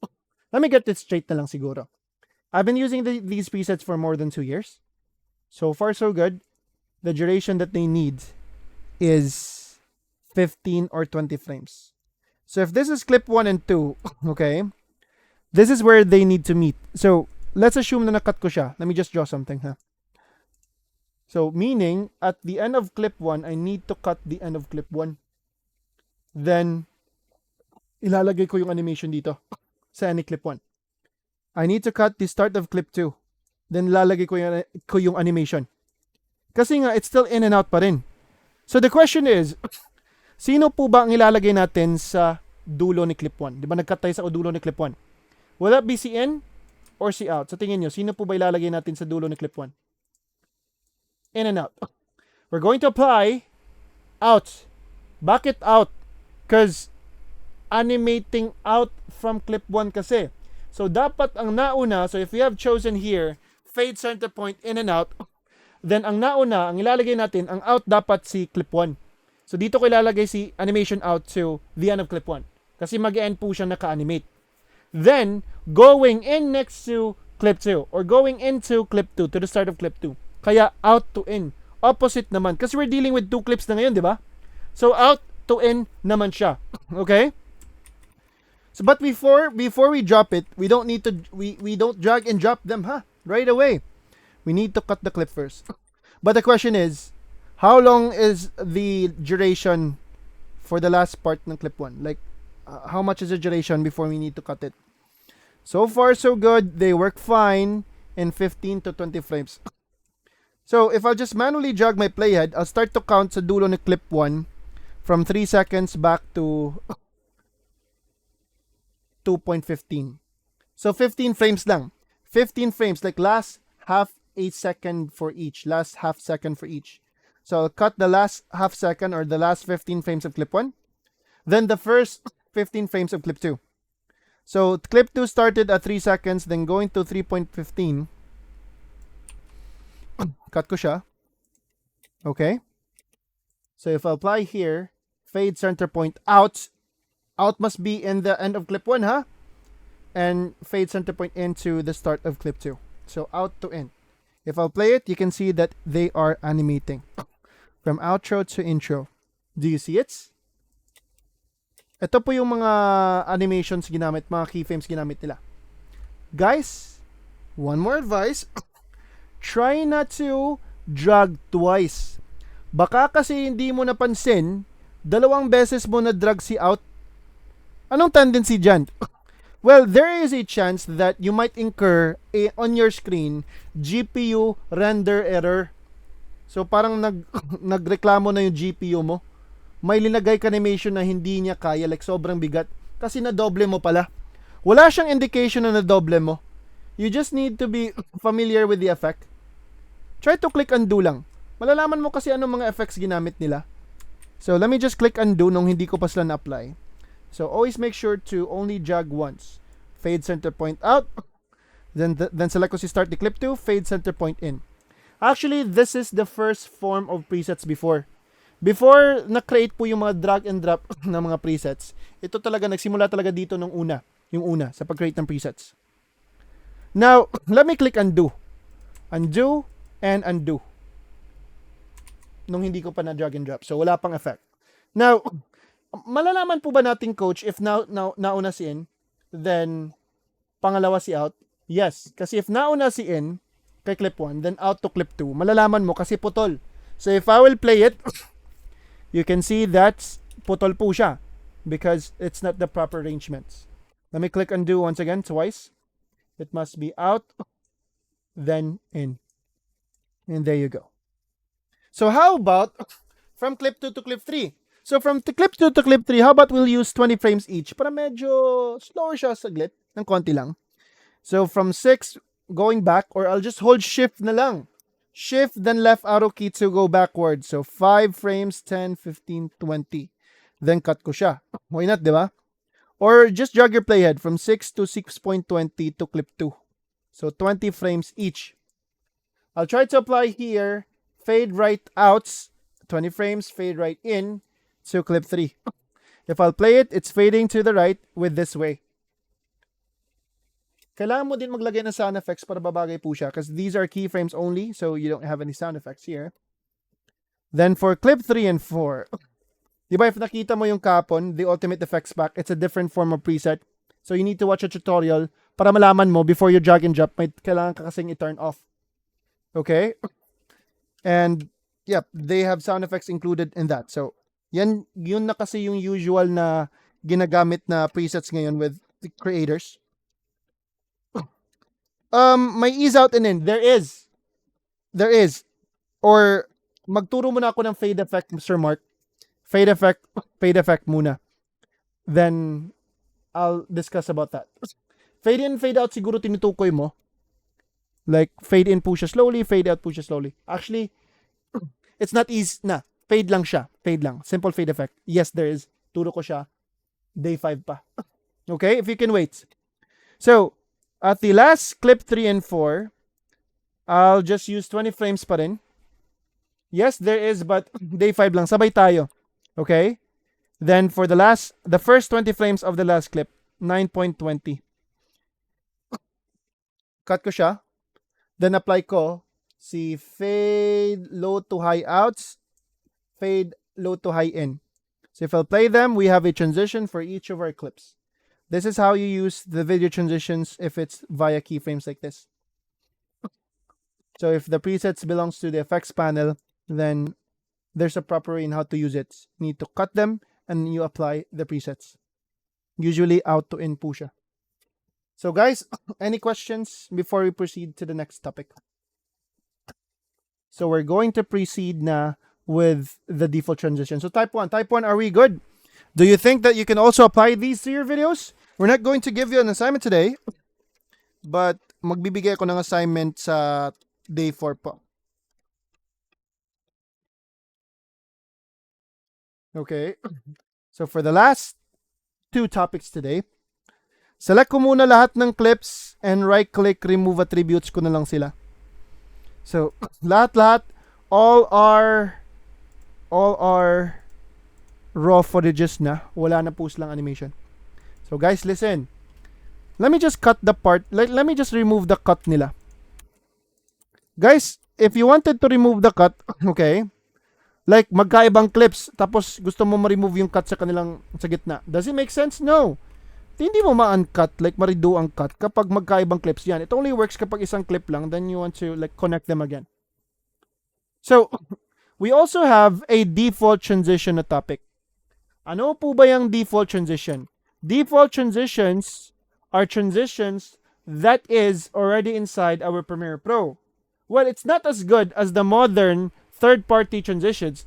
Speaker 3: Let me get this straight na lang siguro. I've been using these presets for more than 2 years. So far, so good. The duration that they need is 15 or 20 frames. So, if this is clip 1 and 2, okay, this is where they need to meet. So, let's assume na nakat ko siya. Let me just draw something, ha? So, meaning, at the end of clip 1, I need to cut the end of clip 1. Then, ilalagay ko yung animation dito sa any clip 1. I need to cut the start of clip 2. Then, ilalagay ko yung animation. Kasi nga, it's still in and out pa rin. So, the question is, sino po ba ang ilalagay natin sa dulo ni clip 1? Di ba nag-cut tayo sa dulo ni clip 1? Will that be si in or si out? Sa tingin nyo, sino po ba ilalagay natin sa dulo ni clip 1? In and out. We're going to apply out. Bakit out? Because animating out from clip 1 kasi. So, dapat ang nauna, so if we have chosen here, fade center point in and out, then ang nauna, ang ilalagay natin, ang out dapat si clip 1. So, dito ko ilalagay si animation out to the end of clip 1. Kasi mag-end po siya naka-animate. Then, going in next to clip 2 or going into clip 2 to the start of clip 2. Kaya out to in. Opposite naman. Kasi we're dealing with 2 clips na ngayon, di ba? So, out to in naman siya. Okay? So, but before we drop it, we don't need to, we don't drag and drop them, ha? Right away. We need to cut the clip first. But the question is, how long is the duration for the last part ng clip 1? Like, how much is the duration before we need to cut it? So far, so good. They work fine in 15 to 20 frames. So, if I'll just manually drag my playhead, I'll start to count sa dulo ni clip 1 from 3 seconds back to 2.15. So, 15 frames lang. 15 frames, like last half a second for each. Last half second for each. So, I'll cut the last half second or the last 15 frames of clip 1. Then, the first 15 frames of clip 2. So, clip 2 started at 3 seconds, then going to 3.15. Cut ko siya. Okay. So, if I apply here, fade center point out. Out must be in the end of clip 1, huh? And fade center point into the start of clip 2. So, out to in. If I'll play it, you can see that they are animating. From outro to intro. Do you see it? ito po yung mga animations ginamit, mga keyframes ginamit nila. Guys, one more advice. Try not to drag twice. Baka kasi hindi mo napansin, 2 beses mo na drag si out. Anong tendency dyan? Well, there is a chance that you might incur on your screen GPU render error. So parang nagreklamo na yung GPU mo. May linagay ka animation na hindi niya kaya, like sobrang bigat. Kasi na-doble mo pala. Wala siyang indication na na-doble mo. You just need to be familiar with the effect. Try to click undo lang. Malalaman mo kasi anong mga effects ginamit nila. So let me just click undo nung hindi ko pa sila na-apply. So always make sure to only drag once. Fade center point out. Then select ko si start the clip to, fade center point in. Actually, this is the first form of presets before. Before na-create po yung mga drag and drop na mga presets, ito talaga, nagsimula talaga dito nung una. Yung una, sa pag-create ng presets. Now, let me click undo. Undo and undo. Nung hindi ko pa na-drag and drop. So, wala pang effect. Now, malalaman po ba natin, coach, if nauna si in, then pangalawa si out? Yes. Kasi if nauna si in, kay clip 1, then out to clip 2, malalaman mo kasi putol. So, if I will play it, you can see that putol po siya because it's not the proper arrangements. Let me click undo once again, twice. It must be out, then in. And there you go. So how about from clip 2 to clip 3? So from clip 2 to clip 3, how about we'll use 20 frames each para medyo slower siya saglit, ng konti lang. So from 6, going back, or I'll just hold shift na lang. Shift, then left arrow key to go backward. So 5 frames, 10, 15, 20. Then cut ko siya. Why not, di ba? Or just drag your playhead from 6 to 6.20 to clip 2. So 20 frames each. I'll try to apply here, fade right outs, 20 frames, fade right in to clip 3. If I'll play it, it's fading to the right with this way. Kailangan mo din maglagay ng sound effects para babagay po siya because these are keyframes only, so you don't have any sound effects here. Then for clip 3 and 4, di ba if nakita mo yung Capon, the Ultimate Effects Pack, it's a different form of preset. So you need to watch a tutorial para malaman mo before you drag and drop, may kailangan ka kasing i-turn off. Okay? And yep, they have sound effects included in that. So yun na kasi yung usual na ginagamit na presets ngayon with the creators. May ease out and in. There is. Or magturo muna ako ng fade effect, Mr. Mark. Fade effect muna. Then I'll discuss about that. Fade in, fade out siguro tinutukoy mo. Like fade in po siya slowly, fade out po siya slowly. Actually, it's not easy na. Fade lang siya. Fade lang. Simple fade effect. Yes, there is. Turo ko siya. Day 5 pa. Okay? If you can wait. So, at the last clip 3 and 4, I'll just use 20 frames pa rin. Yes, there is, but day 5 lang. Sabay tayo. Okay? Then for the first 20 frames of the last clip, 9.20. Cut ko siya. Then apply ko si fade low to high outs, fade low to high in. So if I'll play them, we have a transition for each of our clips. This is how you use the video transitions if it's via keyframes like this. So if the presets belongs to the effects panel, then there's a proper way in how to use it. You need to cut them and you apply the presets. Usually out to in po siya. So guys, any questions before we proceed to the next topic? So we're going to proceed na with the default transition. So type 1, are we good? Do you think that you can also apply these to your videos? We're not going to give you an assignment today, but magbibigay ako ng assignment sa day 4 po. Okay. So for the last 2 topics today, select ko muna lahat ng clips and right-click, remove attributes ko na lang sila. So, lahat, all are raw footages na. Wala na po silang animation. So guys, listen. Let me just cut the part. Let me just remove the cut nila. Guys, if you wanted to remove the cut, okay, Like, magkaibang clips, tapos gusto mo ma-remove yung cut sa kanilang sa gitna. Does it make sense? No. Hindi mo ma-uncut, like ma-redo ang cut kapag magkaibang clips yan. It only works kapag isang clip lang, then you want to like connect them again. So, we also have a default transition na topic. Ano po ba yung default transition? Default transitions are transitions that is already inside our Premiere Pro. Well, it's not as good as the modern third-party transitions.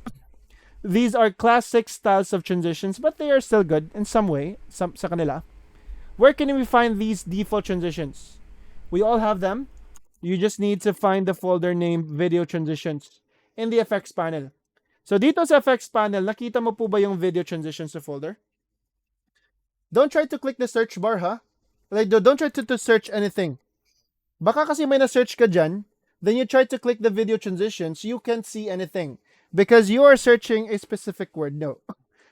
Speaker 3: These are classic styles of transitions, but they are still good in some way, sa kanila. Where can we find these default transitions? We all have them. You just need to find the folder named Video Transitions in the effects panel. So dito sa effects panel, nakita mo po ba yung Video Transitions sa folder? Don't try to click the search bar, ha? Like, don't try to search anything. Baka kasi may na-search ka dyan, then you try to click the Video Transitions, you can't see anything. Because you are searching a specific word. No.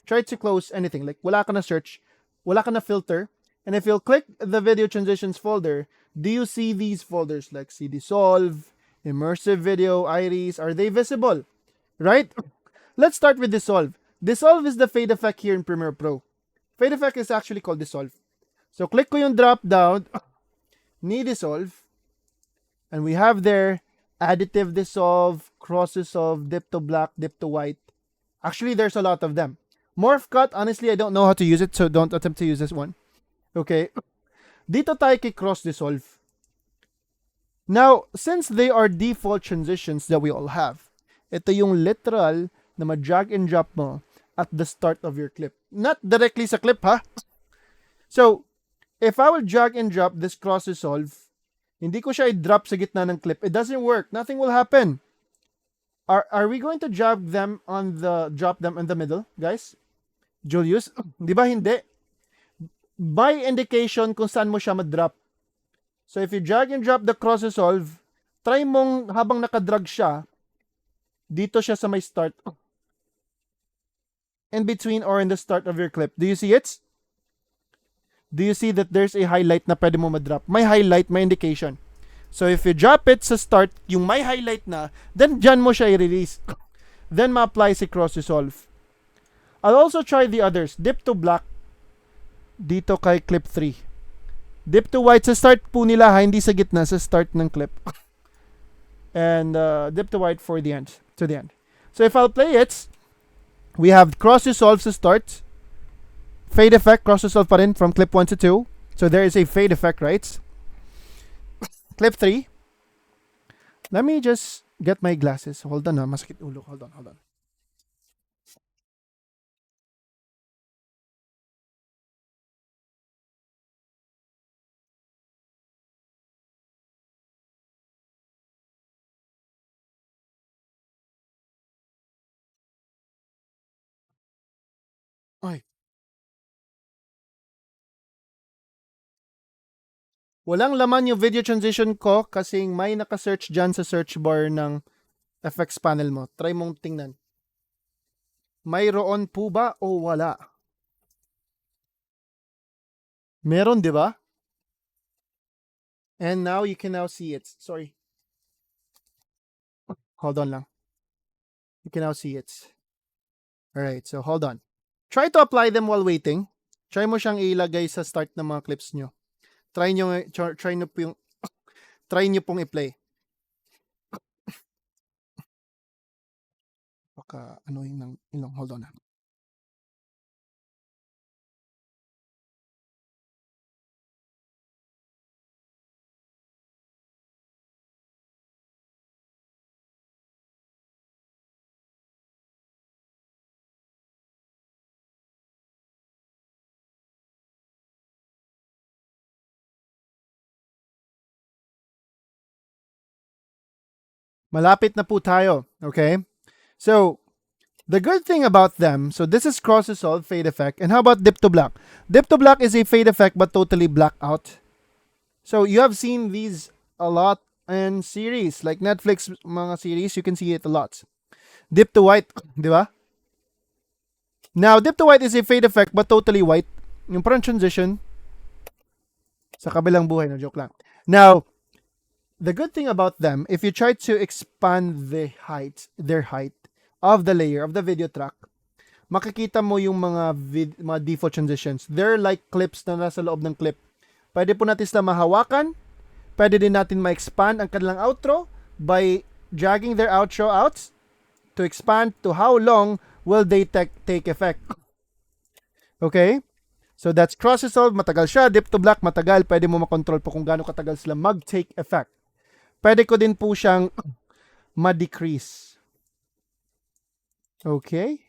Speaker 3: Try to close anything. Like, wala ka na search, wala ka na filter, and if you'll click the Video Transitions folder, do you see these folders like CD Solve, Immersive Video, Iris? Are they visible? Right? Let's start with Dissolve. Dissolve is the fade effect here in Premiere Pro. Fade effect is actually called Dissolve. So click ko yung drop down ni Dissolve, and we have there additive dissolve, cross dissolve, dip to black, dip to white. Actually, there's a lot of them. Morph cut, honestly, I don't know how to use it, so don't attempt to use this one. Okay. Dito tayo kay cross dissolve. Now, since they are default transitions that we all have, ito yung literal na ma-drag and drop mo at the start of your clip. Not directly sa clip, ha? So, if I will drag and drop this cross dissolve, hindi ko siya i-drop sa gitna ng clip. It doesn't work. Nothing will happen. Are we going to drop them in the middle, guys? Julius? Di ba hindi? By indication kung saan mo siya ma-drop. So if you drag and drop the cross dissolve, try mong habang nakadrag siya, dito siya sa may start. In between or in the start of your clip. Do you see it? Do you see that there's a highlight na pwede mo ma-drop? May highlight, may indication. So if you drop it sa start, yung may highlight na, then dyan mo siya i-release. Then ma-apply si cross dissolve. I'll also try the others. Dip to black. Dito kay clip 3. Dip to white sa start po nila, ha? Hindi sa gitna, sa start ng clip. And dip to white for the end. To the end. So if I'll play it, we have cross dissolve sa start. Fade effect, cross dissolve pa rin from clip 1 to 2. So there is a fade effect, right? Clip 3. Let me just get my glasses. Hold on, masakit ulo. Hold on. Ay. Walang laman yung video transition ko kasi may naka-search dyan sa search bar ng effects panel mo. Try mong tingnan. Mayroon po ba o wala? Meron, di ba? And now you can now see it. Sorry. Hold on lang. You can now see it. Alright, so hold on. Try to apply them while waiting. Try mo siyang ilagay sa start ng mga clips nyo. Try nyo pong i-play. Baka annoying ng ilong. Hold on. Malapit na po tayo. Okay? So, the good thing about them, so this is cross dissolve, fade effect. And how about dip to black? Dip to black is a fade effect but totally black out. So, you have seen these a lot in series. Like Netflix mga series, you can see it a lot. Dip to white, di ba? Now, dip to white is a fade effect but totally white. Yung parang transition. Sa kabilang buhay, no joke lang. Now, the good thing about them, if you try to expand their height
Speaker 1: of the layer, of the video track, makikita mo yung mga default transitions. They're like clips na nasa loob ng clip. Pwede po natin sila mahawakan. Pwede din natin ma-expand ang kanilang outro by dragging their outro out to expand to how long will they take effect. Okay? So that's cross resolve, matagal siya. Dip to black, matagal. Pwede mo makontrol po kung gaano katagal sila mag-take effect. Pwede ko din po siyang ma-decrease. Okay?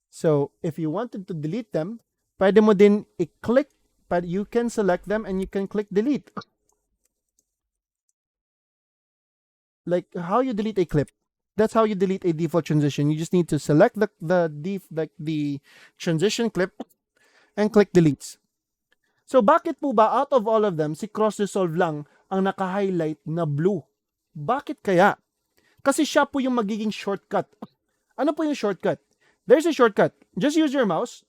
Speaker 1: So, if you wanted to delete them, pwede mo din i-click, but you can select them and you can click delete. Like how you delete a clip. That's how you delete a default transition. You just need to select the transition clip and click delete. So bakit po ba out of all of them, si cross resolve lang ang naka-highlight na blue? Bakit kaya? Kasi siya po yung magiging shortcut. Ano po yung shortcut? There's a shortcut. Just use your mouse.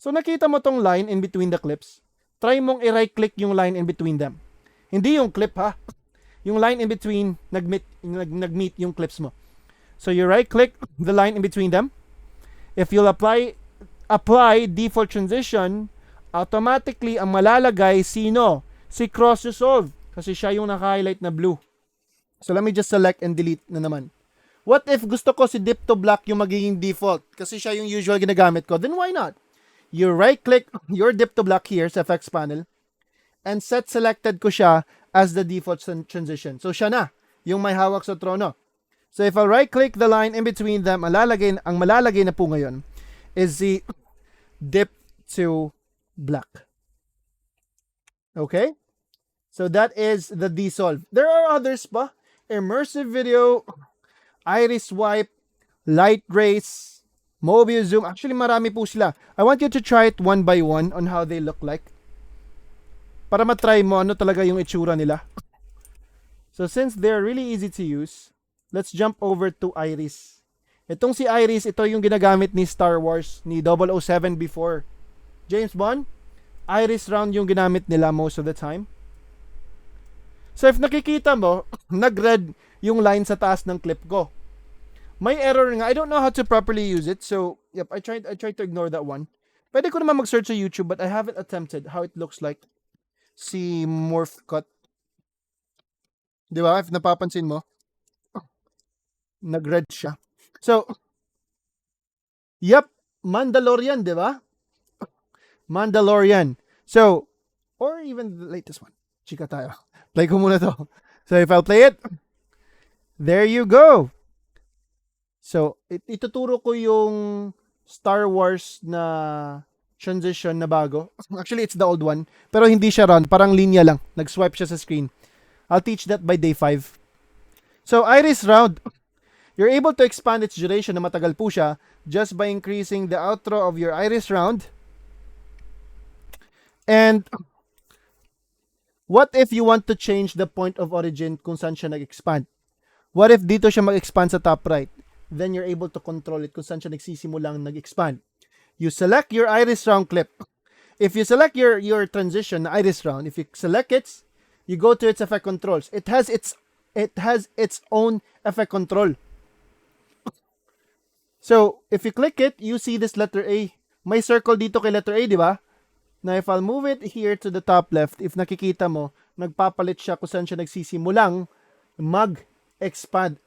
Speaker 1: So nakita mo tong line in between the clips. Try mong i-right click yung line in between them. Hindi yung clip ha. Yung line in between, nag-meet yung clips mo. So you right click the line in between them. If you'll apply default transition, automatically ang malalagay sino? Si cross resolve. Kasi siya yung naka-highlight na blue. So let me just select and delete na naman. What if gusto ko si dip to black yung magiging default? Kasi siya yung usual ginagamit ko. Then why not? You right click your dip to black here sa effects panel and set selected ko siya as the default transition. So siya na, yung may hawak sa trono. So if I right click the line in between them, ang malalagay na po ngayon is the dip to black. Okay? So that is the desolve. There are others pa. Immersive video, iris swipe, light race, mobile zoom. Actually, marami po sila. I want you to try it one by one on how they look like. Para matry mo ano talaga yung itsura nila. So since they're really easy to use, let's jump over to Iris. Itong si Iris, ito yung ginagamit ni Star Wars, ni 007 before. James Bond, Iris round yung ginamit nila most of the time. So if nakikita mo, nag-red yung line sa taas ng clip ko. May error nga. I don't know how to properly use it. So, yep, I tried to ignore that one. Pwede ko naman mag-search sa YouTube but I haven't attempted how it looks like. Si Morph Cut. Di ba? If napapansin mo, nag-red siya. So, yep, Mandalorian, di ba? Mandalorian. So, or even the latest one. Chika tayo. Play ko muna to. So, if I'll play it, there you go. So, ituturo ko yung Star Wars na transition na bago. Actually, it's the old one. Pero hindi siya run. Parang linya lang. Nag-swipe siya sa screen. I'll teach that by day 5. So, Iris round. You're able to expand its duration na matagal po siya just by increasing the outro of your Iris round. And what if you want to change the point of origin kung saan siya nag-expand? What if dito siya mag-expand sa top right? Then you're able to control it kung saan siya nagsisimulang nag-expand. You select your iris round clip. If you select your transition iris round, if you select it, you go to its effect controls. It has its own effect control. So, if you click it, you see this letter A. May circle dito kay letter A, di ba? Now, if I'll move it here to the top left, if nakikita mo, nagpapalit siya kung saan siya nagsisimulang mag-expand.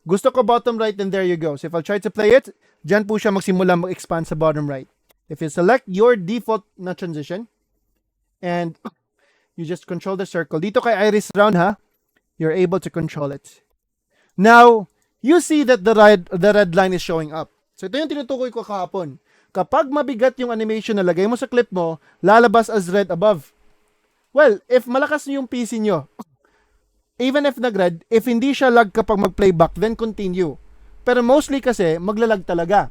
Speaker 1: Gusto ko bottom right, then there you go. So if I'll try to play it, dyan po siya magsimula mag-expand sa bottom right. If you select your default na transition, and you just control the circle. Dito kay Iris round ha, you're able to control it. Now, you see that the red line is showing up. So ito yung tinutukoy ko kahapon. Kapag mabigat yung animation na lagay mo sa clip mo, lalabas as red above. Well, if malakas yung PC nyo, even if nag-red, if hindi siya lag kapag mag-playback, then continue. Pero mostly kasi, maglalag talaga.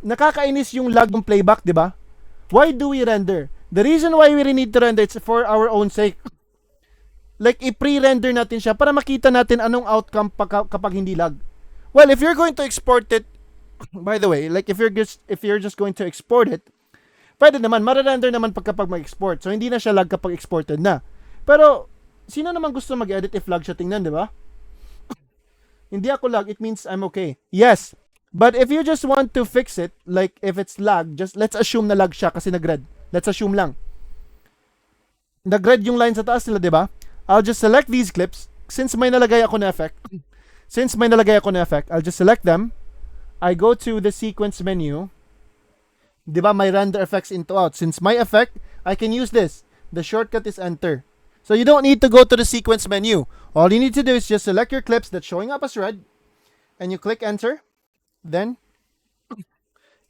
Speaker 1: Nakakainis yung lag ng playback, di ba? Why do we render? The reason why we need to render, it's for our own sake. Like, i-pre-render natin siya para makita natin anong outcome kapag hindi lag. Well, if you're going to export it, by the way, like if you're just going to export it, pwede naman, ma-render naman kapag mag-export. So, hindi na siya lag kapag exported na. Pero, sino naman gusto mag-edit if lag siya tingnan, di ba?
Speaker 3: hindi ako lag, it means I'm okay. Yes. But if you just want to fix it, like if it's lag, just let's assume na lag siya kasi nag-red. Let's assume lang. Nag-red yung line sa taas nila, di ba? I'll just select these clips. Since may nalagay ako na effect, I'll just select them. I go to the sequence menu. Di ba, may render effects into out. Since my effect, I can use this. The shortcut is enter. So you don't need to go to the sequence menu. All you need to do is just select your clips that's showing up as red, and you click enter. Then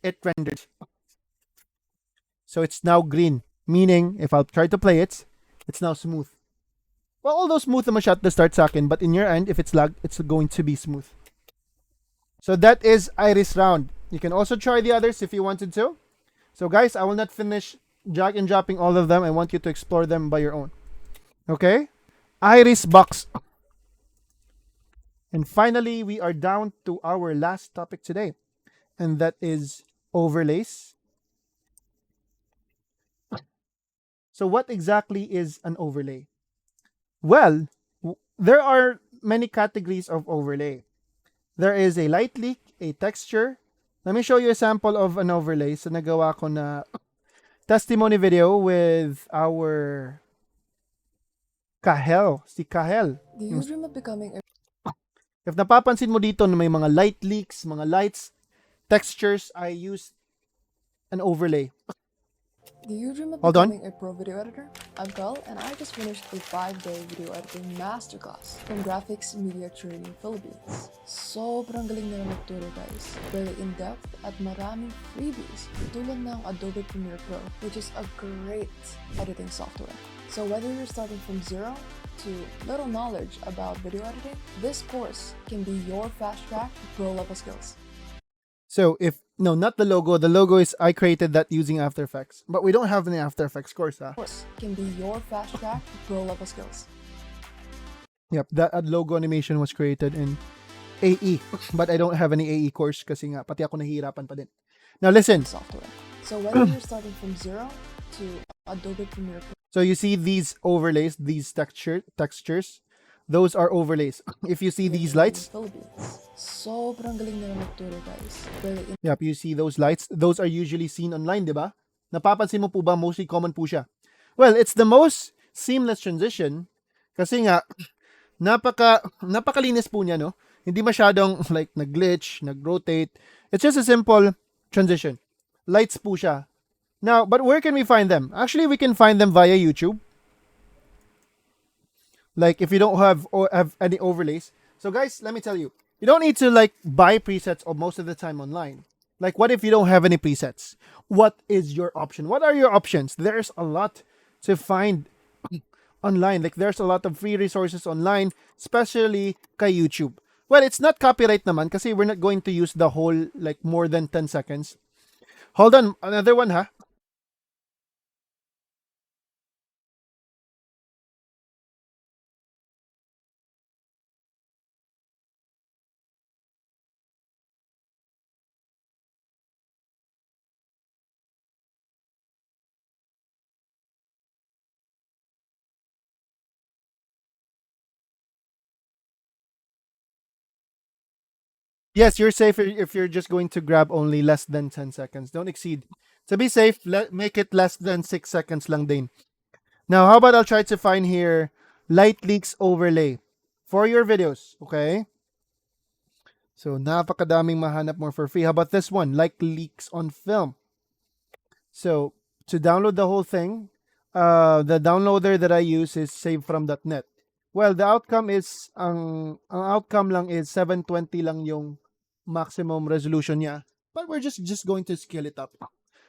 Speaker 3: it renders. So it's now green, meaning if I'll try to play it, it's now smooth. Well, although smooth naman siya at the start sa akin, but in your end, if it's lag, it's going to be smooth. So that is Iris round. You can also try the others if you wanted to. So guys, I will not finish drag and dropping all of them. I want you to explore them by your own. Okay? Iris box. And finally, we are down to our last topic today. And that is overlays. So what exactly is an overlay? Well, there are many categories of overlay. There is a light leak, a texture. Let me show you a sample of an overlay. So nagawa ko na testimony video with our Kahel, si Kahel.
Speaker 4: Do you dream of becoming a
Speaker 3: If napapansin mo dito na may mga light leaks, mga lights, textures, I used an overlay.
Speaker 4: Do you dream of
Speaker 3: Hold on.
Speaker 4: becoming a pro video editor? I'm Carl, and I just finished a 5-day video editing masterclass from Graphics Media Training Philippines. Sobrang galing na magturo guys. Very in-depth at maraming freebies tulad ng Adobe Premiere Pro, which is a great editing software. So whether you're starting from zero to little knowledge about video editing, this course can be your fast track to pro level skills.
Speaker 3: So no, not the logo. The logo is I created that using After Effects. But we don't have any After Effects course, huh?
Speaker 4: Course can be your fast track to pro level skills.
Speaker 3: Yep, that logo animation was created in AE. But I don't have any AE course kasi nga, pati ako nahihirapan pa din. Now listen.
Speaker 4: Software. So whether you're starting from zero to Adobe Premiere Pro,
Speaker 3: So you see these overlays, these textures, those are overlays. If you see these lights,
Speaker 4: Philippines. Sobrang galing na magturo guys. Very
Speaker 3: yep, you see those lights, those are usually seen online, di ba? Napapansin mo po ba, mostly common po siya? Well, it's the most seamless transition kasi nga, napakalinis po niya, no? Hindi masyadong like nag-glitch, nag-rotate. It's just a simple transition. Lights po siya. Now, but where can we find them? Actually, we can find them via YouTube. Like if you don't have any overlays. So guys, let me tell you, you don't need to like buy presets or most of the time online. Like what if you don't have any presets? What is your option? What are your options? There's a lot to find online. Like there's a lot of free resources online, especially kay YouTube. Well, it's not copyright naman kasi we're not going to use the whole like more than 10 seconds. Hold on, another one, ha? Yes, you're safe if you're just going to grab only less than 10 seconds. Don't exceed. To be safe, make it less than 6 seconds lang din. Now, how about I'll try to find here light leaks overlay for your videos, okay? So, napakadaming mahanap more for free. How about this one? Light leaks on film. So, to download the whole thing, the downloader that I use is savefrom.net. Well, the outcome is, ang outcome lang is 720 lang yung maximum resolution niya. But we're just going to scale it up.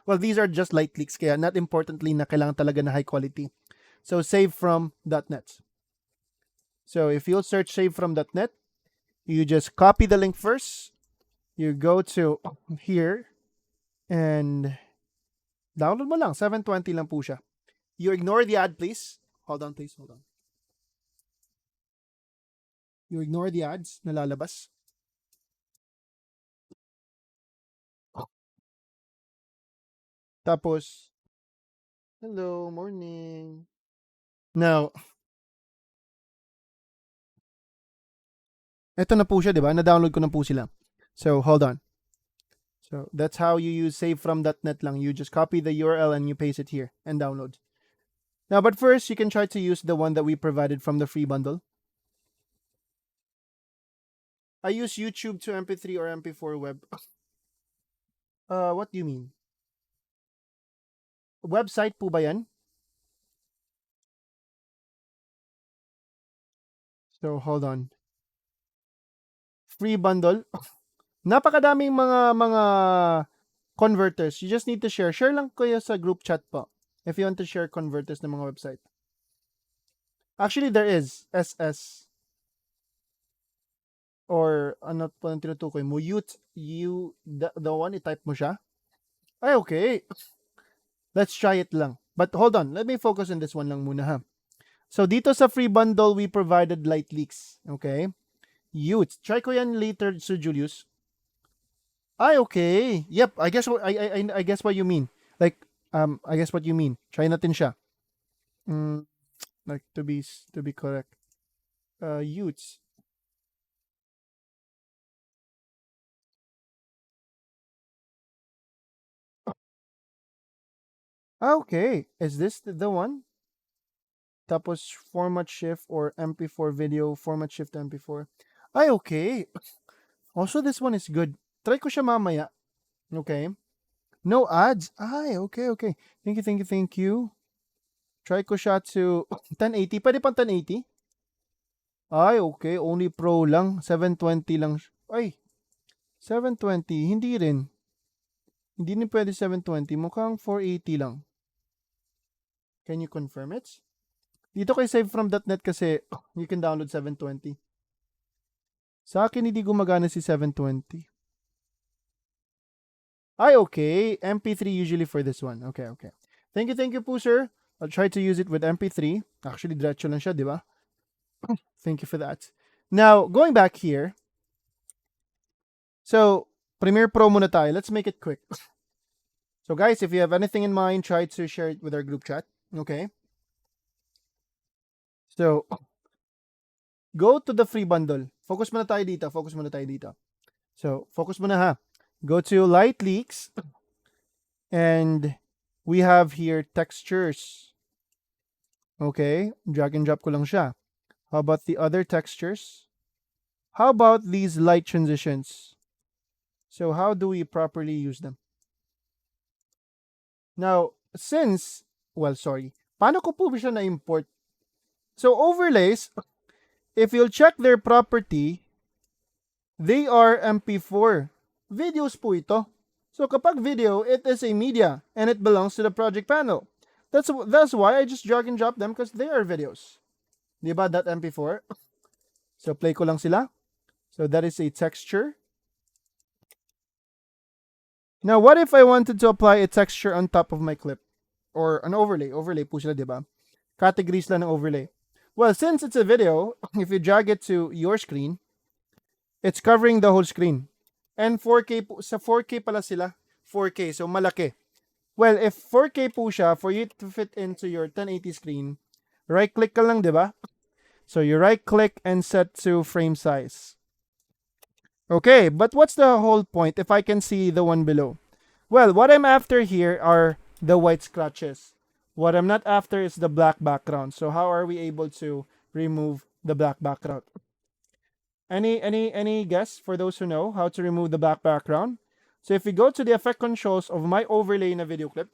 Speaker 3: Well, these are just light leaks, kaya not importantly na kailangan talaga na high quality. So, savefrom.net. So, if you'll search savefrom.net, you just copy the link first. You go to here and download mo lang. 720 lang po siya. You ignore the ad, please. Hold on, please. Hold on. You ignore the ads na lalabas. Tapos, hello, morning. Now,
Speaker 1: Ito na po siya, di ba? Na-download ko na po sila. So, hold on. So, that's how you use save from.net lang. You just copy the URL and you paste it here and download. Now, but first, you can try to use the one that we provided from the free bundle. I use YouTube to MP3 or MP4 web. What do you mean? Website po ba yan? So, hold on. Free bundle. Napakadaming mga converters. You just need to share. Share lang kayo sa group chat po. If you want to share converters ng mga website. Actually, there is SS. Or ano po ang tinutukoy mo? The one, i-type mo siya. Ay, okay. Let's try it lang. But hold on. Let me focus on this one lang muna ha. So, dito sa free bundle, we provided light leaks. Okay? Youth. Try ko yan later, Sir Julius. Ay, okay. Yep, I guess I guess what you mean. Like, I guess what you mean. Try natin siya. Like, to be correct. Youths. Okay. Is this the one? Tapos format shift or MP4 video, format shift to MP4. Ay, okay. Also, this one is good. Try ko siya mamaya. Okay. No ads. Ay, okay. Thank you. Try ko siya to 1080. Pwede pang 1080? Ay, okay. Only Pro lang. 720 lang. Ay, 720. Hindi rin. Hindi rin pwede 720. Mukhang 480 lang. Can you confirm it? Dito kay savefrom.net kasi you can download 720. Sa akin, hindi gumagana si 720. Ay, okay. MP3 usually for this one. Okay. Thank you po, sir. I'll try to use it with MP3. Actually, diretso lang siya, di ba? Thank you for that. Now, going back here. So, Premiere Pro muna tayo. Let's make it quick. So, guys, if you have anything in mind, try to share it with our group chat. Okay? So, go to the free bundle. Focus muna tayo dito. So, focus muna ha. Go to Light Leaks. And we have here textures. Okay? Drag and drop ko lang siya. How about the other textures? How about these light transitions? So, how do we properly use them? Now, paano ko po ba siya na-import? So, overlays, if you'll check their property, they are MP4. Videos po ito. So, kapag video, it is a media and it belongs to the project panel. That's why I just drag and drop them because they are videos. Diba that MP4? So, play ko lang sila. So, that is a texture. Now, what if I wanted to apply a texture on top of my clip? Or an overlay. Overlay po sila, diba? Categories lang ng overlay. Well, since it's a video, if you drag it to your screen, it's covering the whole screen. And 4K po, sa 4K pala sila. 4K, so malaki. Well, if 4K po siya, for you to fit into your 1080 screen, right-click ka lang, diba? So you right-click and set to frame size. Okay, but what's the whole point if I can see the one below? Well, what I'm after here are the white scratches. What I'm not after is the black background. So how are we able to remove the black background? Any guess for those who know how to remove the black background? So if we go to the effect controls of my overlay na video clip.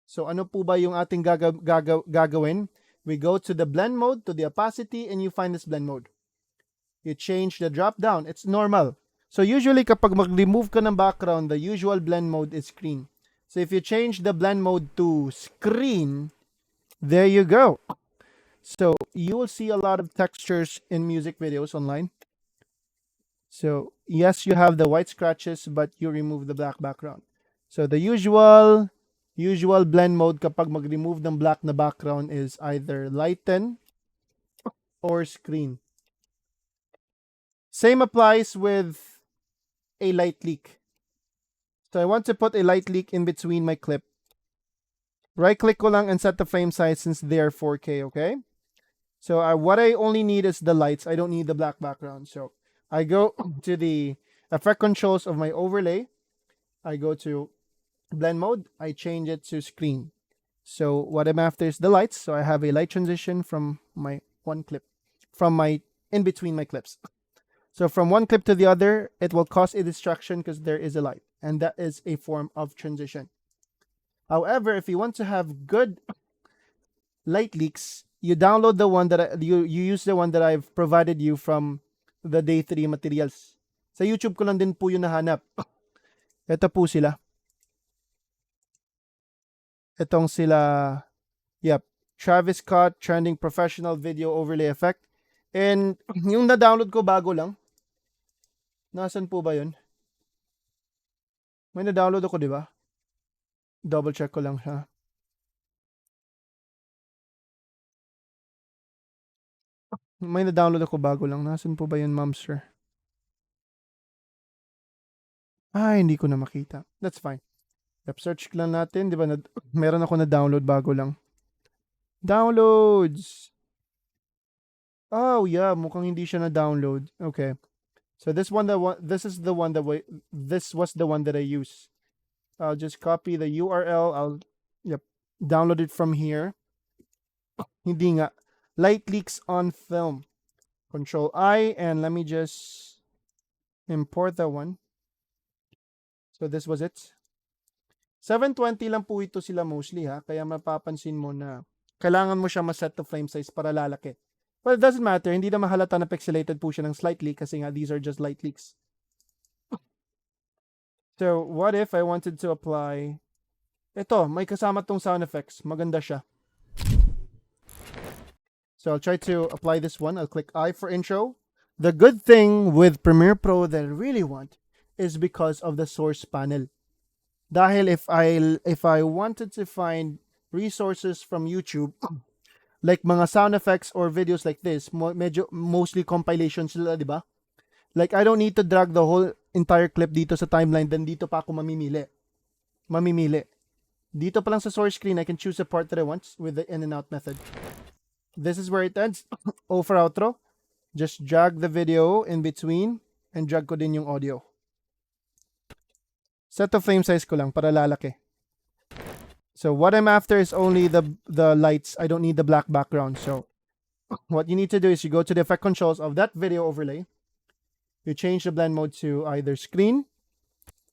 Speaker 1: So ano po ba yung ating gagawin? We go to the blend mode, to the opacity, and you find this blend mode. You change the drop down. It's normal. So usually kapag mag-remove ka ng background, the usual blend mode is screen. So if you change the blend mode to screen, there you go. So you will see a lot of textures in music videos online. So yes, you have the white scratches, but you remove the black background. So the usual blend mode kapag mag-remove ng black na background is either lighten or screen. Same applies with a light leak. So I want to put a light leak in between my clip. Right click ko lang and set the frame size since they are 4K, okay? So what I only need is the lights. I don't need the black background. So I go to the effect controls of my overlay. I go to blend mode. I change it to screen. So what I'm after is the lights. So I have a light transition from my one clip, from my in between my clips. So from one clip to the other, it will cause a distraction because there is a light, and that is a form of transition. However, if you want to have good light leaks, you download the one that you use the one that I've provided you from the day 3 materials. Sa YouTube ko lang din po yung nahanap. Ito po sila. Itong sila, yep, Travis Scott Trending Professional Video Overlay Effect. And yung na-download ko bago lang. Nasaan po ba yun? May na-download ako, di ba? Double check ko lang siya. May na-download ako bago lang. Nasaan po ba yun, Momster? Hindi ko na makita. That's fine. Yep, search lang natin. Di ba? Meron ako na-download bago lang. Downloads! Oh, yeah. Mukhang hindi siya na-download. Okay. So this was the one that I use. I'll just copy the URL. I'll download it from here. Hindi nga. Light leaks on film. Control I, and let me just import that one. So this was it. 720 lang po ito sila mostly ha. Kaya mapapansin mo na kailangan mo siya ma-set to frame size para lalaki. Well, it doesn't matter. Hindi na mahalata na pixelated po siya ng slightly kasi nga these are just light leaks. So, what if I wanted to apply... Ito, may kasama tong sound effects. Maganda siya. So, I'll try to apply this one. I'll click I for intro. The good thing with Premiere Pro that I really want is because of the source panel. Dahil if I wanted to find resources from YouTube, like mga sound effects or videos like this, medyo mostly compilations sila, di ba? Like, I don't need to drag the whole entire clip dito sa timeline, then dito pa ako mamimili. Dito pa lang sa source screen, I can choose the part that I want with the in and out method. This is where it ends. O for outro. Just drag the video in between and drag ko din yung audio. Set to frame size ko lang para lalaki. So what I'm after is only the lights. I don't need the black background. So what you need to do is you go to the effect controls of that video overlay. You change the blend mode to either screen.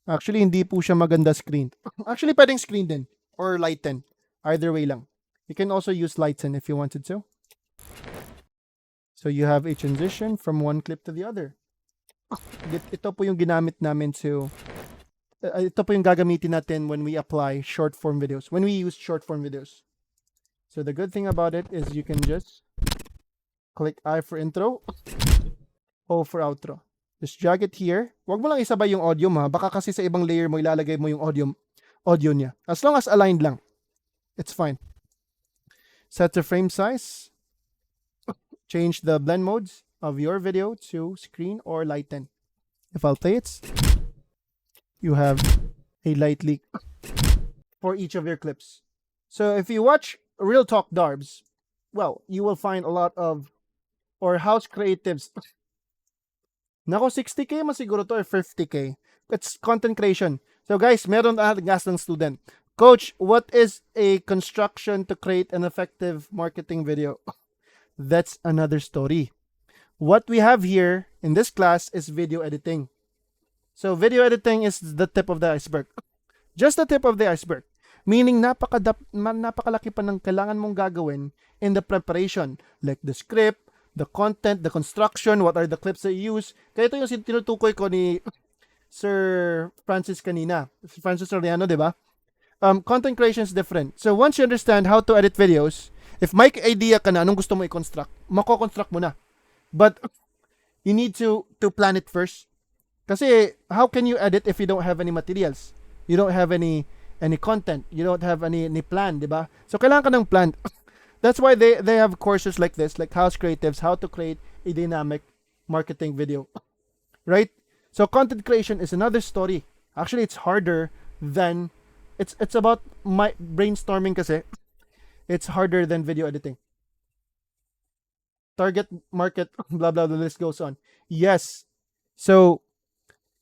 Speaker 1: Actually, hindi po siya maganda screen. Actually, pwedeng screen din. Or lighten. Either way lang. You can also use lighten if you wanted to. So you have a transition from one clip to the other. Ito po yung ginamit namin to... ito po yung gagamitin natin when we apply short form videos. When we use short form videos. So the good thing about it is you can just click I for intro. O for outro. Just drag it here. Huwag mo lang isabay yung audio mo. Baka kasi sa ibang layer mo ilalagay mo yung audio niya. As long as aligned lang. It's fine. Set the frame size. Change the blend modes of your video to screen or lighten. If I'll play it, you have a light leak for each of your clips. So if you watch Real Talk Darbs, well, you will find a lot of, or house creatives. Nako, 60K masiguro to or 50K. It's content creation. So guys, meron gas ng student. Coach, what is a construction to create an effective marketing video? That's another story. What we have here in this class is video editing. So video editing is the tip of the iceberg. Just the tip of the iceberg. Meaning napakalaki pa ng kailangan mong gagawin in the preparation. Like the script, the content, the construction, what are the clips that you use. Kaya ito yung tinutukoy ko ni Sir Francis kanina. Francis Soriano, di ba? Content creation is different. So once you understand how to edit videos, if may idea ka na anong gusto mo i-construct, mako-construct mo na. But you need to plan it first. Kasi how can you edit if you don't have any materials? You don't have any content. You don't have any plan, di ba? So kailangan ka ng plan. That's why they have courses like this, like House Creatives, how to create a dynamic marketing video. Right? So content creation is another story. Actually, it's harder than it's about my brainstorming kasi. It's harder than video editing.
Speaker 3: target market, blah, blah, the list goes on. Yes. So,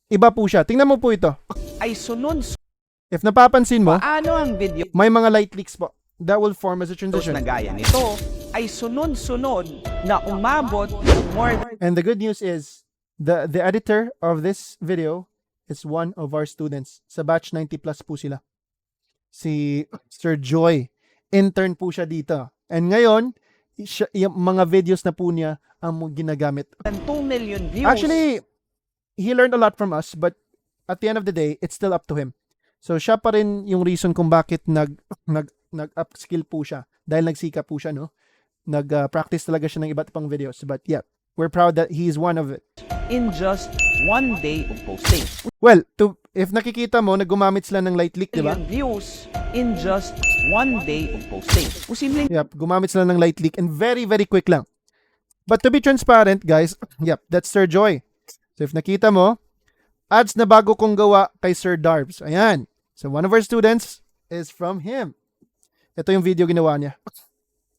Speaker 3: iba po siya. Tingnan mo po ito.
Speaker 5: ay sunod
Speaker 3: If napapansin mo,
Speaker 5: paano ang video
Speaker 3: may mga light leaks po that will form as a
Speaker 5: na
Speaker 3: transition.
Speaker 5: gaya nito ay sunod-sunod na umabot more
Speaker 3: And the good news is, the editor of this video is one of our students. Sa batch 90 plus po sila. Si Sir Joy. Intern po siya dito. And ngayon, yung mga videos na po niya ang ginagamit.
Speaker 5: than 2 million views.
Speaker 3: Actually, he learned a lot from us, but at the end of the day, it's still up to him. So siya pa rin yung reason kung bakit nag-upskill po siya. Dahil nagsika po siya, no? Nag-practice talaga siya ng iba't pang videos. But yeah, we're proud that he is one of it.
Speaker 5: in just 1 day of posting.
Speaker 3: Well, if nakikita mo, naggumamit sila ng light leak, di ba?
Speaker 5: Million views in just 1 day of posting. Posibleng
Speaker 3: Yep, gumamit sila ng light leak and very, very quick lang. But to be transparent, guys, yep, that's Sir Joy. So if nakita mo, ads na bago kong gawa kay Sir Darbs. Ayan. So one of our students is from him. Ito yung video ginawa niya.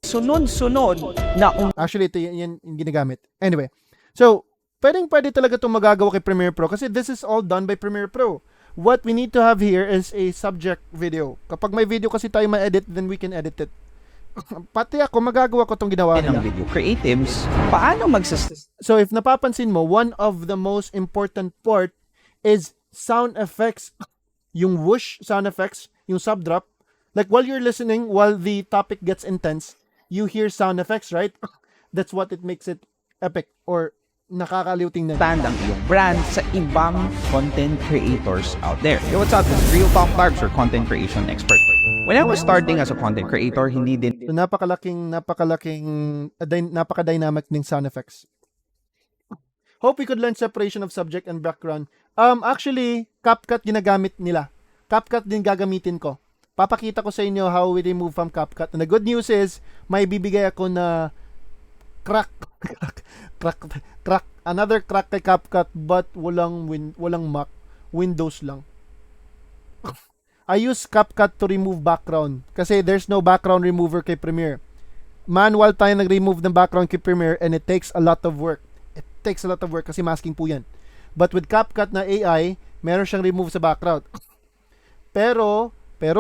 Speaker 5: sunod-sunod na
Speaker 3: Actually, ito yan yung ginagamit. Anyway, so pwede talaga itong magagawa kay Premiere Pro kasi this is all done by Premiere Pro. What we need to have here is a subject video. Kapag may video kasi tayo ma-edit, then we can edit it. Pati ako, magagawa ko itong ginawa
Speaker 5: ng
Speaker 3: nila.
Speaker 5: video creatives, paano
Speaker 3: So if napapansin mo, one of the most important part is sound effects. Yung whoosh sound effects, yung sub drop. Like while you're listening, while the topic gets intense, you hear sound effects, right? That's what it makes it epic or nakakaliw tingnan.
Speaker 5: stand ang iyong brand sa ibang content creators out there? Yo, what's up? This is Real Talk Darbs, your content creation expert. When I was starting as a content creator, hindi din
Speaker 3: So napaka-dynamic ng sound effects. Hope we could learn separation of subject and background. Actually, CapCut ginagamit nila. CapCut din gagamitin ko. Papakita ko sa inyo how we remove from CapCut. And the good news is, may bibigay ako na crack. Another crack kay CapCut but walang Mac. Windows lang. I use CapCut to remove background kasi there's no background remover kay Premiere. Manual tayo nag-remove ng background kay Premiere and it takes a lot of work. It takes a lot of work kasi masking po yan. But with CapCut na AI, meron siyang remove sa background. Pero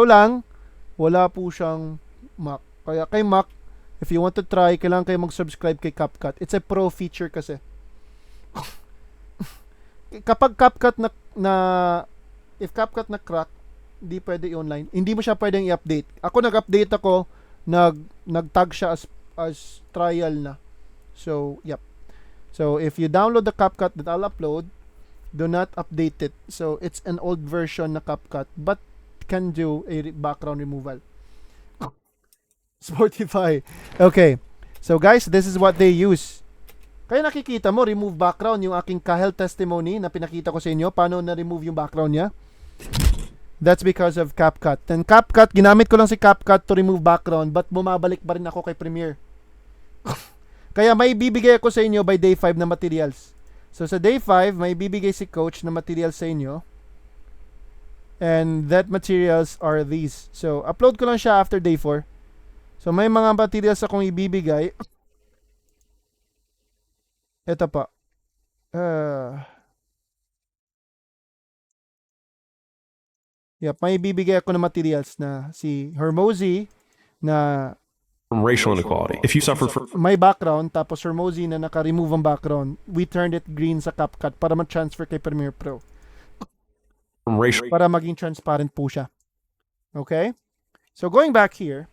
Speaker 3: lang, wala po siyang Mac. Kaya kay Mac, if you want to try, kailangan kayo mag-subscribe kay CapCut. It's a pro feature kasi. Kapag CapCut if CapCut na crack, hindi pwede i-online. Hindi mo siya pwedeng i-update. Ako nag-update ako, nag-tag siya as trial na. So, yep. So, if you download the CapCut that I'll upload, do not update it. So, it's an old version na CapCut, but can do a background removal. Spotify. Okay. So, guys, this is what they use. Kaya nakikita mo, remove background, yung aking Kahel testimony na pinakita ko sa inyo, paano na-remove yung background niya. That's because of CapCut. And CapCut, ginamit ko lang si CapCut to remove background, but bumabalik pa rin ako kay Premiere. Kaya may bibigay ako sa inyo by day 5 na materials. So sa day 5, may bibigay si Coach na materials sa inyo. And that materials are these. So upload ko lang siya after day 4. So may mga materials akong ibibigay. Ito pa. Yep, may bibigay ako ng materials na si Hermosi na
Speaker 6: From racial inequality. If you suffer from
Speaker 3: may background, tapos Hermosi na naka-remove ang background, we turned it green sa CapCut para ma-transfer kay Premiere Pro.
Speaker 6: racial
Speaker 3: Para maging transparent po siya. Okay? So going back here,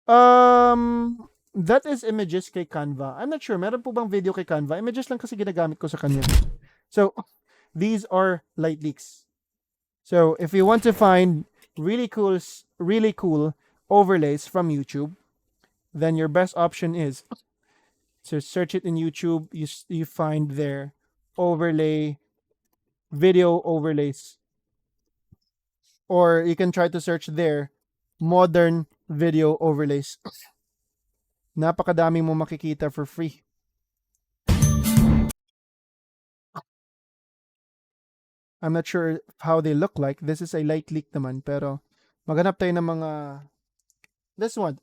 Speaker 3: that is images kay Canva. I'm not sure, meron po bang video kay Canva? Images lang kasi ginagamit ko sa kanya. So, these are light leaks. So, if you want to find really cool overlays from YouTube, then your best option is to search it in YouTube. You find there video overlays. Or you can try to search there modern video overlays. Napakadami mo makikita for free. I'm not sure how they look like. This is a light leak naman, pero maghanap tayo ng mga this one.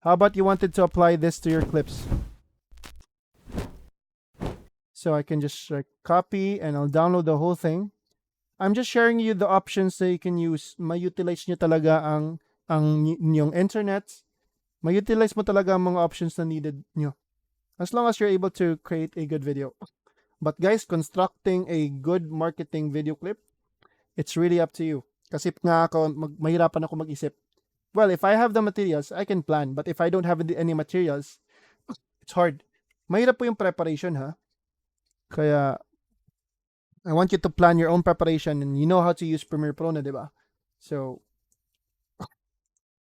Speaker 3: How about you wanted to apply this to your clips? So I can just copy and I'll download the whole thing. I'm just sharing you the options that you can use. Ma-utilize nyo talaga ang yung internet. Ma-utilize mo talaga ang mga options na needed nyo. As long as you're able to create a good video. But guys, constructing a good marketing video clip, it's really up to you. Kasi nga ako, mahirapan ako mag-isip. Well, if I have the materials, I can plan. But if I don't have any materials, it's hard. Mahirap po yung preparation, ha? Kaya, I want you to plan your own preparation and you know how to use Premiere Pro na, di ba? So,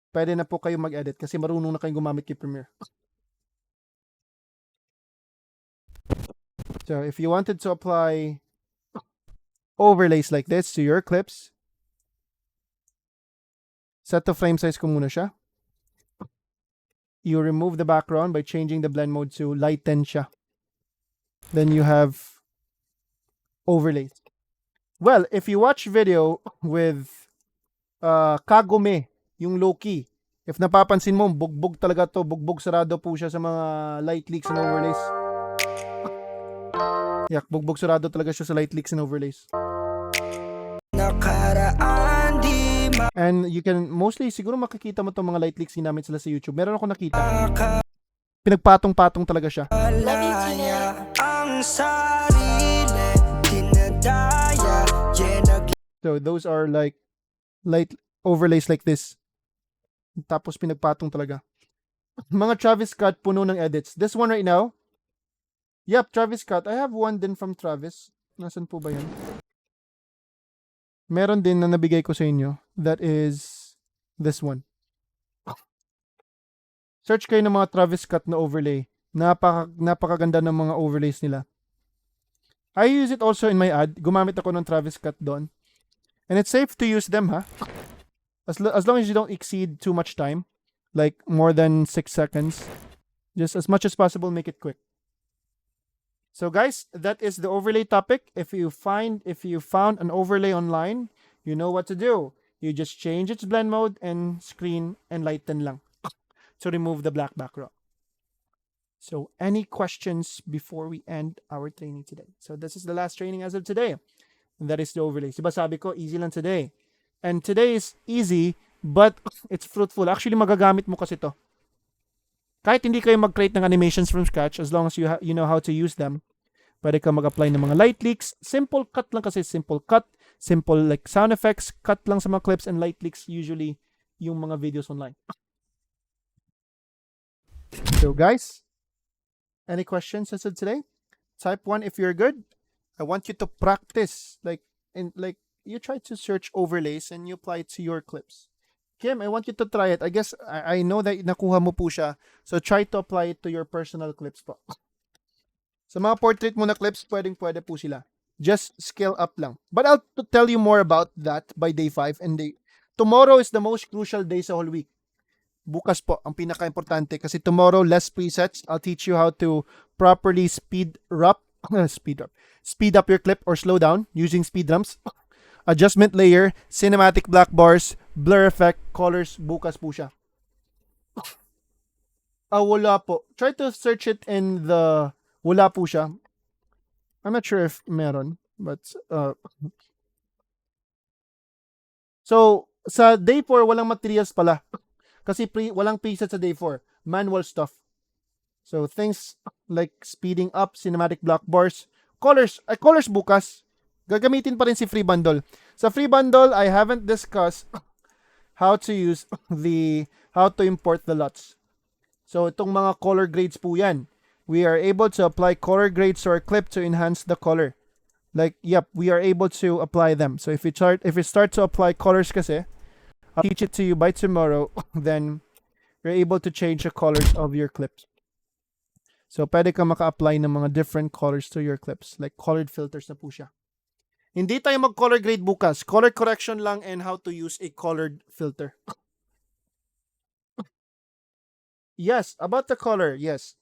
Speaker 3: pwede na po kayo mag-edit kasi marunong na kayong gumamit kay Premiere. So, if you wanted to apply overlays like this to your clips, set to frame size ko muna siya. You remove the background by changing the blend mode to lighten siya. Then you have overlays. Well, if you watch video with Kagome, yung Loki, if napapansin mo, bugbog talaga to, bugbog sarado po siya sa mga light leaks and overlays. Yak, bugbog sarado talaga siya sa light leaks and overlays. And you can mostly, siguro makikita mo itong mga light leaks ginamit sila sa YouTube. Meron ako nakita. Pinagpatong-patong talaga siya. So those are like light overlays like this. Tapos pinagpatong talaga. Mga Travis Scott puno ng edits. This one right now. Yep, Travis Scott. I have one din from Travis. Nasaan po ba yan? Meron din na nabigay ko sa inyo. That is this one. Search kayo ng mga Travis Scott na overlay. Napakaganda ng mga overlays nila. I use it also in my ad. Gumamit ako ng Travis Scott doon. And it's safe to use them, ha? As long as you don't exceed too much time. Like more than 6 seconds. Just as much as possible, make it quick. So guys, that is the overlay topic. If you found an overlay online, you know what to do. You just change its blend mode and screen and lighten lang to remove the black background. So any questions before we end our training today? So this is the last training as of today. And that is the overlays. Diba sabi ko, easy lang today. And today is easy, but it's fruitful. Actually, magagamit mo kasi to. Kahit hindi kayo mag-create ng animations from scratch, as long as you know how to use them, pwede ka mag-apply ng mga light leaks. Simple cut lang kasi, simple cut. Simple like sound effects, cut lang sa mga clips, and light leaks usually yung mga videos online. So guys, any questions as of today? Type 1 if you're good. I want you to practice. Like you try to search overlays and you apply it to your clips. Kim, I want you to try it. I guess I know that nakuha mo po siya. So try to apply it to your personal clips po. Sa mga portrait mo na clips, pwede po sila. Just scale up lang. But I'll tell you more about that by day 5. And tomorrow is the most crucial day sa whole week. Bukas po, ang pinaka-importante. Kasi tomorrow, less presets. I'll teach you how to properly speed up your clip or slow down using speed ramps. Adjustment layer, cinematic black bars, blur effect, colors, bukas po siya. Wala po. Try to search it in the... Wala po siya. I'm not sure if meron, but... So, sa day 4, walang materials pala. Kasi walang preset sa day 4. Manual stuff. So, things like speeding up, cinematic black bars, colors bukas. Gagamitin pa rin si free bundle. Sa free bundle, I haven't discussed how to import the LUTs. So, itong mga color grades po yan. We are able to apply color grades to our clip to enhance the color. Like, yep, we are able to apply them. So, if you start to apply colors kasi, I'll teach it to you by tomorrow, then you're able to change the colors of your clips. So, pwede ka maka-apply ng mga different colors to your clips. Like, colored filters na po siya. Hindi tayo mag-color grade bukas. Color correction lang and how to use a colored filter. Yes, about the color, yes.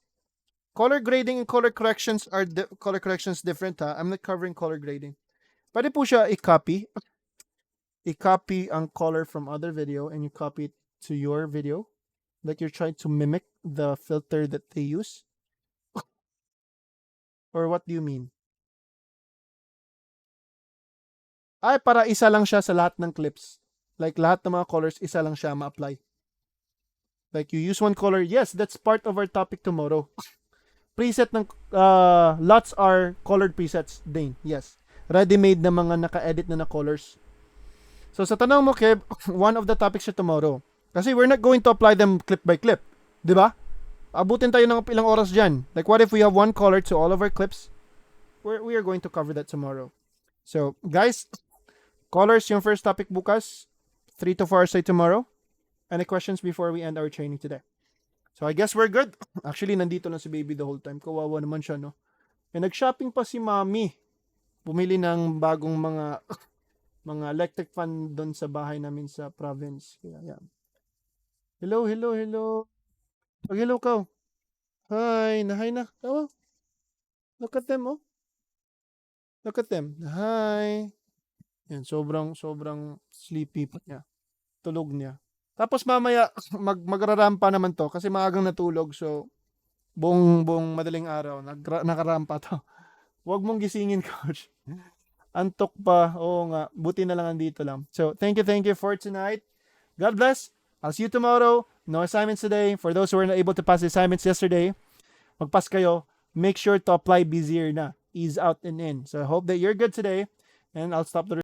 Speaker 3: Color grading and color corrections are different, ha? I'm not covering color grading. Pwede po siya i-copy. I-copy ang color from other video and you copy it to your video.
Speaker 1: Like you're trying to mimic the filter that they use? Or what do you mean? Ay, para isa lang siya sa lahat ng clips. Like lahat ng mga colors, isa lang siya ma-apply. Like you use one color. Yes, that's part of our topic tomorrow. Preset ng lots are colored presets, Dane. Yes. Ready-made na mga naka-edit na colors. So sa tanong mo, Kev, one of the topics siya tomorrow. Kasi we're not going to apply them clip by clip. Di ba? Abutin tayo ng ilang oras dyan. Like what if we have one color to all of our clips? We are going to cover that tomorrow. So, guys, colors yung first topic bukas. 3 to 4 hours tomorrow. Any questions before we end our training today? So, I guess we're good. Actually, nandito lang si baby the whole time. Kawawa naman siya, no? And nag-shopping pa si mommy. Bumili ng bagong mga mga electric fan doon sa bahay namin sa province. Kaya, yan. Hello. Hello ka. Hi na. Oh, look at them, oh. Look at them. Hi. Yan, sobrang sleepy pa niya. Tulog niya. Tapos mamaya, magrarampa naman to kasi maagang natulog. So, buong madaling araw, nakarampa to. Huwag mong gisingin, coach. Antok pa. Oo nga. Buti na lang andito lang. So, thank you for tonight. God bless. I'll see you tomorrow. No assignments today. For those who were not able to pass the assignments yesterday, magpass kayo. Make sure to apply busier na. Ease out and in. So, I hope that you're good today. And I'll stop the